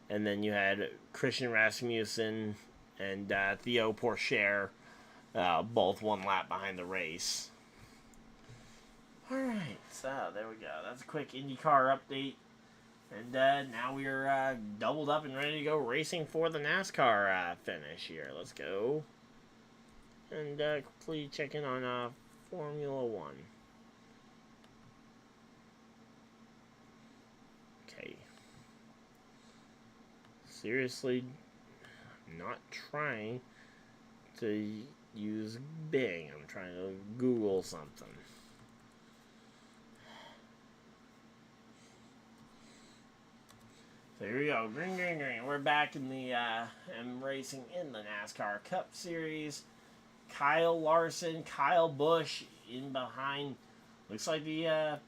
And then you had Christian Rasmussen and Theo Pourchaire both 1 lap behind the race. Alright, so there we go. That's a quick IndyCar update. And now we're doubled up and ready to go racing for the NASCAR finish here. Let's go. And quickly check in on Formula 1. Okay. Seriously, I'm not trying to use Bing. I'm trying to Google something. So here we go. Green, green, green. We're back in the racing in the NASCAR Cup Series. Kyle Larson, Kyle Busch in behind. Looks like the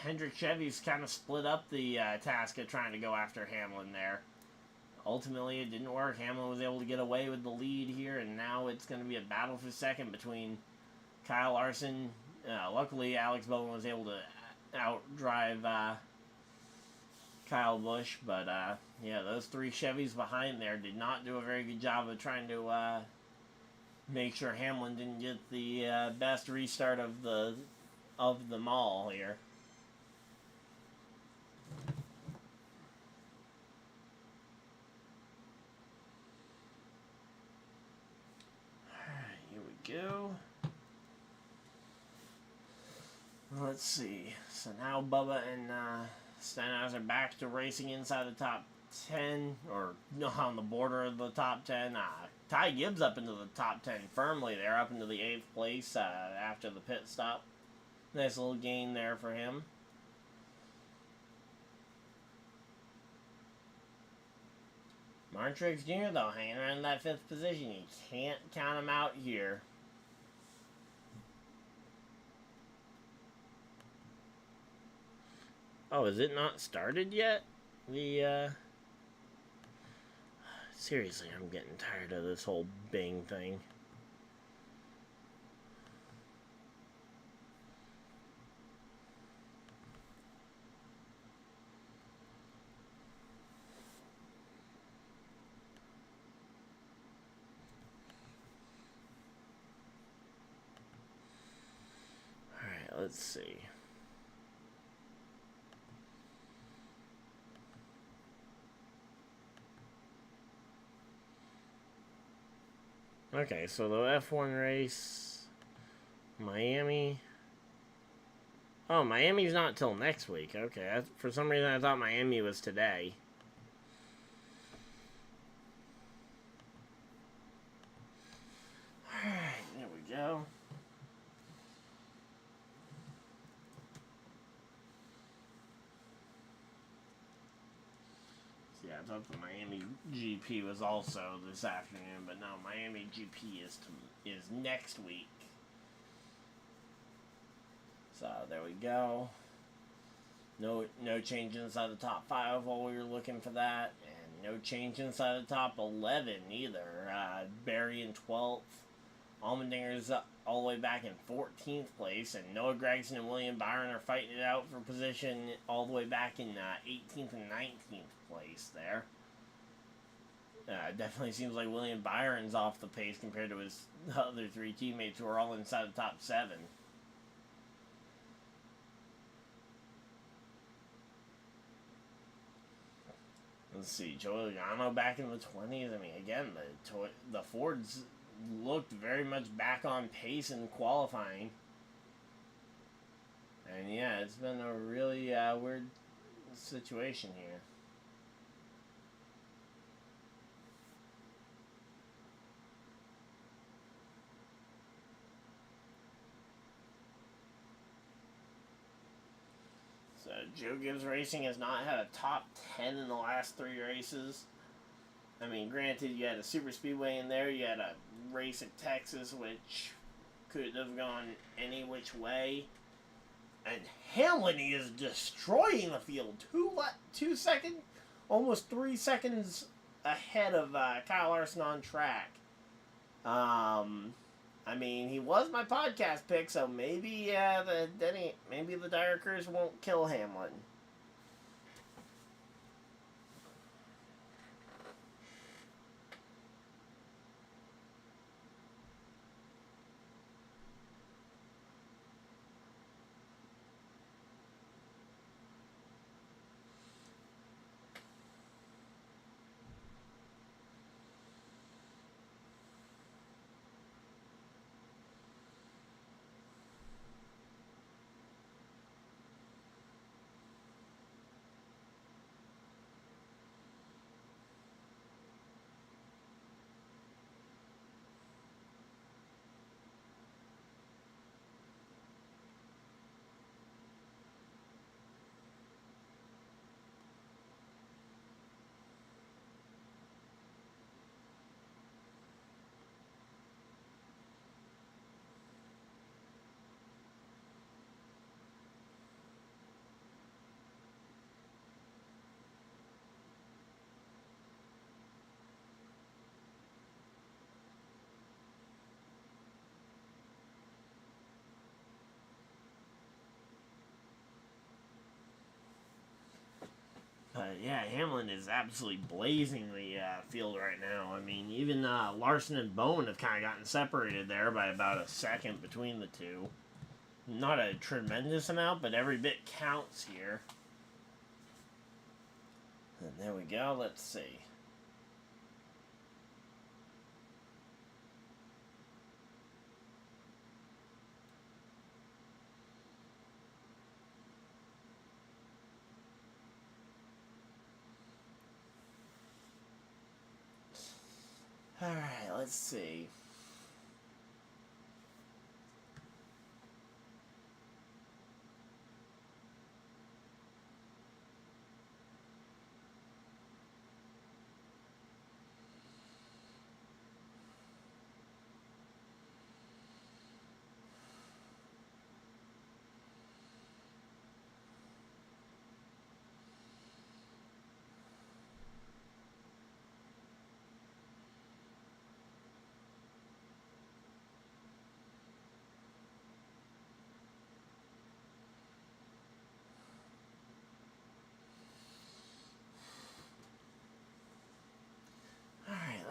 Hendrick Chevys kind of split up the task of trying to go after Hamlin there. Ultimately, it didn't work. Hamlin was able to get away with the lead here, and now it's going to be a battle for second between Kyle Larson. Luckily, Alex Bowman was able to outdrive Kyle Busch, but yeah, those 3 Chevys behind there did not do a very good job of trying to make sure Hamlin didn't get the best restart of them all here. Alright, here we go. Let's see. So now Bubba and Stenhouse are back to racing inside the top 10, or on the border of the top 10. Ty Gibbs up into the top 10 firmly there, up into the 8th place after the pit stop. Nice little gain there for him. Martin Truex Jr., though, hanging around in that 5th position. You can't count him out here. Oh, is it not started yet? Seriously, I'm getting tired of this whole Bing thing. Alright, let's see. Okay, so the F1 race, Miami. Oh, Miami's not till next week. Okay, for some reason I thought Miami was today. Alright, there we go. Yeah, I thought the Miami GP was also this afternoon, but no, Miami GP is next week. So there we go. No change inside the top 5 while we were looking for that, and no change inside the top 11 either. Barry in 12th, Allmendinger's up all the way back in 14th place, and Noah Gragson and William Byron are fighting it out for position all the way back in 18th and 19th place there. Definitely seems like William Byron's off the pace compared to his other three teammates who are all inside the top 7. Let's see, Joey Logano back in the 20s. I mean, again, the Fords looked very much back on pace in qualifying. And yeah, it's been a really weird situation here. So Joe Gibbs Racing has not had a top 10 in the last 3 races. I mean, granted, you had a super speedway in there, you had a race at Texas, which could have gone any which way. And Hamlin is destroying the field. 2 seconds, almost 3 seconds ahead of Kyle Larson on track. I mean, he was my podcast pick, so maybe maybe the Dire Curse won't kill Hamlin. But yeah, Hamlin is absolutely blazing the field right now. I mean, even Larson and Bowman have kind of gotten separated there by about a second between the two. Not a tremendous amount, but every bit counts here. And there we go. Let's see. Alright, let's see.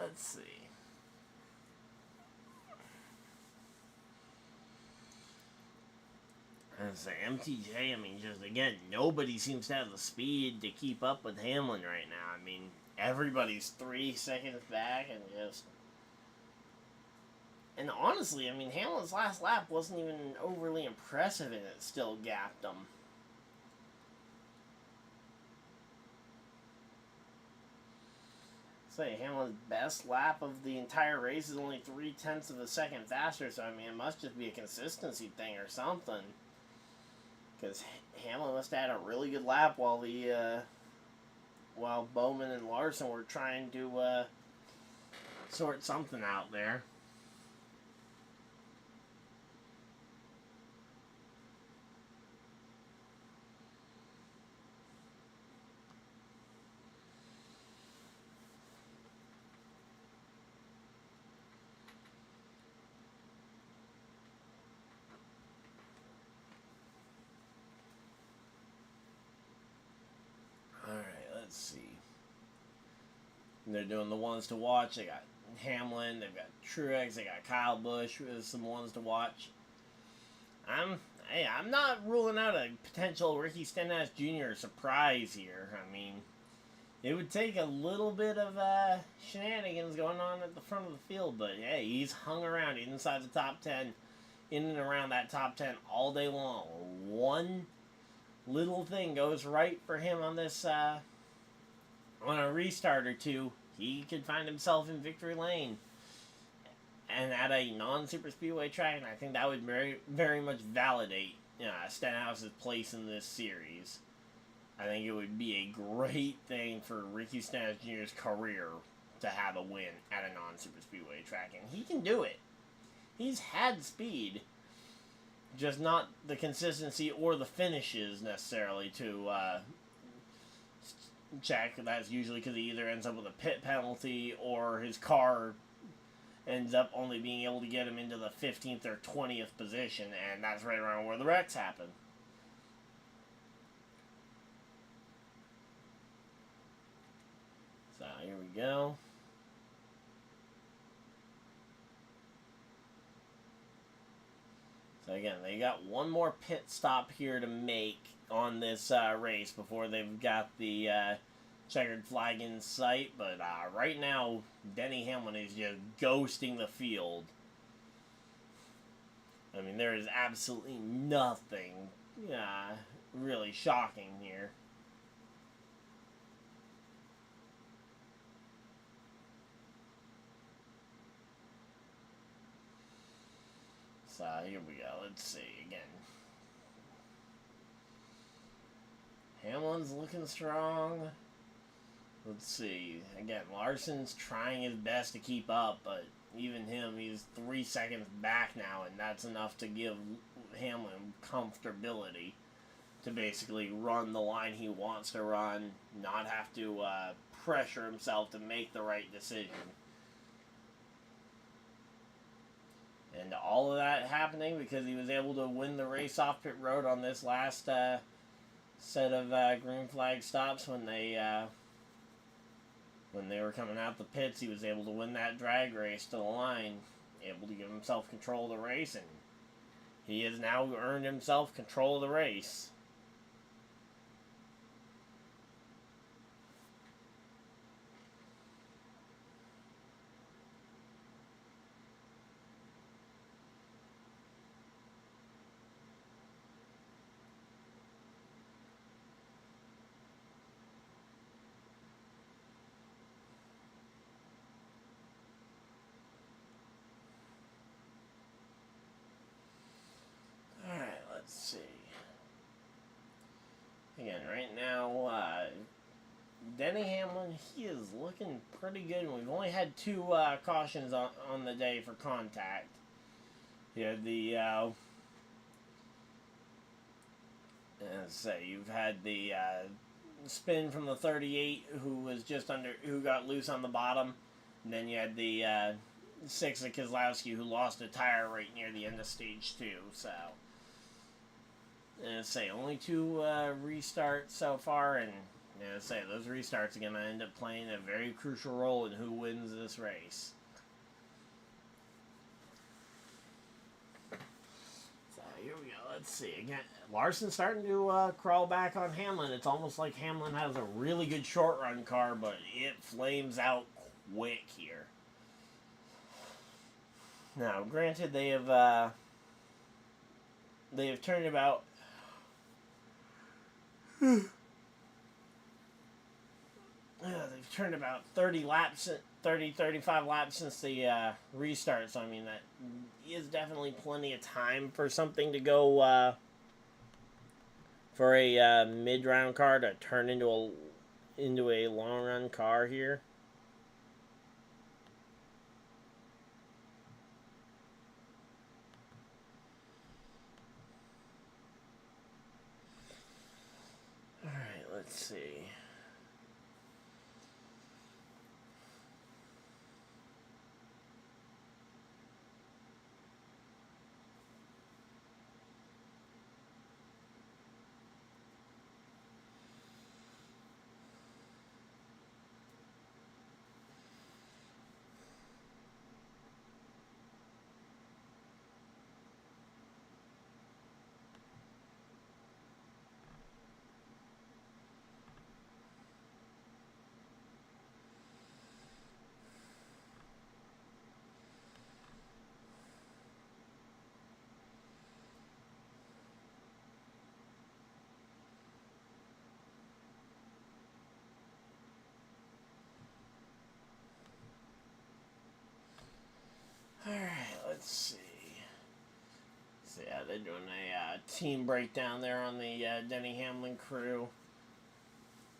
Let's see. As the MTJ, I mean, just again, nobody seems to have the speed to keep up with Hamlin right now. I mean, everybody's 3 seconds back and just. And honestly, I mean, Hamlin's last lap wasn't even overly impressive and it still gapped him. Say Hamlin's best lap of the entire race is only 0.3 of a second faster, so I mean it must just be a consistency thing or something. Because Hamlin must have had a really good lap while while Bowman and Larson were trying to sort something out there. And they're doing the ones to watch. They got Hamlin, they've got Truex, they got Kyle Busch with some ones to watch. I'm not ruling out a potential Ricky Stenhouse Jr. surprise here. I mean, it would take a little bit of shenanigans going on at the front of the field, but hey, he's hung around inside the top 10, in and around that top 10 all day long. One little thing goes right for him on this, on a restart or two, he could find himself in victory lane. And at a non-super speedway track, and I think that would very, very much validate Stenhouse's place in this series. I think it would be a great thing for Ricky Stenhouse Jr.'s career to have a win at a non-super speedway track, and he can do it. He's had speed, just not the consistency or the finishes necessarily to check. That's usually because he either ends up with a pit penalty or his car ends up only being able to get him into the 15th or 20th position, and that's right around where the wrecks happen. So here we go. So again, they got one more pit stop here to make on this race before they've got the checkered flag in sight, but right now Denny Hamlin is just ghosting the field. I mean, there is absolutely nothing really shocking here. So here we go. Let's see again. Hamlin's looking strong. Let's see. Again, Larson's trying his best to keep up, but even him, he's 3 seconds back now, and that's enough to give Hamlin comfortability to basically run the line he wants to run, not have to pressure himself to make the right decision. And all of that happening because he was able to win the race off pit road on this last set of green flag stops when they were coming out the pits. He was able to win that drag race to the line, able to give himself control of the race, and he has now earned himself control of the race. Let's see. Again, right now, Denny Hamlin, he is looking pretty good. We've only had 2 cautions on the day for contact. You had the, let's say, you've had the spin from the 38 who got loose on the bottom. And then you had the 6 of Keselowski who lost a tire right near the end of stage 2, so. And say only 2 restarts so far, and say those restarts are going to end up playing a very crucial role in who wins this race. So here we go. Let's see again. Larson's starting to crawl back on Hamlin. It's almost like Hamlin has a really good short run car, but it flames out quick here. Now, granted, they have turned about. They've turned about 35 laps since the restart, so I mean that is definitely plenty of time for something to go for a mid-round car to turn into a long-run car here. All right, let's see. let's see. So yeah, they're doing a team breakdown there on the Denny Hamlin crew.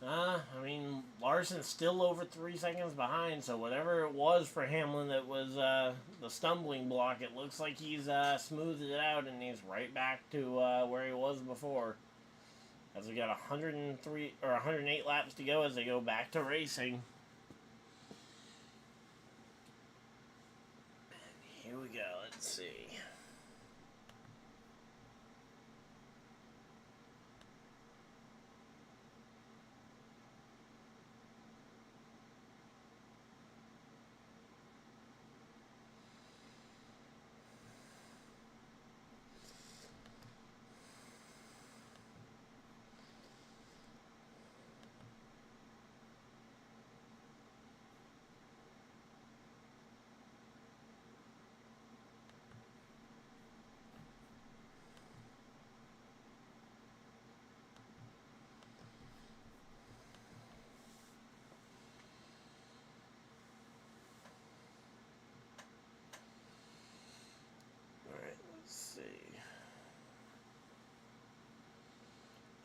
I mean, Larson's still over 3 seconds behind, so whatever it was for Hamlin that was the stumbling block, it looks like he's smoothed it out and he's right back to where he was before. As we got 103 or 108 laps to go as they go back to racing. And here we go, let's see.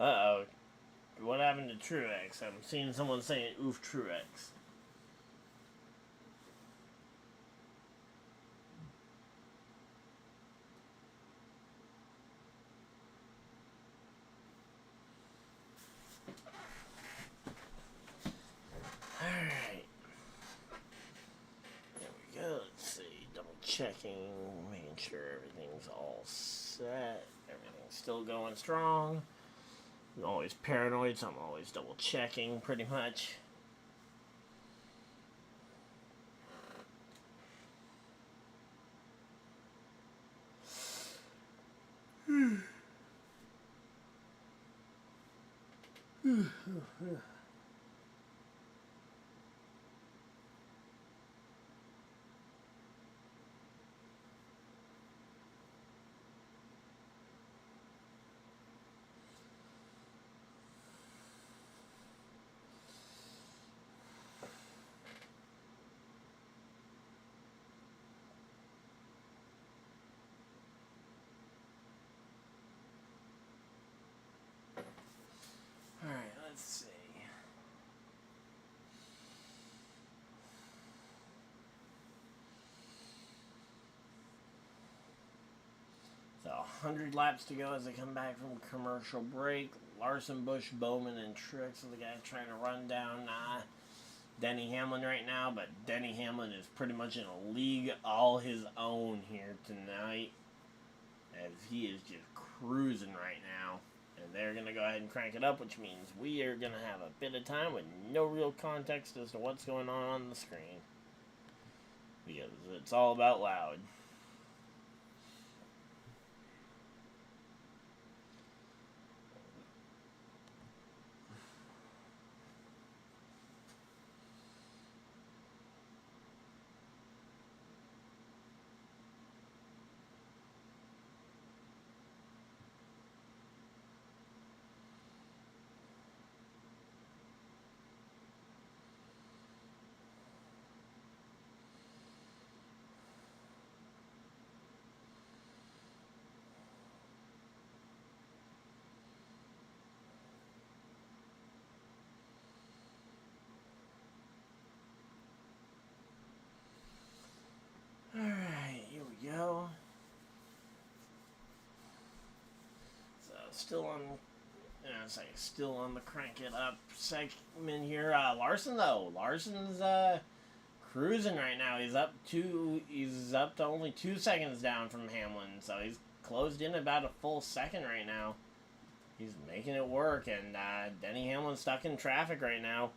Uh-oh. What happened to Truex? I'm seeing someone saying, oof, Truex. Alright. There we go. Let's see. Double checking. Making sure everything's all set. Everything's still going strong. I'm always paranoid, so I'm always double checking pretty much. Alright, let's see. So, 100 laps to go as they come back from commercial break. Larson, Busch, Bowman, and Truex are the guys trying to run down Denny Hamlin right now, but Denny Hamlin is pretty much in a league all his own here tonight, as he is just cruising right now. And they're going to go ahead and crank it up, which means we are going to have a bit of time with no real context as to what's going on the screen. Because it's all about loud. Alright, here we go. So, still on, still on the crank it up segment here. Larson, though. Larson's, cruising right now. He's up to only 2 seconds down from Hamlin, so he's closed in about a full second right now. He's making it work, and, Denny Hamlin's stuck in traffic right now.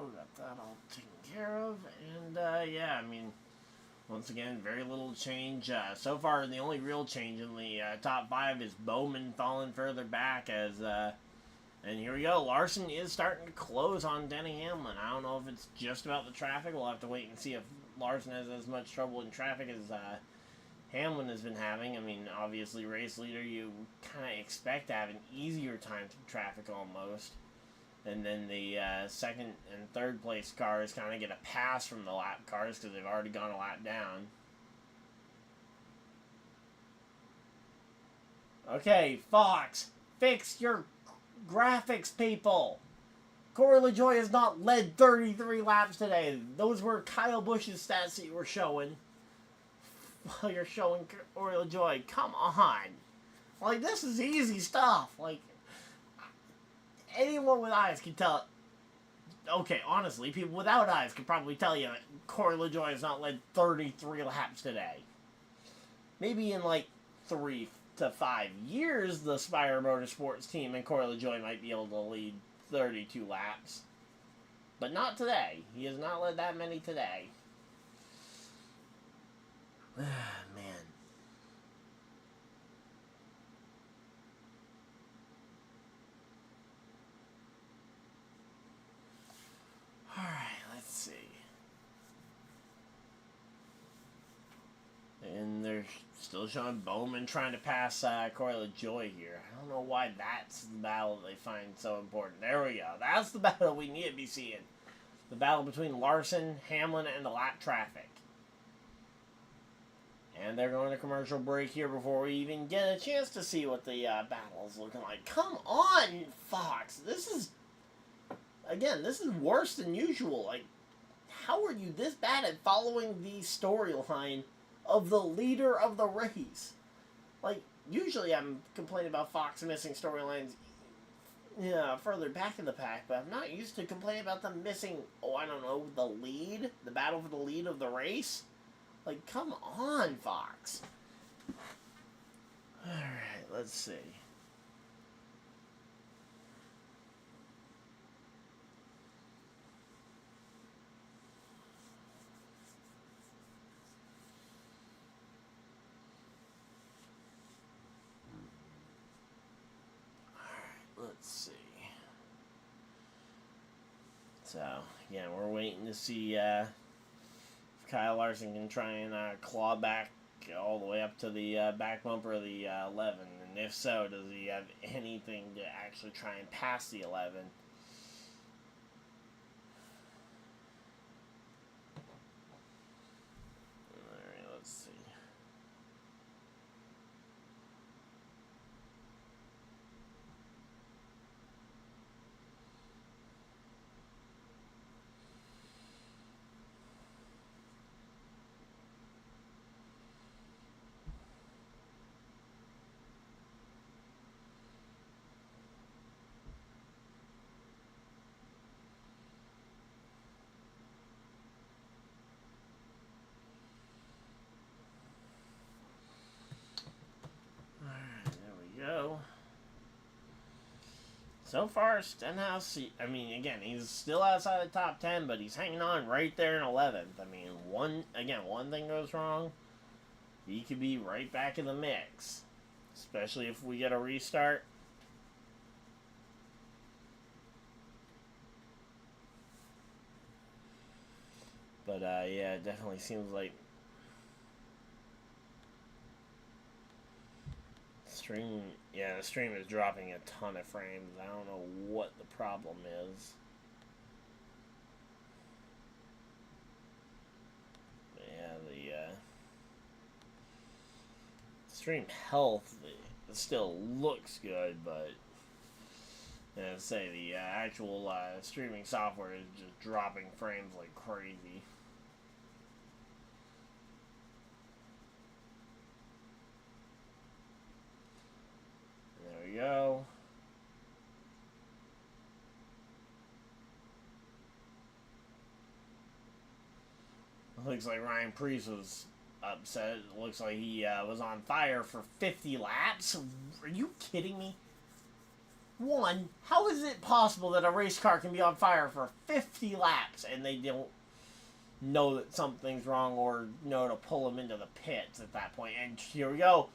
Got that all taken care of. And, yeah, I mean, once again, very little change. So far, the only real change in the top 5 is Bowman falling further back as, and here we go. Larson is starting to close on Denny Hamlin. I don't know if it's just about the traffic. We'll have to wait and see if Larson has as much trouble in traffic as Hamlin has been having. I mean, obviously, race leader, you kind of expect to have an easier time through traffic almost. And then the second and third place cars kind of get a pass from the lap cars because they've already gone a lap down. Okay, Fox, fix your graphics, people. Corey LaJoie has not led 33 laps today. Those were Kyle Busch's stats that you were showing. While you're showing Corey LaJoie. Come on. Like, this is easy stuff. Like, anyone with eyes can tell. Okay, honestly, people without eyes could probably tell you that Corey LaJoie has not led 33 laps today. Maybe in like 3 to 5 years, the Spire Motorsports team and Corey LaJoie might be able to lead 32 laps. But not today. He has not led that many today. Man. Alright, let's see. And they're still showing Bowman trying to pass Corey LaJoie here. I don't know why that's the battle they find so important. There we go. That's the battle we need to be seeing. The battle between Larson, Hamlin, and the lap traffic. And they're going to commercial break here before we even get a chance to see what the battle is looking like. Come on, Fox. This is, again, this is worse than usual. Like, how are you this bad at following the storyline of the leader of the race? Like, usually I'm complaining about Fox missing storylines further back in the pack, but I'm not used to complaining about them missing, I don't know, the lead? The battle for the lead of the race? Like, come on, Fox. Alright, let's see. Let's see. So, yeah, we're waiting to see if Kyle Larson can try and claw back all the way up to the back bumper of the 11. And if so, does he have anything to actually try and pass the 11? Alright, let's see. Go. So far, Stenhouse, I mean, again, he's still outside the top 10, but he's hanging on right there in 11th. I mean, one thing goes wrong, he could be right back in the mix, especially if we get a restart. But, yeah, it definitely seems like the stream is dropping a ton of frames. I don't know what the problem is. But yeah, the stream health it still looks good, but I'd say the actual streaming software is just dropping frames like crazy. Go. Looks like Ryan Preece was upset. It looks like he was on fire for 50 laps. Are you kidding me? One, how is it possible that a race car can be on fire for 50 laps and they don't know that something's wrong or know to pull them into the pits at that point? And here we go.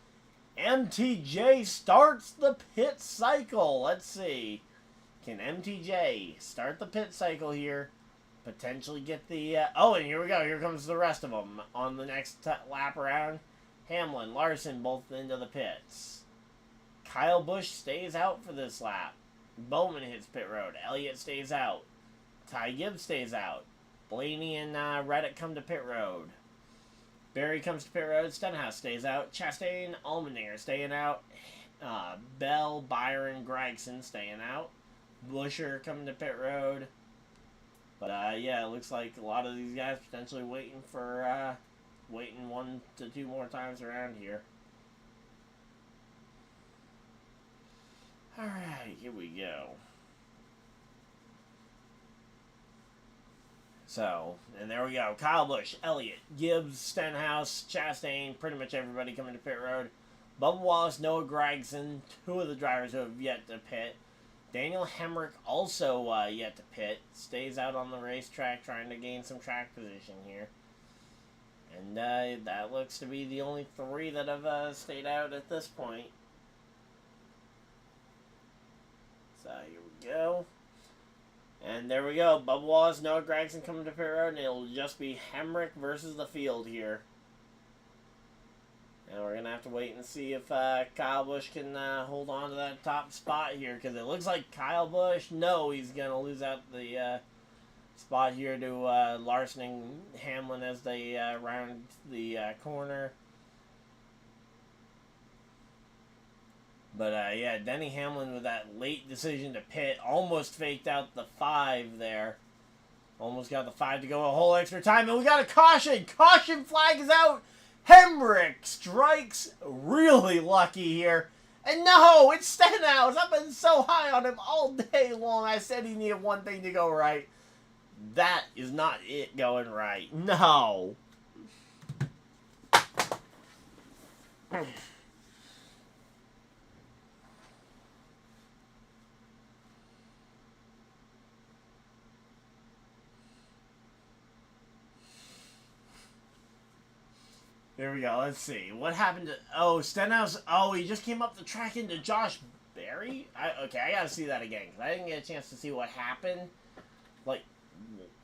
MTJ starts the pit cycle. Let's see. Can MTJ start the pit cycle here? Potentially get the... oh, and here we go. Here comes the rest of them on the next lap around. Hamlin, Larson, both into the pits. Kyle Busch stays out for this lap. Bowman hits pit road. Elliott stays out. Ty Gibbs stays out. Blaney and Reddick come to pit road. Berry comes to pit road. Stenhouse stays out. Chastain, Allmendinger staying out. Bell, Byron, Gregson staying out. Busher coming to pit road. But yeah, it looks like a lot of these guys potentially waiting for waiting 1 to 2 more times around here. Alright, here we go. So, and there we go. Kyle Busch, Elliott, Gibbs, Stenhouse, Chastain, pretty much everybody coming to pit road. Bubba Wallace, Noah Gragson, 2 of the drivers who have yet to pit. Daniel Hemrick also yet to pit. Stays out on the racetrack trying to gain some track position here. And that looks to be the only 3 that have stayed out at this point. So here we go. And there we go. Bubba Wallace, Noah Gragson coming to pit road, and it'll just be Hemrick versus the field here. And we're going to have to wait and see if Kyle Busch can hold on to that top spot here, because it looks like Kyle Busch, no, he's going to lose out the spot here to Larson and Hamlin as they round the corner. But yeah, Denny Hamlin with that late decision to pit almost faked out the 5 there. Almost got the 5 to go a whole extra time, and we got a caution. Caution flag is out. Hemrick strikes really lucky here. And no, it's Stenhouse. I've been so high on him all day long. I said he needed one thing to go right. That is not it going right. No. There we go. Let's see. What happened to... oh, Stenhouse... oh, he just came up the track into Josh Berry? Okay, I gotta see that again, because I didn't get a chance to see what happened. Like,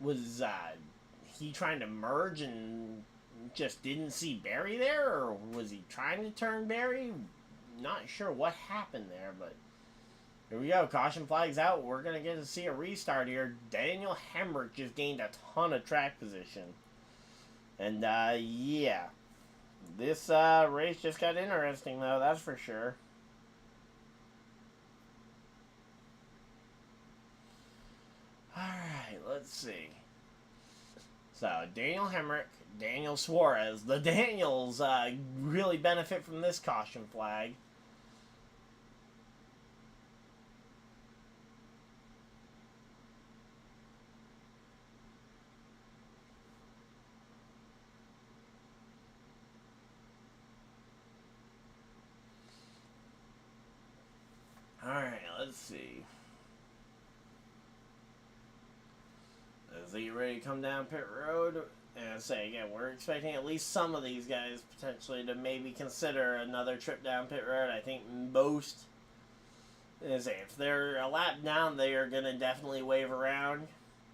was he trying to merge and just didn't see Berry there? Or was he trying to turn Berry? Not sure what happened there, but... here we go. Caution flag's out. We're gonna get to see a restart here. Daniel Hemrick just gained a ton of track position. And, yeah... this race just got interesting, though, that's for sure. Alright, let's see. So, Daniel Hemrick, Daniel Suarez. The Daniels really benefit from this caution flag. Alright, let's see. As they get ready to come down pit road, and I say again, we're expecting at least some of these guys potentially to maybe consider another trip down pit road. I think most, as if they're a lap down, they are going to definitely wave around.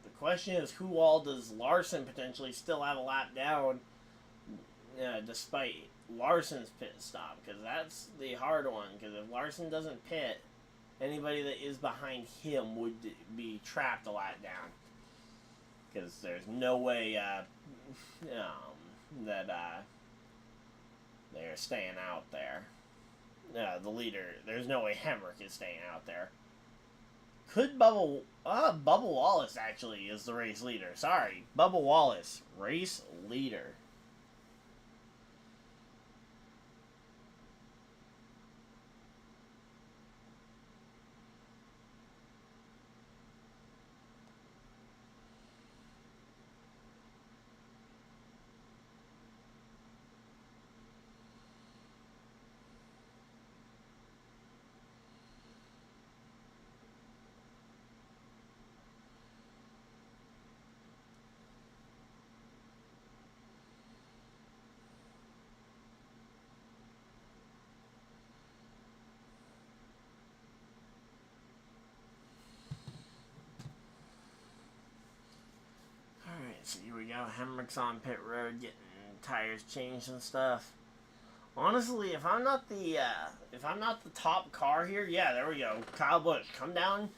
The question is, who all does Larson potentially still have a lap down, despite Larson's pit stop? Because that's the hard one, because if Larson doesn't pit, anybody that is behind him would be trapped a lap down. Because there's no way that they're staying out there. The leader, there's no way Hemrick is staying out there. Could Bubba Wallace actually is the race leader. Sorry, Bubba Wallace, race leader. we go. Hemrick's on pit road getting tires changed and stuff. Honestly, if I'm not the top car here, yeah, there we go. Kyle Busch, come down,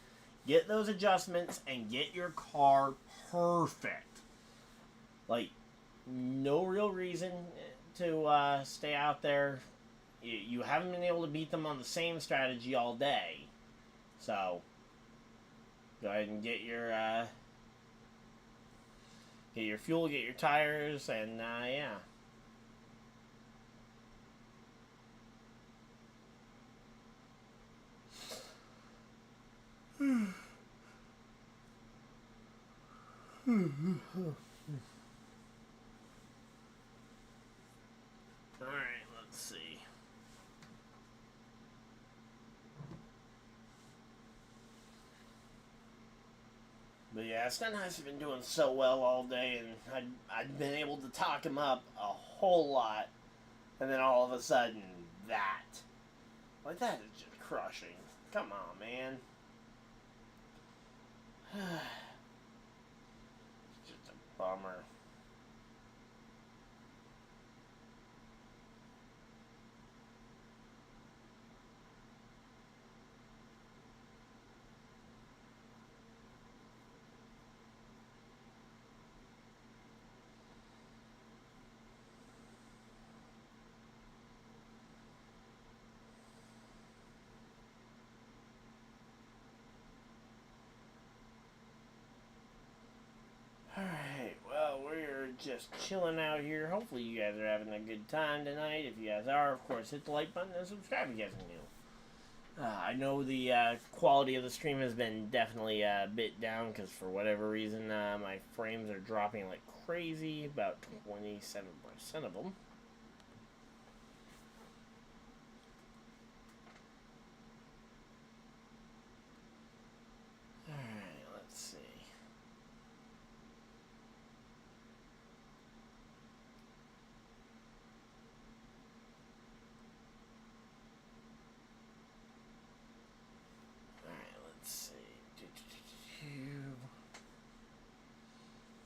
get those adjustments, and get your car perfect. Like, no real reason to stay out there. You haven't been able to beat them on the same strategy all day, so go ahead and get your fuel, get your tires, and yeah. Alright, let's see. But yeah, Stenhouse has been doing so well all day, and I'd been able to talk him up a whole lot, and then all of a sudden, that. Like, that is just crushing. Come on, man. It's just a bummer. Alright, well, we're just chilling out here. Hopefully you guys are having a good time tonight. If you guys are, of course, hit the like button and subscribe if you guys are new. I know the quality of the stream has been definitely a bit down because for whatever reason my frames are dropping like crazy, about 27% of them. Alright, let's see.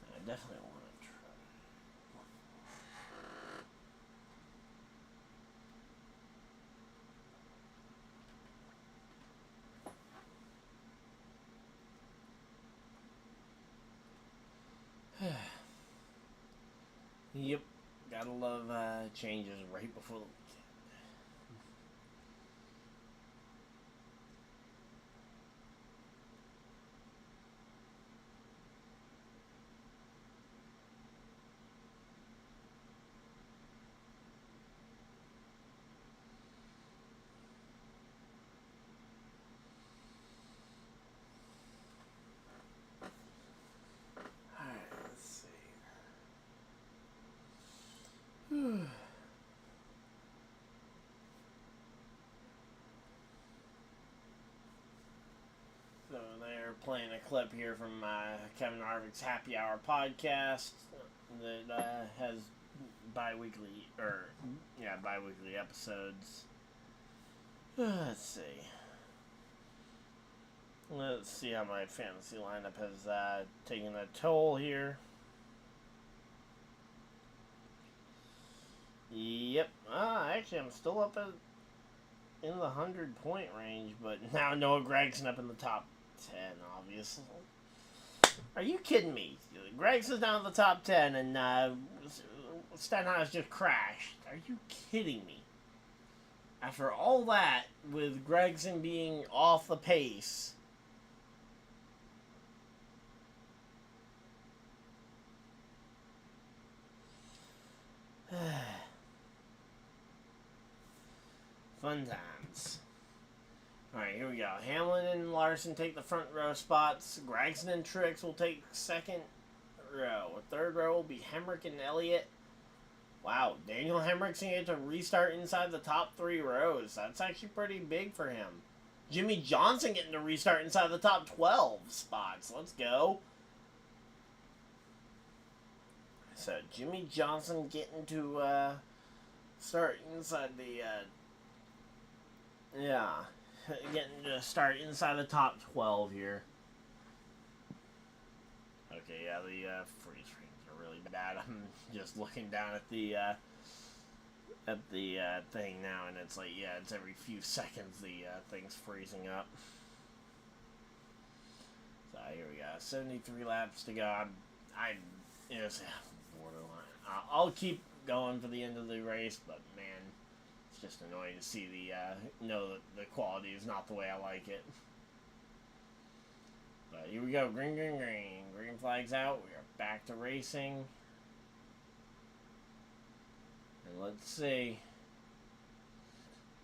I definitely want to try. Yep, gotta love changes right before the weekend. So they're playing a clip here from Kevin Harvick's Happy Hour podcast that has bi-weekly episodes. Let's see how my fantasy lineup has taken a toll here. Yep. Actually, I'm still up in the 100-point range, but now Noah Gregson up in the top 10, obviously. Are you kidding me? Gregson's down in the top 10, and Stenhouse just crashed. Are you kidding me? After all that, with Gregson being off the pace. Fun times. Alright, here we go. Hamlin and Larson take the front row spots. Gregson and Trix will take second row. Third row will be Hemrick and Elliott. Wow, Daniel Hemrick's going to get to restart inside the top 3 rows. That's actually pretty big for him. Jimmy Johnson getting to restart inside the top 12 spots. Let's go. So, Jimmy Johnson getting to start inside the... getting to start inside the top 12 here. Okay, yeah, the freeze frames are really bad. I'm just looking down at the thing now, and it's like, yeah, it's every few seconds the thing's freezing up. So here we go, 73 laps to go. It's borderline. I'll keep going for the end of the race, but man, it's just annoying to see know that the quality is not the way I like it. But here we go, green, green, green. Green flag's out. We are back to racing. And let's see.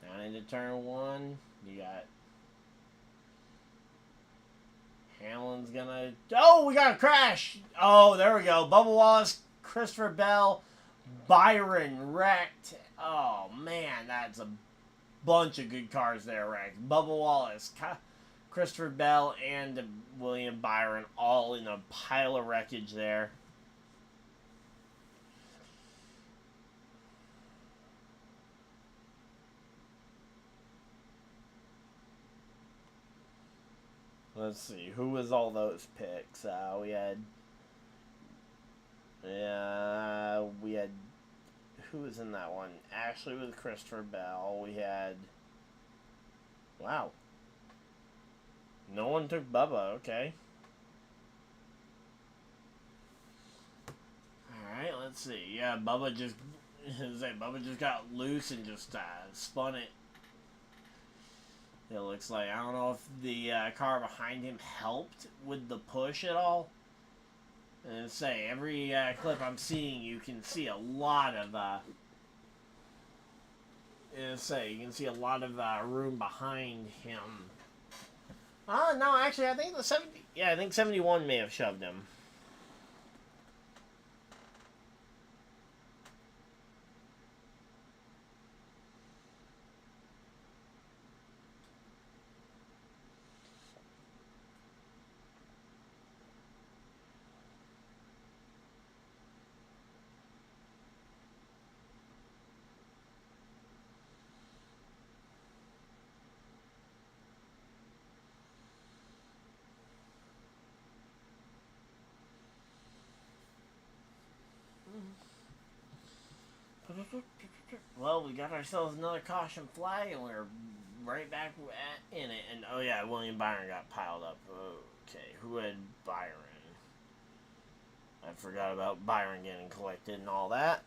Down into turn one, you got Hamlin's gonna... Oh, we got a crash! Oh, there we go. Bubba Wallace, Christopher Bell, Byron wrecked. Oh, man, that's a bunch of good cars there wrecked. Bubba Wallace, Christopher Bell, and William Byron all in a pile of wreckage there. Let's see, who was all those picks? We had, who was in that one? Ashley with Christopher Bell. We had, wow. No one took Bubba, okay. Alright, let's see. Yeah, Bubba just got loose and just spun it. It looks like, I don't know if the car behind him helped with the push at all. And say, every clip I'm seeing, you can see a lot of, you can see a lot of room behind him. No, actually, I think I think 71 may have shoved him. Well, we got ourselves another caution flag, and we're right back in it. And oh yeah, William Byron got piled up. Okay, who had Byron? I forgot about Byron getting collected and all that.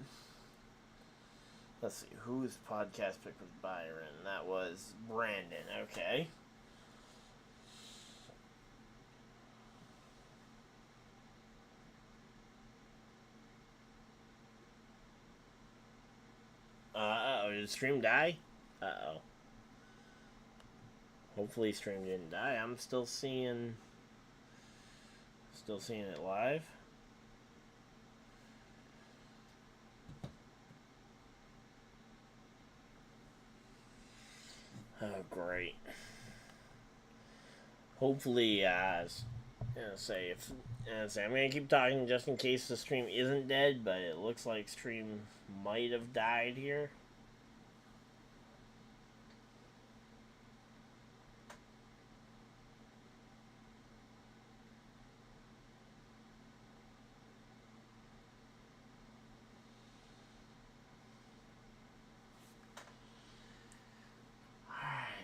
Let's see, whose podcast pick was Byron? That was Brandon. Okay. Did stream die? Uh-oh. Hopefully stream didn't die. I'm still seeing it live. Oh, great. Hopefully, I'm gonna keep talking just in case the stream isn't dead, but it looks like stream might have died here.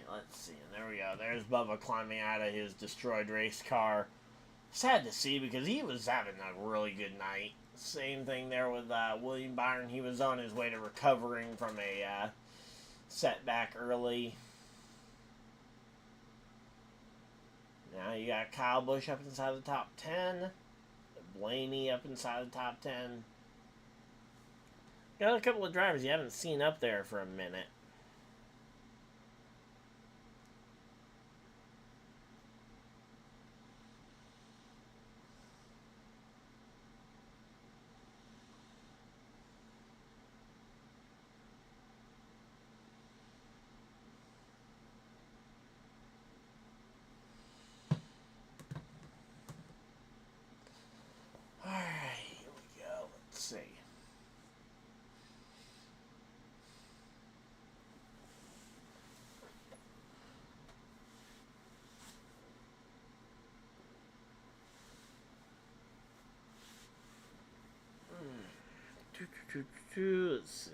Let's see, and there we go. There's Bubba climbing out of his destroyed race car. Sad to see because he was having a really good night. Same thing there with William Byron. He was on his way to recovering from a setback early. Now you got Kyle Busch up inside the top 10. Blaney up inside the top 10. Got a couple of drivers you haven't seen up there for a minute. Let's see.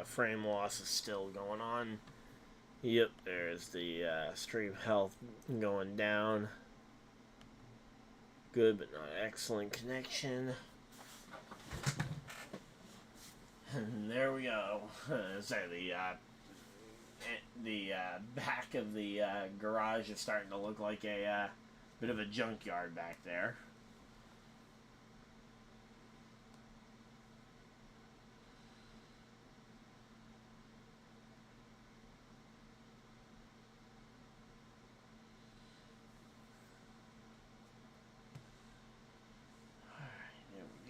Frame loss is still going on. Yep, there's the stream health going down. Good, but not excellent connection. And there we go. Sorry, the back of the garage is starting to look like a bit of a junkyard back there.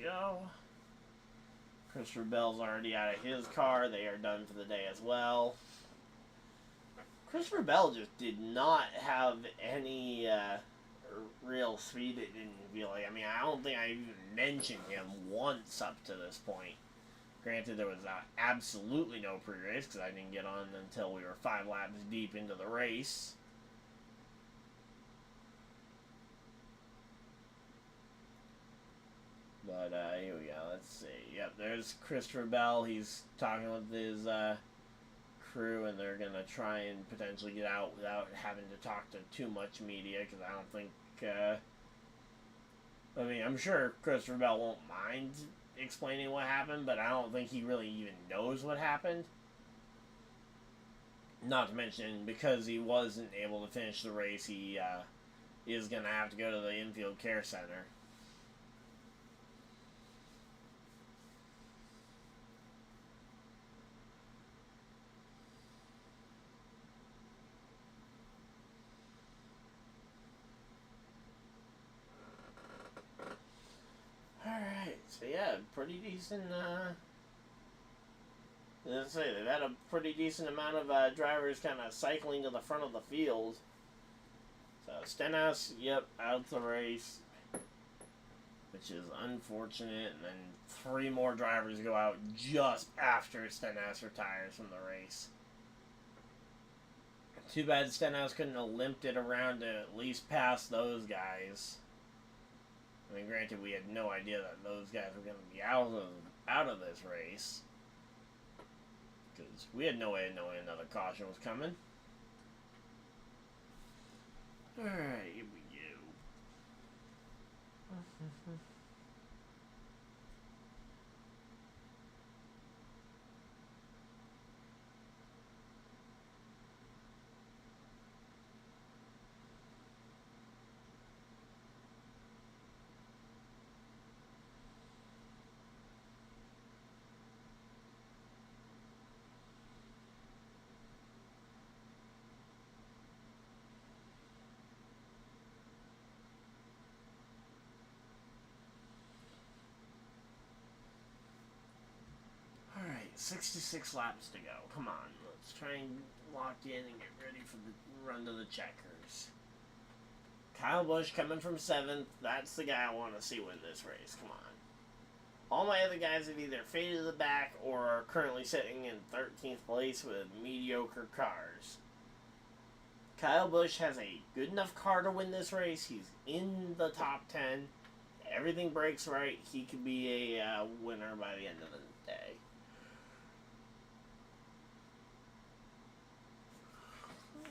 Go. Christopher Bell's already out of his car. They are done for the day as well. Christopher Bell just did not have any real speed. It didn't feel like. I mean, I don't think I even mentioned him once up to this point. Granted, there was absolutely no pre-race because I didn't get on until we were 5 laps deep into the race. But here we go. Let's see. Yep, there's Christopher Bell. He's talking with his crew, and they're going to try and potentially get out without having to talk to too much media, because I don't think... I mean, I'm sure Christopher Bell won't mind explaining what happened, but I don't think he really even knows what happened. Not to mention, because he wasn't able to finish the race, he is going to have to go to the infield care center. Alright, so yeah, pretty decent, let's say, they've had a pretty decent amount of drivers kind of cycling to the front of the field. So, Stenhouse, yep, out the race, which is unfortunate, and then 3 more drivers go out just after Stenhouse retires from the race. Too bad Stenhouse couldn't have limped it around to at least pass those guys. I mean, granted, we had no idea that those guys were going to be out of this race, because we had no way of knowing another caution was coming. Alright, here we go. Alright, 66 laps to go. Come on, let's try and lock in and get ready for the run to the checkers. Kyle Busch coming from 7th. That's the guy I want to see win this race. Come on. All my other guys have either faded to the back or are currently sitting in 13th place with mediocre cars. Kyle Busch has a good enough car to win this race. He's in the top 10. Everything breaks right. He could be a winner by the end of the day.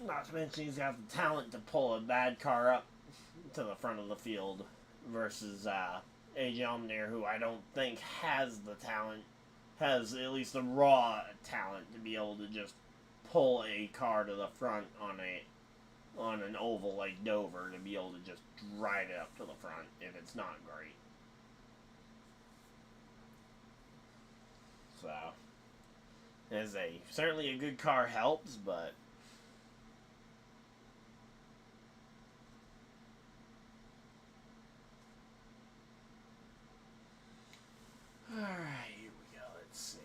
Not to mention he's got the talent to pull a bad car up to the front of the field versus AJ Allmendinger, who I don't think has the talent, has at least the raw talent to be able to just pull a car to the front on an oval like Dover, to be able to just ride it up to the front if it's not great. So, certainly a good car helps, but alright, here we go, let's see.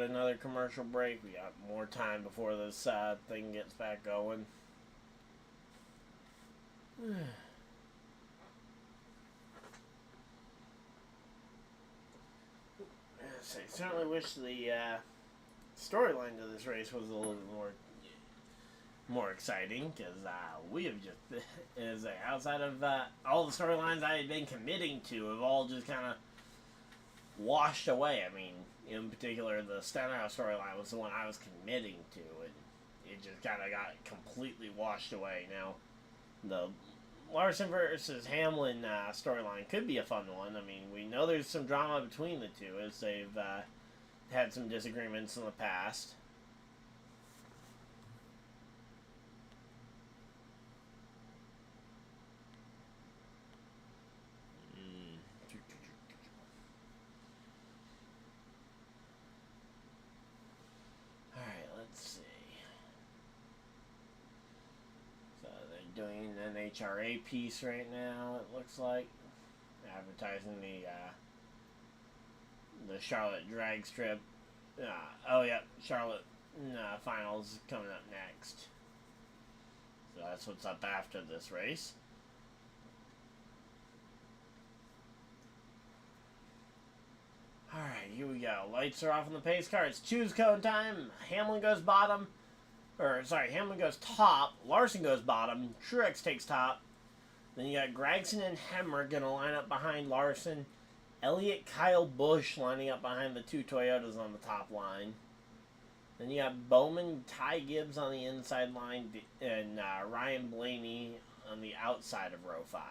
another commercial break. We got more time before this thing gets back going. Yes, I certainly wish the storyline to this race was a little bit more exciting, because we have just, as outside of all the storylines I had been committing to, have all just kind of washed away. I mean, in particular, the Stenhouse storyline was the one I was committing to, and it just kind of got completely washed away. Now, the Larson versus Hamlin storyline could be a fun one. I mean, we know there's some drama between the two, as they've had some disagreements in the past. Alright, let's see. So they're doing an HRA piece right now, it looks like. Advertising the Charlotte drag strip. Oh yeah, Charlotte finals coming up next. So that's what's up after this race. Alright, here we go. Lights are off on the pace car. It's choose code time. Hamlin goes bottom. Hamlin goes top. Larson goes bottom. Truex takes top. Then you got Gragson and Hemmer going to line up behind Larson. Elliott, Kyle Busch lining up behind the two Toyotas on the top line. Then you got Bowman, Ty Gibbs on the inside line, and Ryan Blaney on the outside of row 5.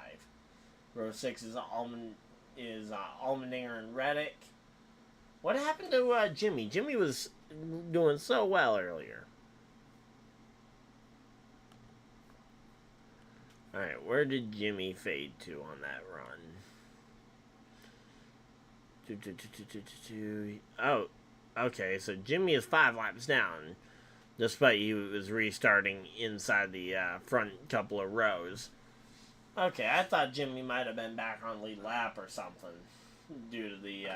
Row 6 is Allmendinger and Reddick. What happened to Jimmy? Jimmy was doing so well earlier. Alright, where did Jimmy fade to on that run? Oh, okay, so Jimmy is 5 laps down, despite he was restarting inside the front couple of rows. Okay, I thought Jimmy might have been back on lead lap or something due to the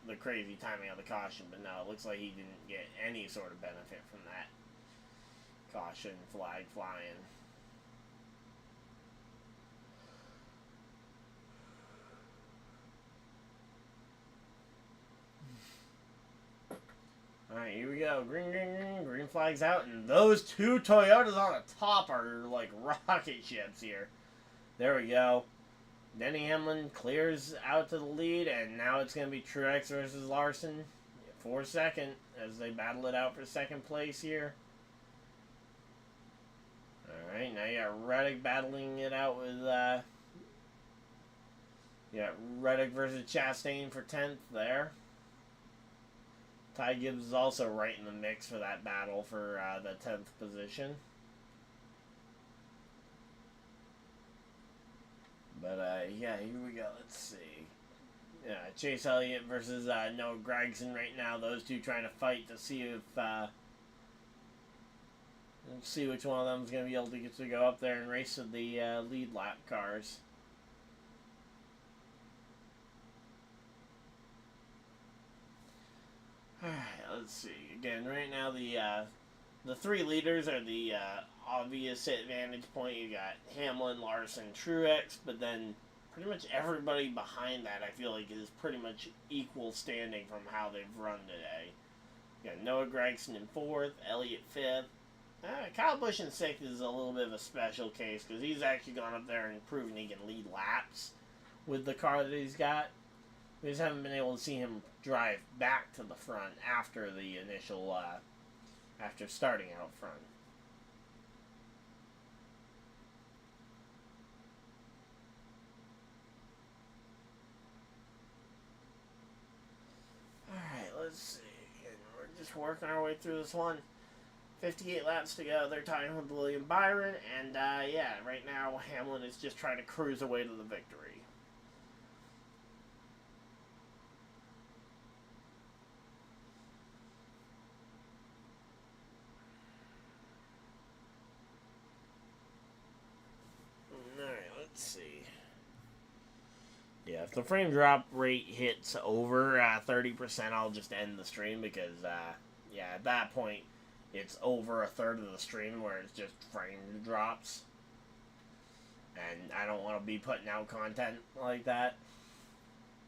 the crazy timing of the caution, but no, it looks like he didn't get any sort of benefit from that caution flag flying. Alright, here we go. Green, green, green. Green flag's out. And those two Toyotas on the top are like rocket ships here. There we go. Denny Hamlin clears out to the lead. And now it's going to be Truex versus Larson for second as they battle it out for second place here. Alright, now you got Reddick battling it out with... you got Reddick versus Chastain for 10th there. Ty Gibbs is also right in the mix for that battle for the 10th position. But, yeah, here we go. Let's see. Yeah, Chase Elliott versus Noah Gragson right now. Those two trying to fight to see if... let's see which one of them is going to be able to get to go up there and race with the lead lap cars. Alright, let's see. Again, right now the three leaders are the obvious advantage point. You got Hamlin, Larson, Truex, but then pretty much everybody behind that I feel like is pretty much equal standing from how they've run today. You got Noah Gragson in 4th, Elliott 5th. Kyle Busch in 6th is a little bit of a special case because he's actually gone up there and proven he can lead laps with the car that he's got. We just haven't been able to see him drive back to the front after the initial, after starting out front. Alright, let's see. And we're just working our way through this one. 58 laps to go. They're tying with William Byron. And, yeah, right now Hamlin is just trying to cruise away to the victory. Let's see. Yeah, if the frame drop rate hits over 30%, I'll just end the stream because, yeah, at that point, it's over a third of the stream where it's just frame drops. And I don't want to be putting out content like that.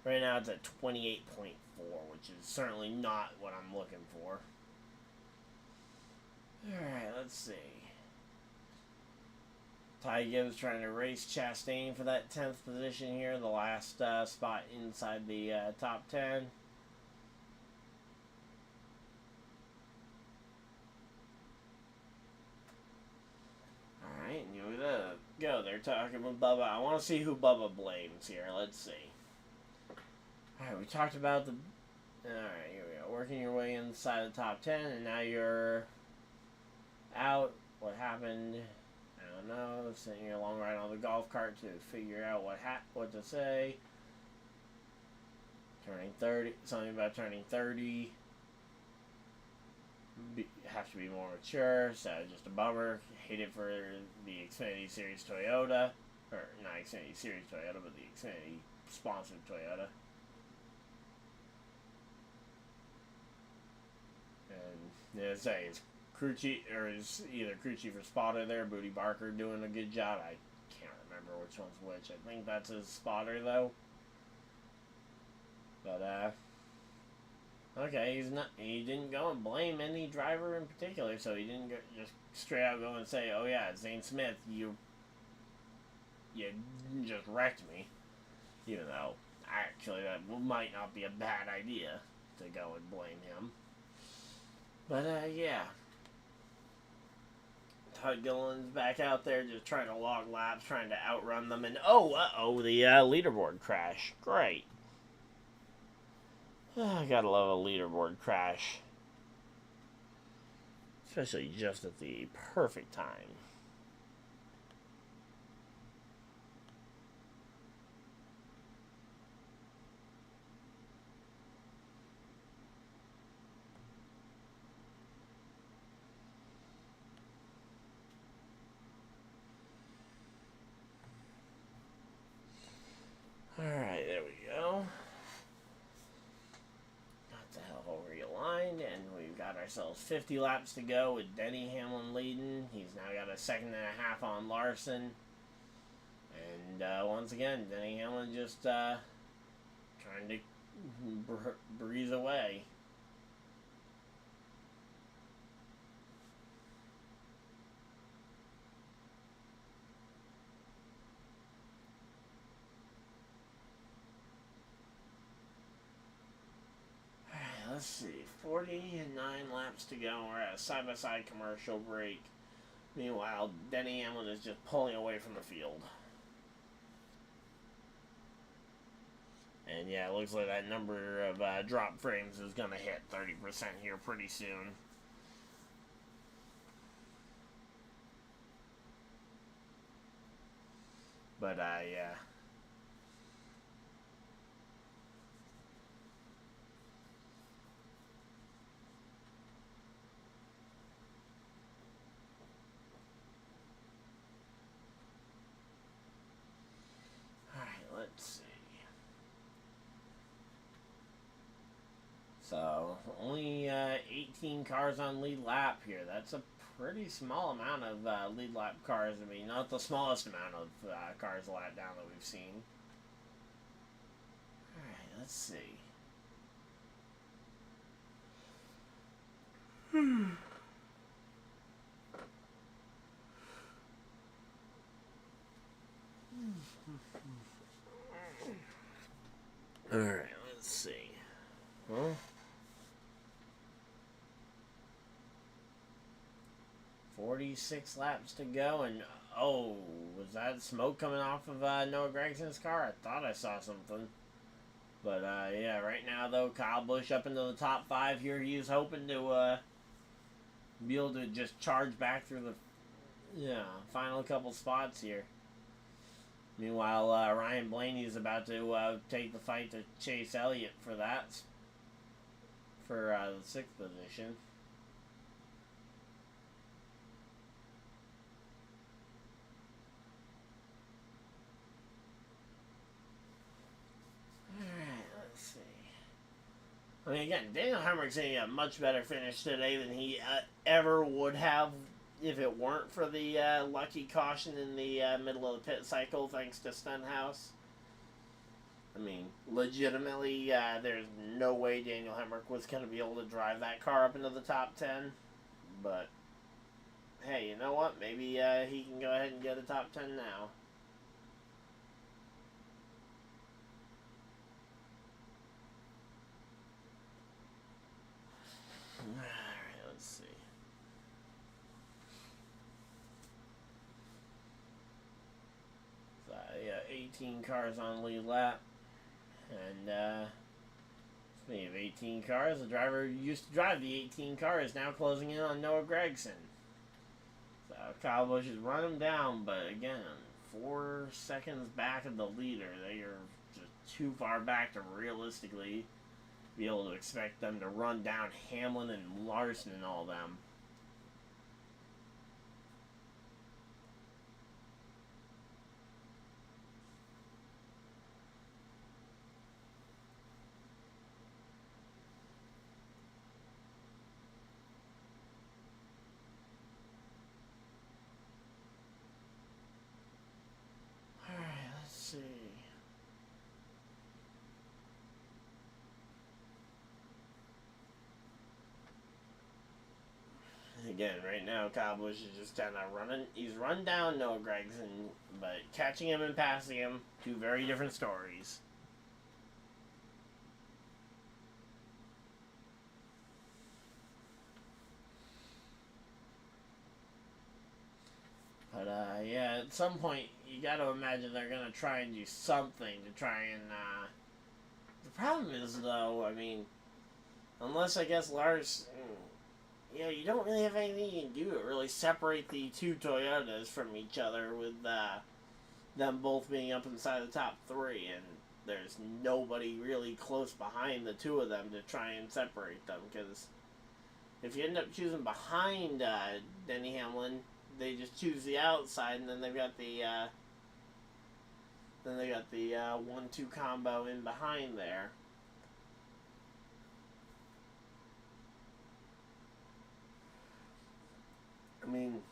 Right now it's at 28.4, which is certainly not what I'm looking for. Alright, let's see. Ty Gibbs trying to race Chastain for that 10th position here, the last spot inside the top 10. Alright, and here we go. They're talking with Bubba. I want to see who Bubba blames here. Let's see. Alright, we talked about the... Alright, here we go. Working your way inside the top 10, and now you're out. What happened? I don't know. Sitting here a long ride on the golf cart to figure out what to say. Turning 30. Something about turning 30. Have to be more mature. So just a bummer. Hate it for the Xfinity Series Toyota. Or not Xfinity Series Toyota, but the Xfinity sponsored Toyota. And yeah, say it's crew chief, or is either crew chief or spotter there. Booty Barker doing a good job. I can't remember which one's which. I think that's his spotter though. But okay, he didn't go and blame any driver in particular, so he didn't just straight out go and say, "Oh yeah, Zane Smith, you just wrecked me," even though actually that might not be a bad idea to go and blame him. But yeah, Todd Gilliland's back out there just trying to log laps, trying to outrun them, and the leaderboard crash. Great. I gotta love a leaderboard crash. Especially just at the perfect time. Alright, there we go. Got the hell realigned, and we've got ourselves 50 laps to go with Denny Hamlin leading. He's now got a second and a half on Larson. And once again, Denny Hamlin just trying to breeze away. Let's see, 49 laps to go. We're at a side-by-side commercial break. Meanwhile, Denny Hamlin is just pulling away from the field. And yeah, it looks like that number of drop frames is going to hit 30% here pretty soon. But yeah. Let's see. So, only 18 cars on lead lap here. That's a pretty small amount of lead lap cars. I mean, not the smallest amount of cars lap down that we've seen. Alright, let's see. Alright, let's see. Well, 46 laps to go, and oh, was that smoke coming off of Noah Gregson's car? I thought I saw something. But yeah, right now though, Kyle Busch up into the top 5 here. He is hoping to be able to just charge back through the final couple spots here. Meanwhile, Ryan Blaney is about to take the fight to Chase Elliott for that. For the 6th position. I mean, again, Daniel Hemrick's a much better finish today than he ever would have if it weren't for the lucky caution in the middle of the pit cycle, thanks to Stenhouse. I mean, legitimately, there's no way Daniel Hemrick was going to be able to drive that car up into the top 10. But, hey, you know what? Maybe he can go ahead and get a top 10 now. Alright, let's see. So, yeah, 18 cars on lead lap. And, speaking of 18 cars, the driver who used to drive the 18 car is now closing in on Noah Gragson. So, Kyle Busch has run him down, but again, 4 seconds back of the leader. They are just too far back to realistically be able to expect them to run down Hamlin and Larson and all them. Alright, let's see. Again, right now, Kyle Busch is just kind of running. He's run down Noah Gragson, but catching him and passing him, two very different stories. But, yeah, at some point, you got to imagine they're going to try and do something to try and, the problem is, though, I mean, unless, I guess, Lars, you know, you don't really have anything you can do to really separate the two Toyotas from each other with, them both being up inside the top 3, and there's nobody really close behind the two of them to try and separate them, because if you end up choosing behind, Denny Hamlin, they just choose the outside, and then they've got the 1-2 combo in behind there. I mean,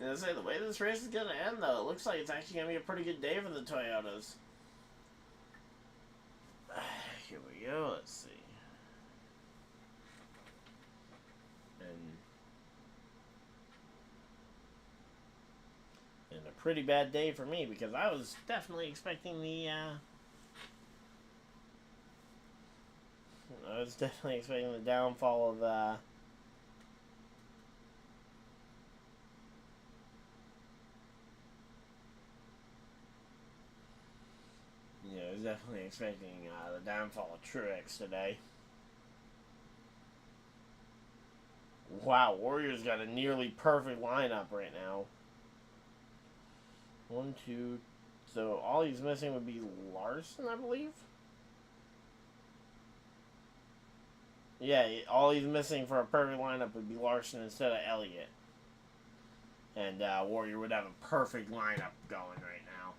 as I say, the way this race is going to end, though, it looks like it's actually going to be a pretty good day for the Toyotas. Here we go, let's see. And a pretty bad day for me, because I was definitely expecting the, downfall of, I was definitely expecting the downfall of Truex today. Wow, Warrior's got a nearly perfect lineup right now. 1, 2. So all he's missing would be Larson, I believe. Yeah, all he's missing for a perfect lineup would be Larson instead of Elliott. And Warrior would have a perfect lineup going right now.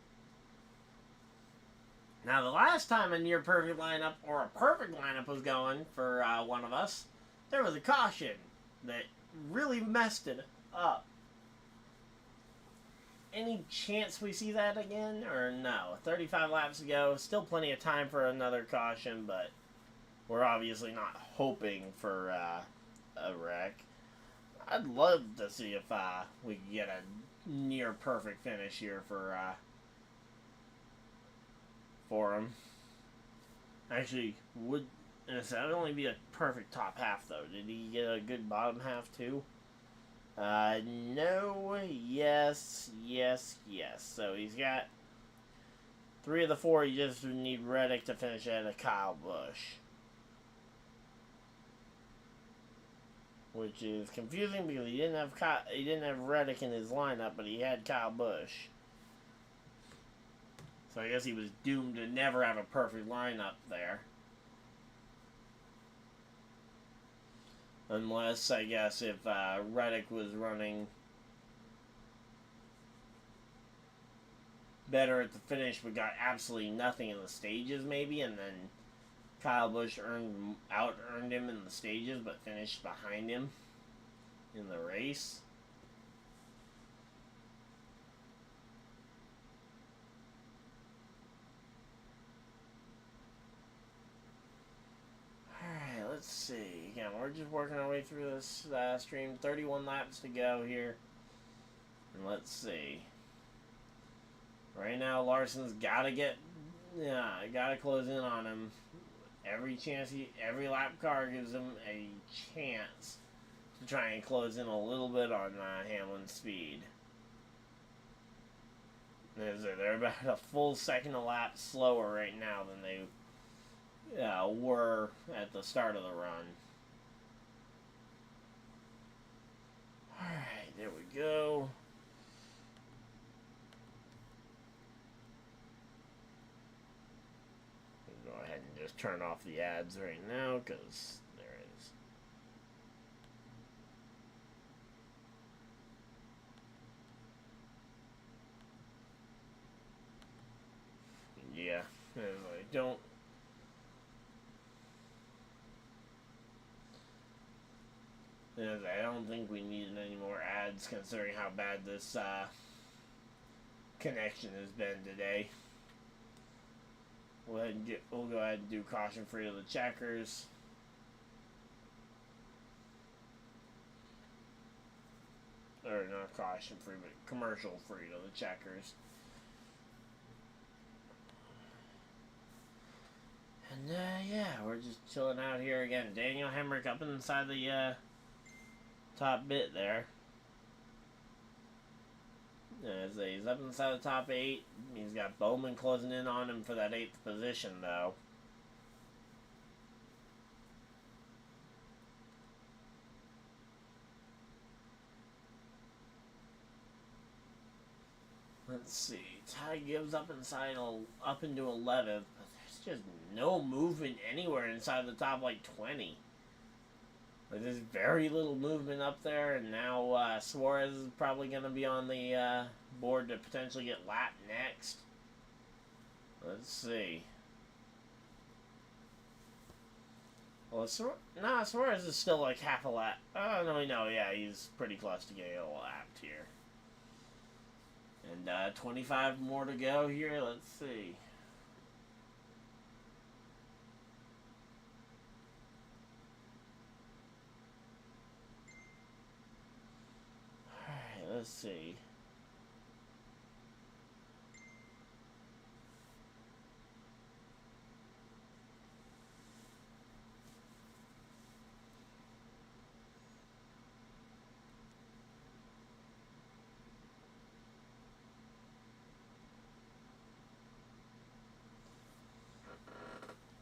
Now, the last time a near perfect lineup or a perfect lineup was going for one of us, there was a caution that really messed it up. Any chance we see that again, or no? 35 laps to go, still plenty of time for another caution, but we're obviously not hoping for a wreck. I'd love to see if we could get a near perfect finish here for him. Actually, would only be a perfect top half, though. Did he get a good bottom half, too? No, yes. So he's got 3 of the 4. You just need Reddick to finish ahead of Kyle Busch. Which is confusing because he didn't have Reddick in his lineup, but he had Kyle Busch. So I guess he was doomed to never have a perfect lineup there. Unless, I guess, if Reddick was running better at the finish but got absolutely nothing in the stages, maybe, and then Kyle Busch out-earned him in the stages, but finished behind him in the race. Alright, let's see. Again, we're just working our way through this stream. 31 laps to go here. And let's see. Right now, Larson's gotta close in on him. Every lap car gives him a chance to try and close in a little bit on Hamlin's speed. They're about a full second a lap slower right now than they were at the start of the run. Alright, there we go. Go ahead and just turn off the ads right now, because there is. Yeah, I don't. I don't think we needed any more ads, considering how bad this connection has been today. We'll go ahead and do caution free to the checkers. Or not caution free, but commercial free to the checkers. And yeah, we're just chilling out here again. Daniel Hemrick up inside the top bit there. He's up inside the top 8. He's got Bowman closing in on him for that 8th position, though. Let's see. Ty Gibbs up into 11th, but there's just no movement anywhere inside the top 20. There's very little movement up there, and now Suarez is probably going to be on the board to potentially get lapped next. Let's see. Well, Suarez is still like half a lap. Oh, no, yeah, he's pretty close to getting lapped here. And 25 more to go here. Let's see. Let's see.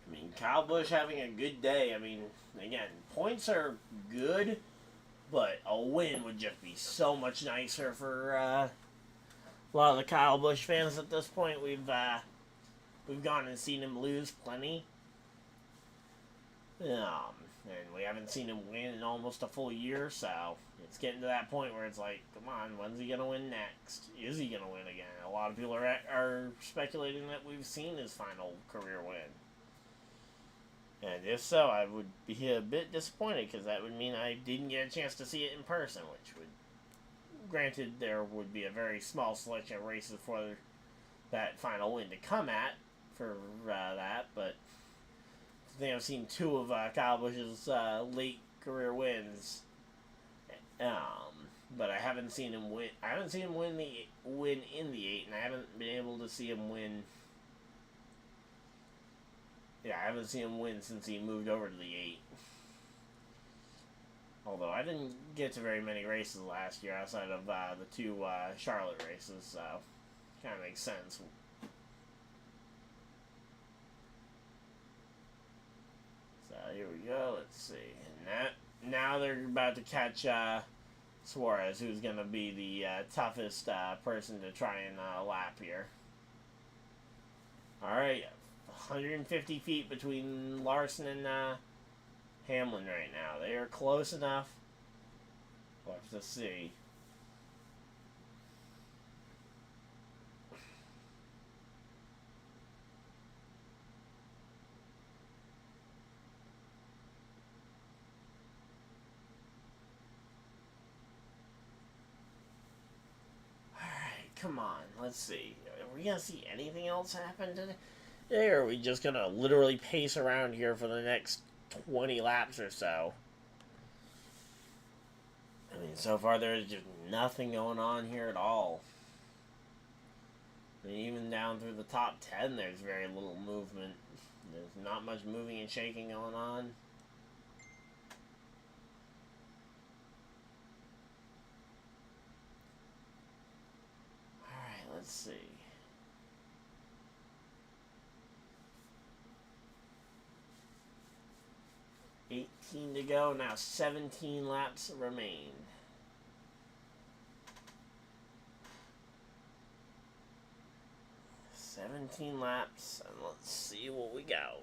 I mean, Kyle Busch having a good day. I mean, again, points are good, but a win would just be so much nicer for a lot of the Kyle Busch fans at this point. We've gone and seen him lose plenty. And we haven't seen him win in almost a full year, so it's getting to that point where it's like, come on, when's he going to win next? Is he going to win again? A lot of people are speculating that we've seen his final career win. And if so, I would be a bit disappointed, because that would mean I didn't get a chance to see it in person, which would, granted, there would be a very small selection of races for that final win to come at for that, but I think I've seen 2 of Kyle Busch's late career wins, but I haven't seen him win. I haven't seen him win in the 8, and I haven't been able to see him win. Yeah, I haven't seen him win since he moved over to the 8. Although I didn't get to very many races last year outside of the 2 Charlotte races, so kind of makes sense. So here we go. Let's see. And now they're about to catch Suarez, who's going to be the toughest person to try and lap here. All right. 150 feet between Larson and Hamlin right now. They are close enough. We'll have to see. come on. Let's see. Are we going to see anything else happen today? Or are we just going to literally pace around here for the next 20 laps or so? I mean, so far there's just nothing going on here at all. I mean, even down through the top 10, there's very little movement. There's not much moving and shaking going on. Alright, let's see. 18 to go. Now 17 laps remain. $17 laps, and let's see what we got.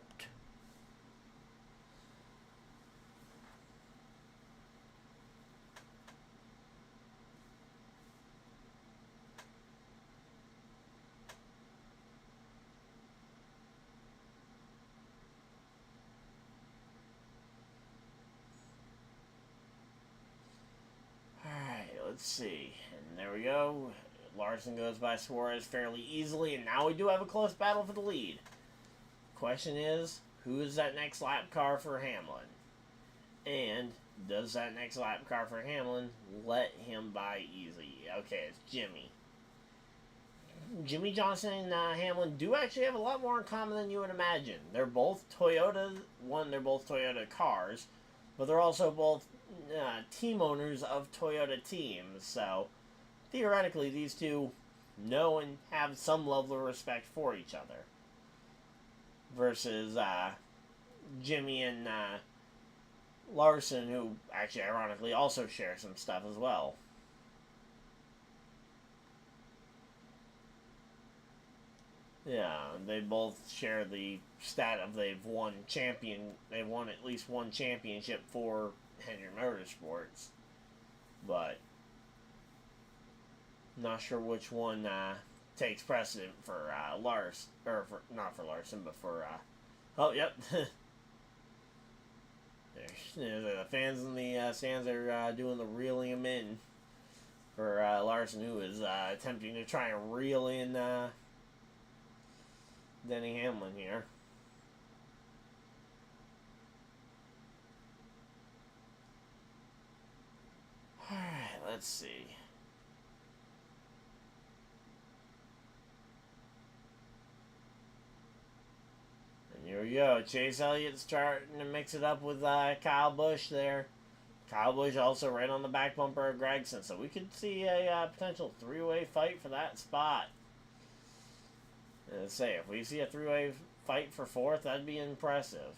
Alright, let's see. And there we go. Larson goes by Suarez fairly easily, and now we do have a close battle for the lead. Question is, who is that next lap car for Hamlin? And does that next lap car for Hamlin let him by easy? Okay, it's Jimmy. Jimmy Johnson and Hamlin do actually have a lot more in common than you would imagine. They're both Toyota. They're both Toyota cars, but they're also both team owners of Toyota teams, so theoretically, these two know and have some level of respect for each other. Versus Jimmy and Larson, who actually, ironically, also share some stuff as well. Yeah, they both share the stat of they've won at least one championship for Hendrick Motorsports. But not sure which one takes precedent for Lars, or for, not for Larson, but for oh, yep. The fans in the stands are doing the reeling him in for Larson, who is attempting to try and reel in Denny Hamlin here. Alright, let's see. Here we go. Chase Elliott's starting to mix it up with Kyle Busch there. Kyle Busch also right on the back bumper of Gragson. So we could see a potential three-way fight for that spot. Let's say, if we see a three-way fight for fourth, that'd be impressive.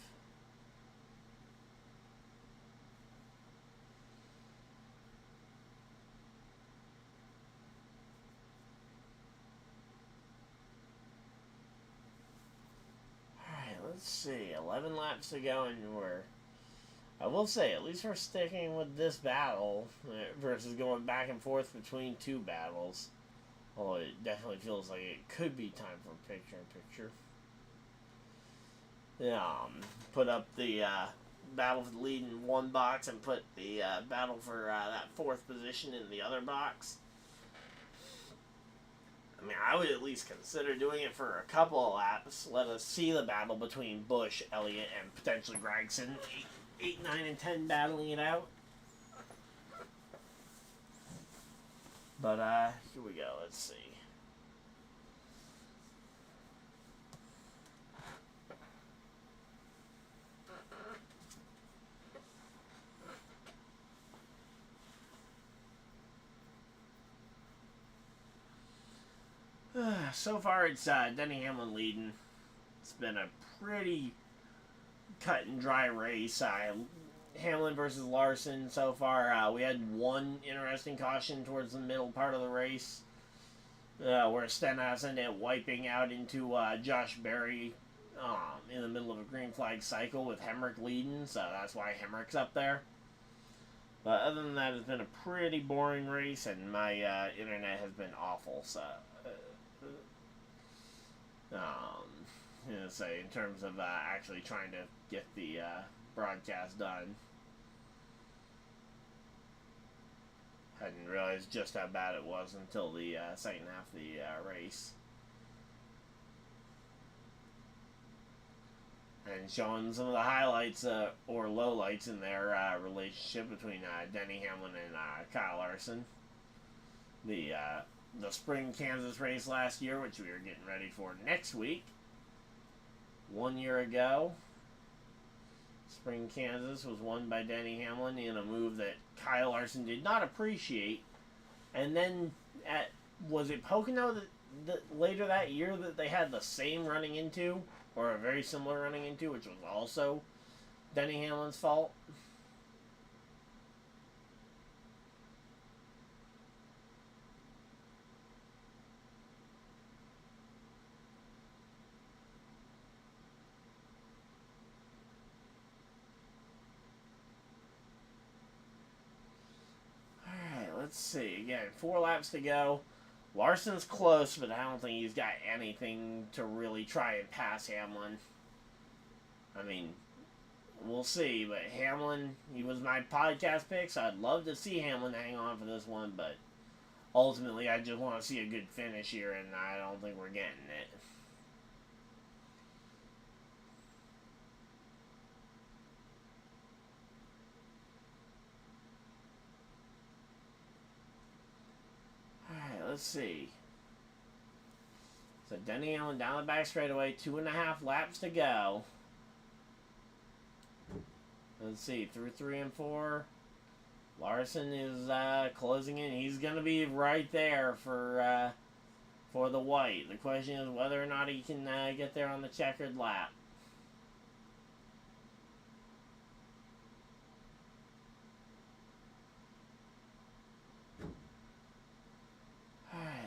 Let's see, 11 laps to go, and I will say, at least we're sticking with this battle versus going back and forth between two battles. Although it definitely feels like it could be time for picture-in-picture. Yeah, put up the battle for the lead in one box and put the battle for that fourth position in the other box. I mean, I would at least consider doing it for a couple of laps. Let us see the battle between Busch, Elliott, and potentially Gragson. 8, 9, and 10 battling it out. But, here we go. Let's see. So far, it's Denny Hamlin leading. It's been a pretty cut and dry race. Hamlin versus Larson so far. We had one interesting caution towards the middle part of the race, where Stenhouse ended up wiping out into Josh Berry in the middle of a green flag cycle with Hemrick leading, so that's why Hemrick's up there. But other than that, it's been a pretty boring race, and my internet has been awful, so say in terms of actually trying to get the broadcast done. I didn't realize just how bad it was until the second half of the race. And showing some of the highlights or lowlights in their relationship between Denny Hamlin and Kyle Larson. The spring Kansas race last year, which we are getting ready for next week. 1 year ago, spring Kansas was won by Denny Hamlin in a move that Kyle Larson did not appreciate. And then was it Pocono that later that year that they had the same running into, or a very similar running into, which was also Denny Hamlin's fault? Let's see. Again, 4 laps to go. Larson's close, but I don't think he's got anything to really try and pass Hamlin. I mean, we'll see. But Hamlin, he was my podcast pick, so I'd love to see Hamlin hang on for this one. But ultimately, I just want to see a good finish here, and I don't think we're getting it. Let's see. So Denny Hamlin down the back straightaway, 2.5 laps to go. Let's see, through 3 and 4. Larson is closing in. He's going to be right there for the white. The question is whether or not he can get there on the checkered lap.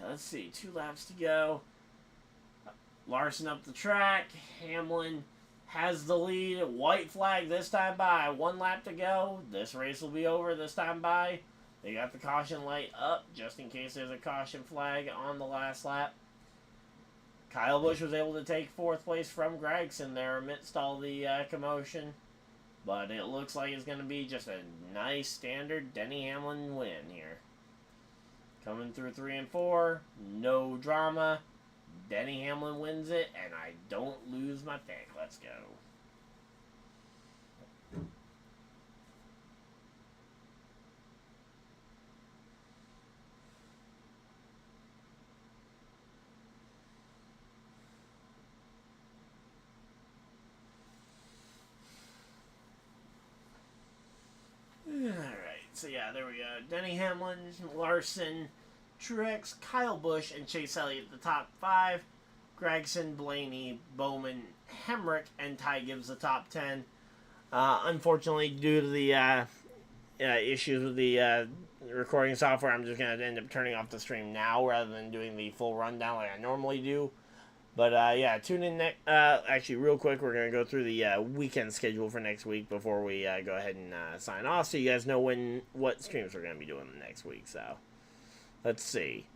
Let's see, 2 laps to go. Larson up the track. Hamlin has the lead. White flag this time by. 1 lap to go. This race will be over this time by. They got the caution light up just in case there's a caution flag on the last lap. Kyle Busch was able to take 4th place from Gragson there amidst all the commotion. But it looks like it's going to be just a nice standard Denny Hamlin win here. Coming through 3 and 4, no drama. Denny Hamlin wins it, and I don't lose my pick. Let's go. So yeah, there we go. Denny Hamlin, Larson, Truex, Kyle Busch, and Chase Elliott the top 5. Gragson, Blaney, Bowman, Hemrick, and Ty Gibbs the top 10. Unfortunately, due to the issues with the recording software, I'm just going to end up turning off the stream now rather than doing the full rundown like I normally do. But yeah, tune in actually real quick. We're going to go through the weekend schedule for next week before we go ahead and sign off, so you guys know what streams we're going to be doing next week. So let's see.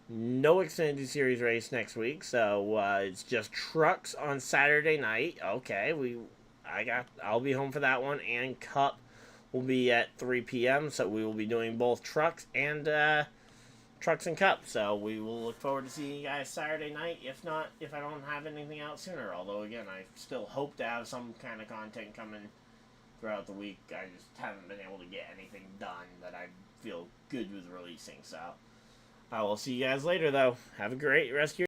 No Xfinity Series race next week, so it's just trucks on Saturday night. Okay, I'll be home for that one, and Cup will be at 3 p.m. So we will be doing both trucks and Trucks and Cup, so we will look forward to seeing you guys Saturday night, if I don't have anything out sooner, although again, I still hope to have some kind of content coming throughout the week. I just haven't been able to get anything done that I feel good with releasing, so I will see you guys later, though. Have a great rest of your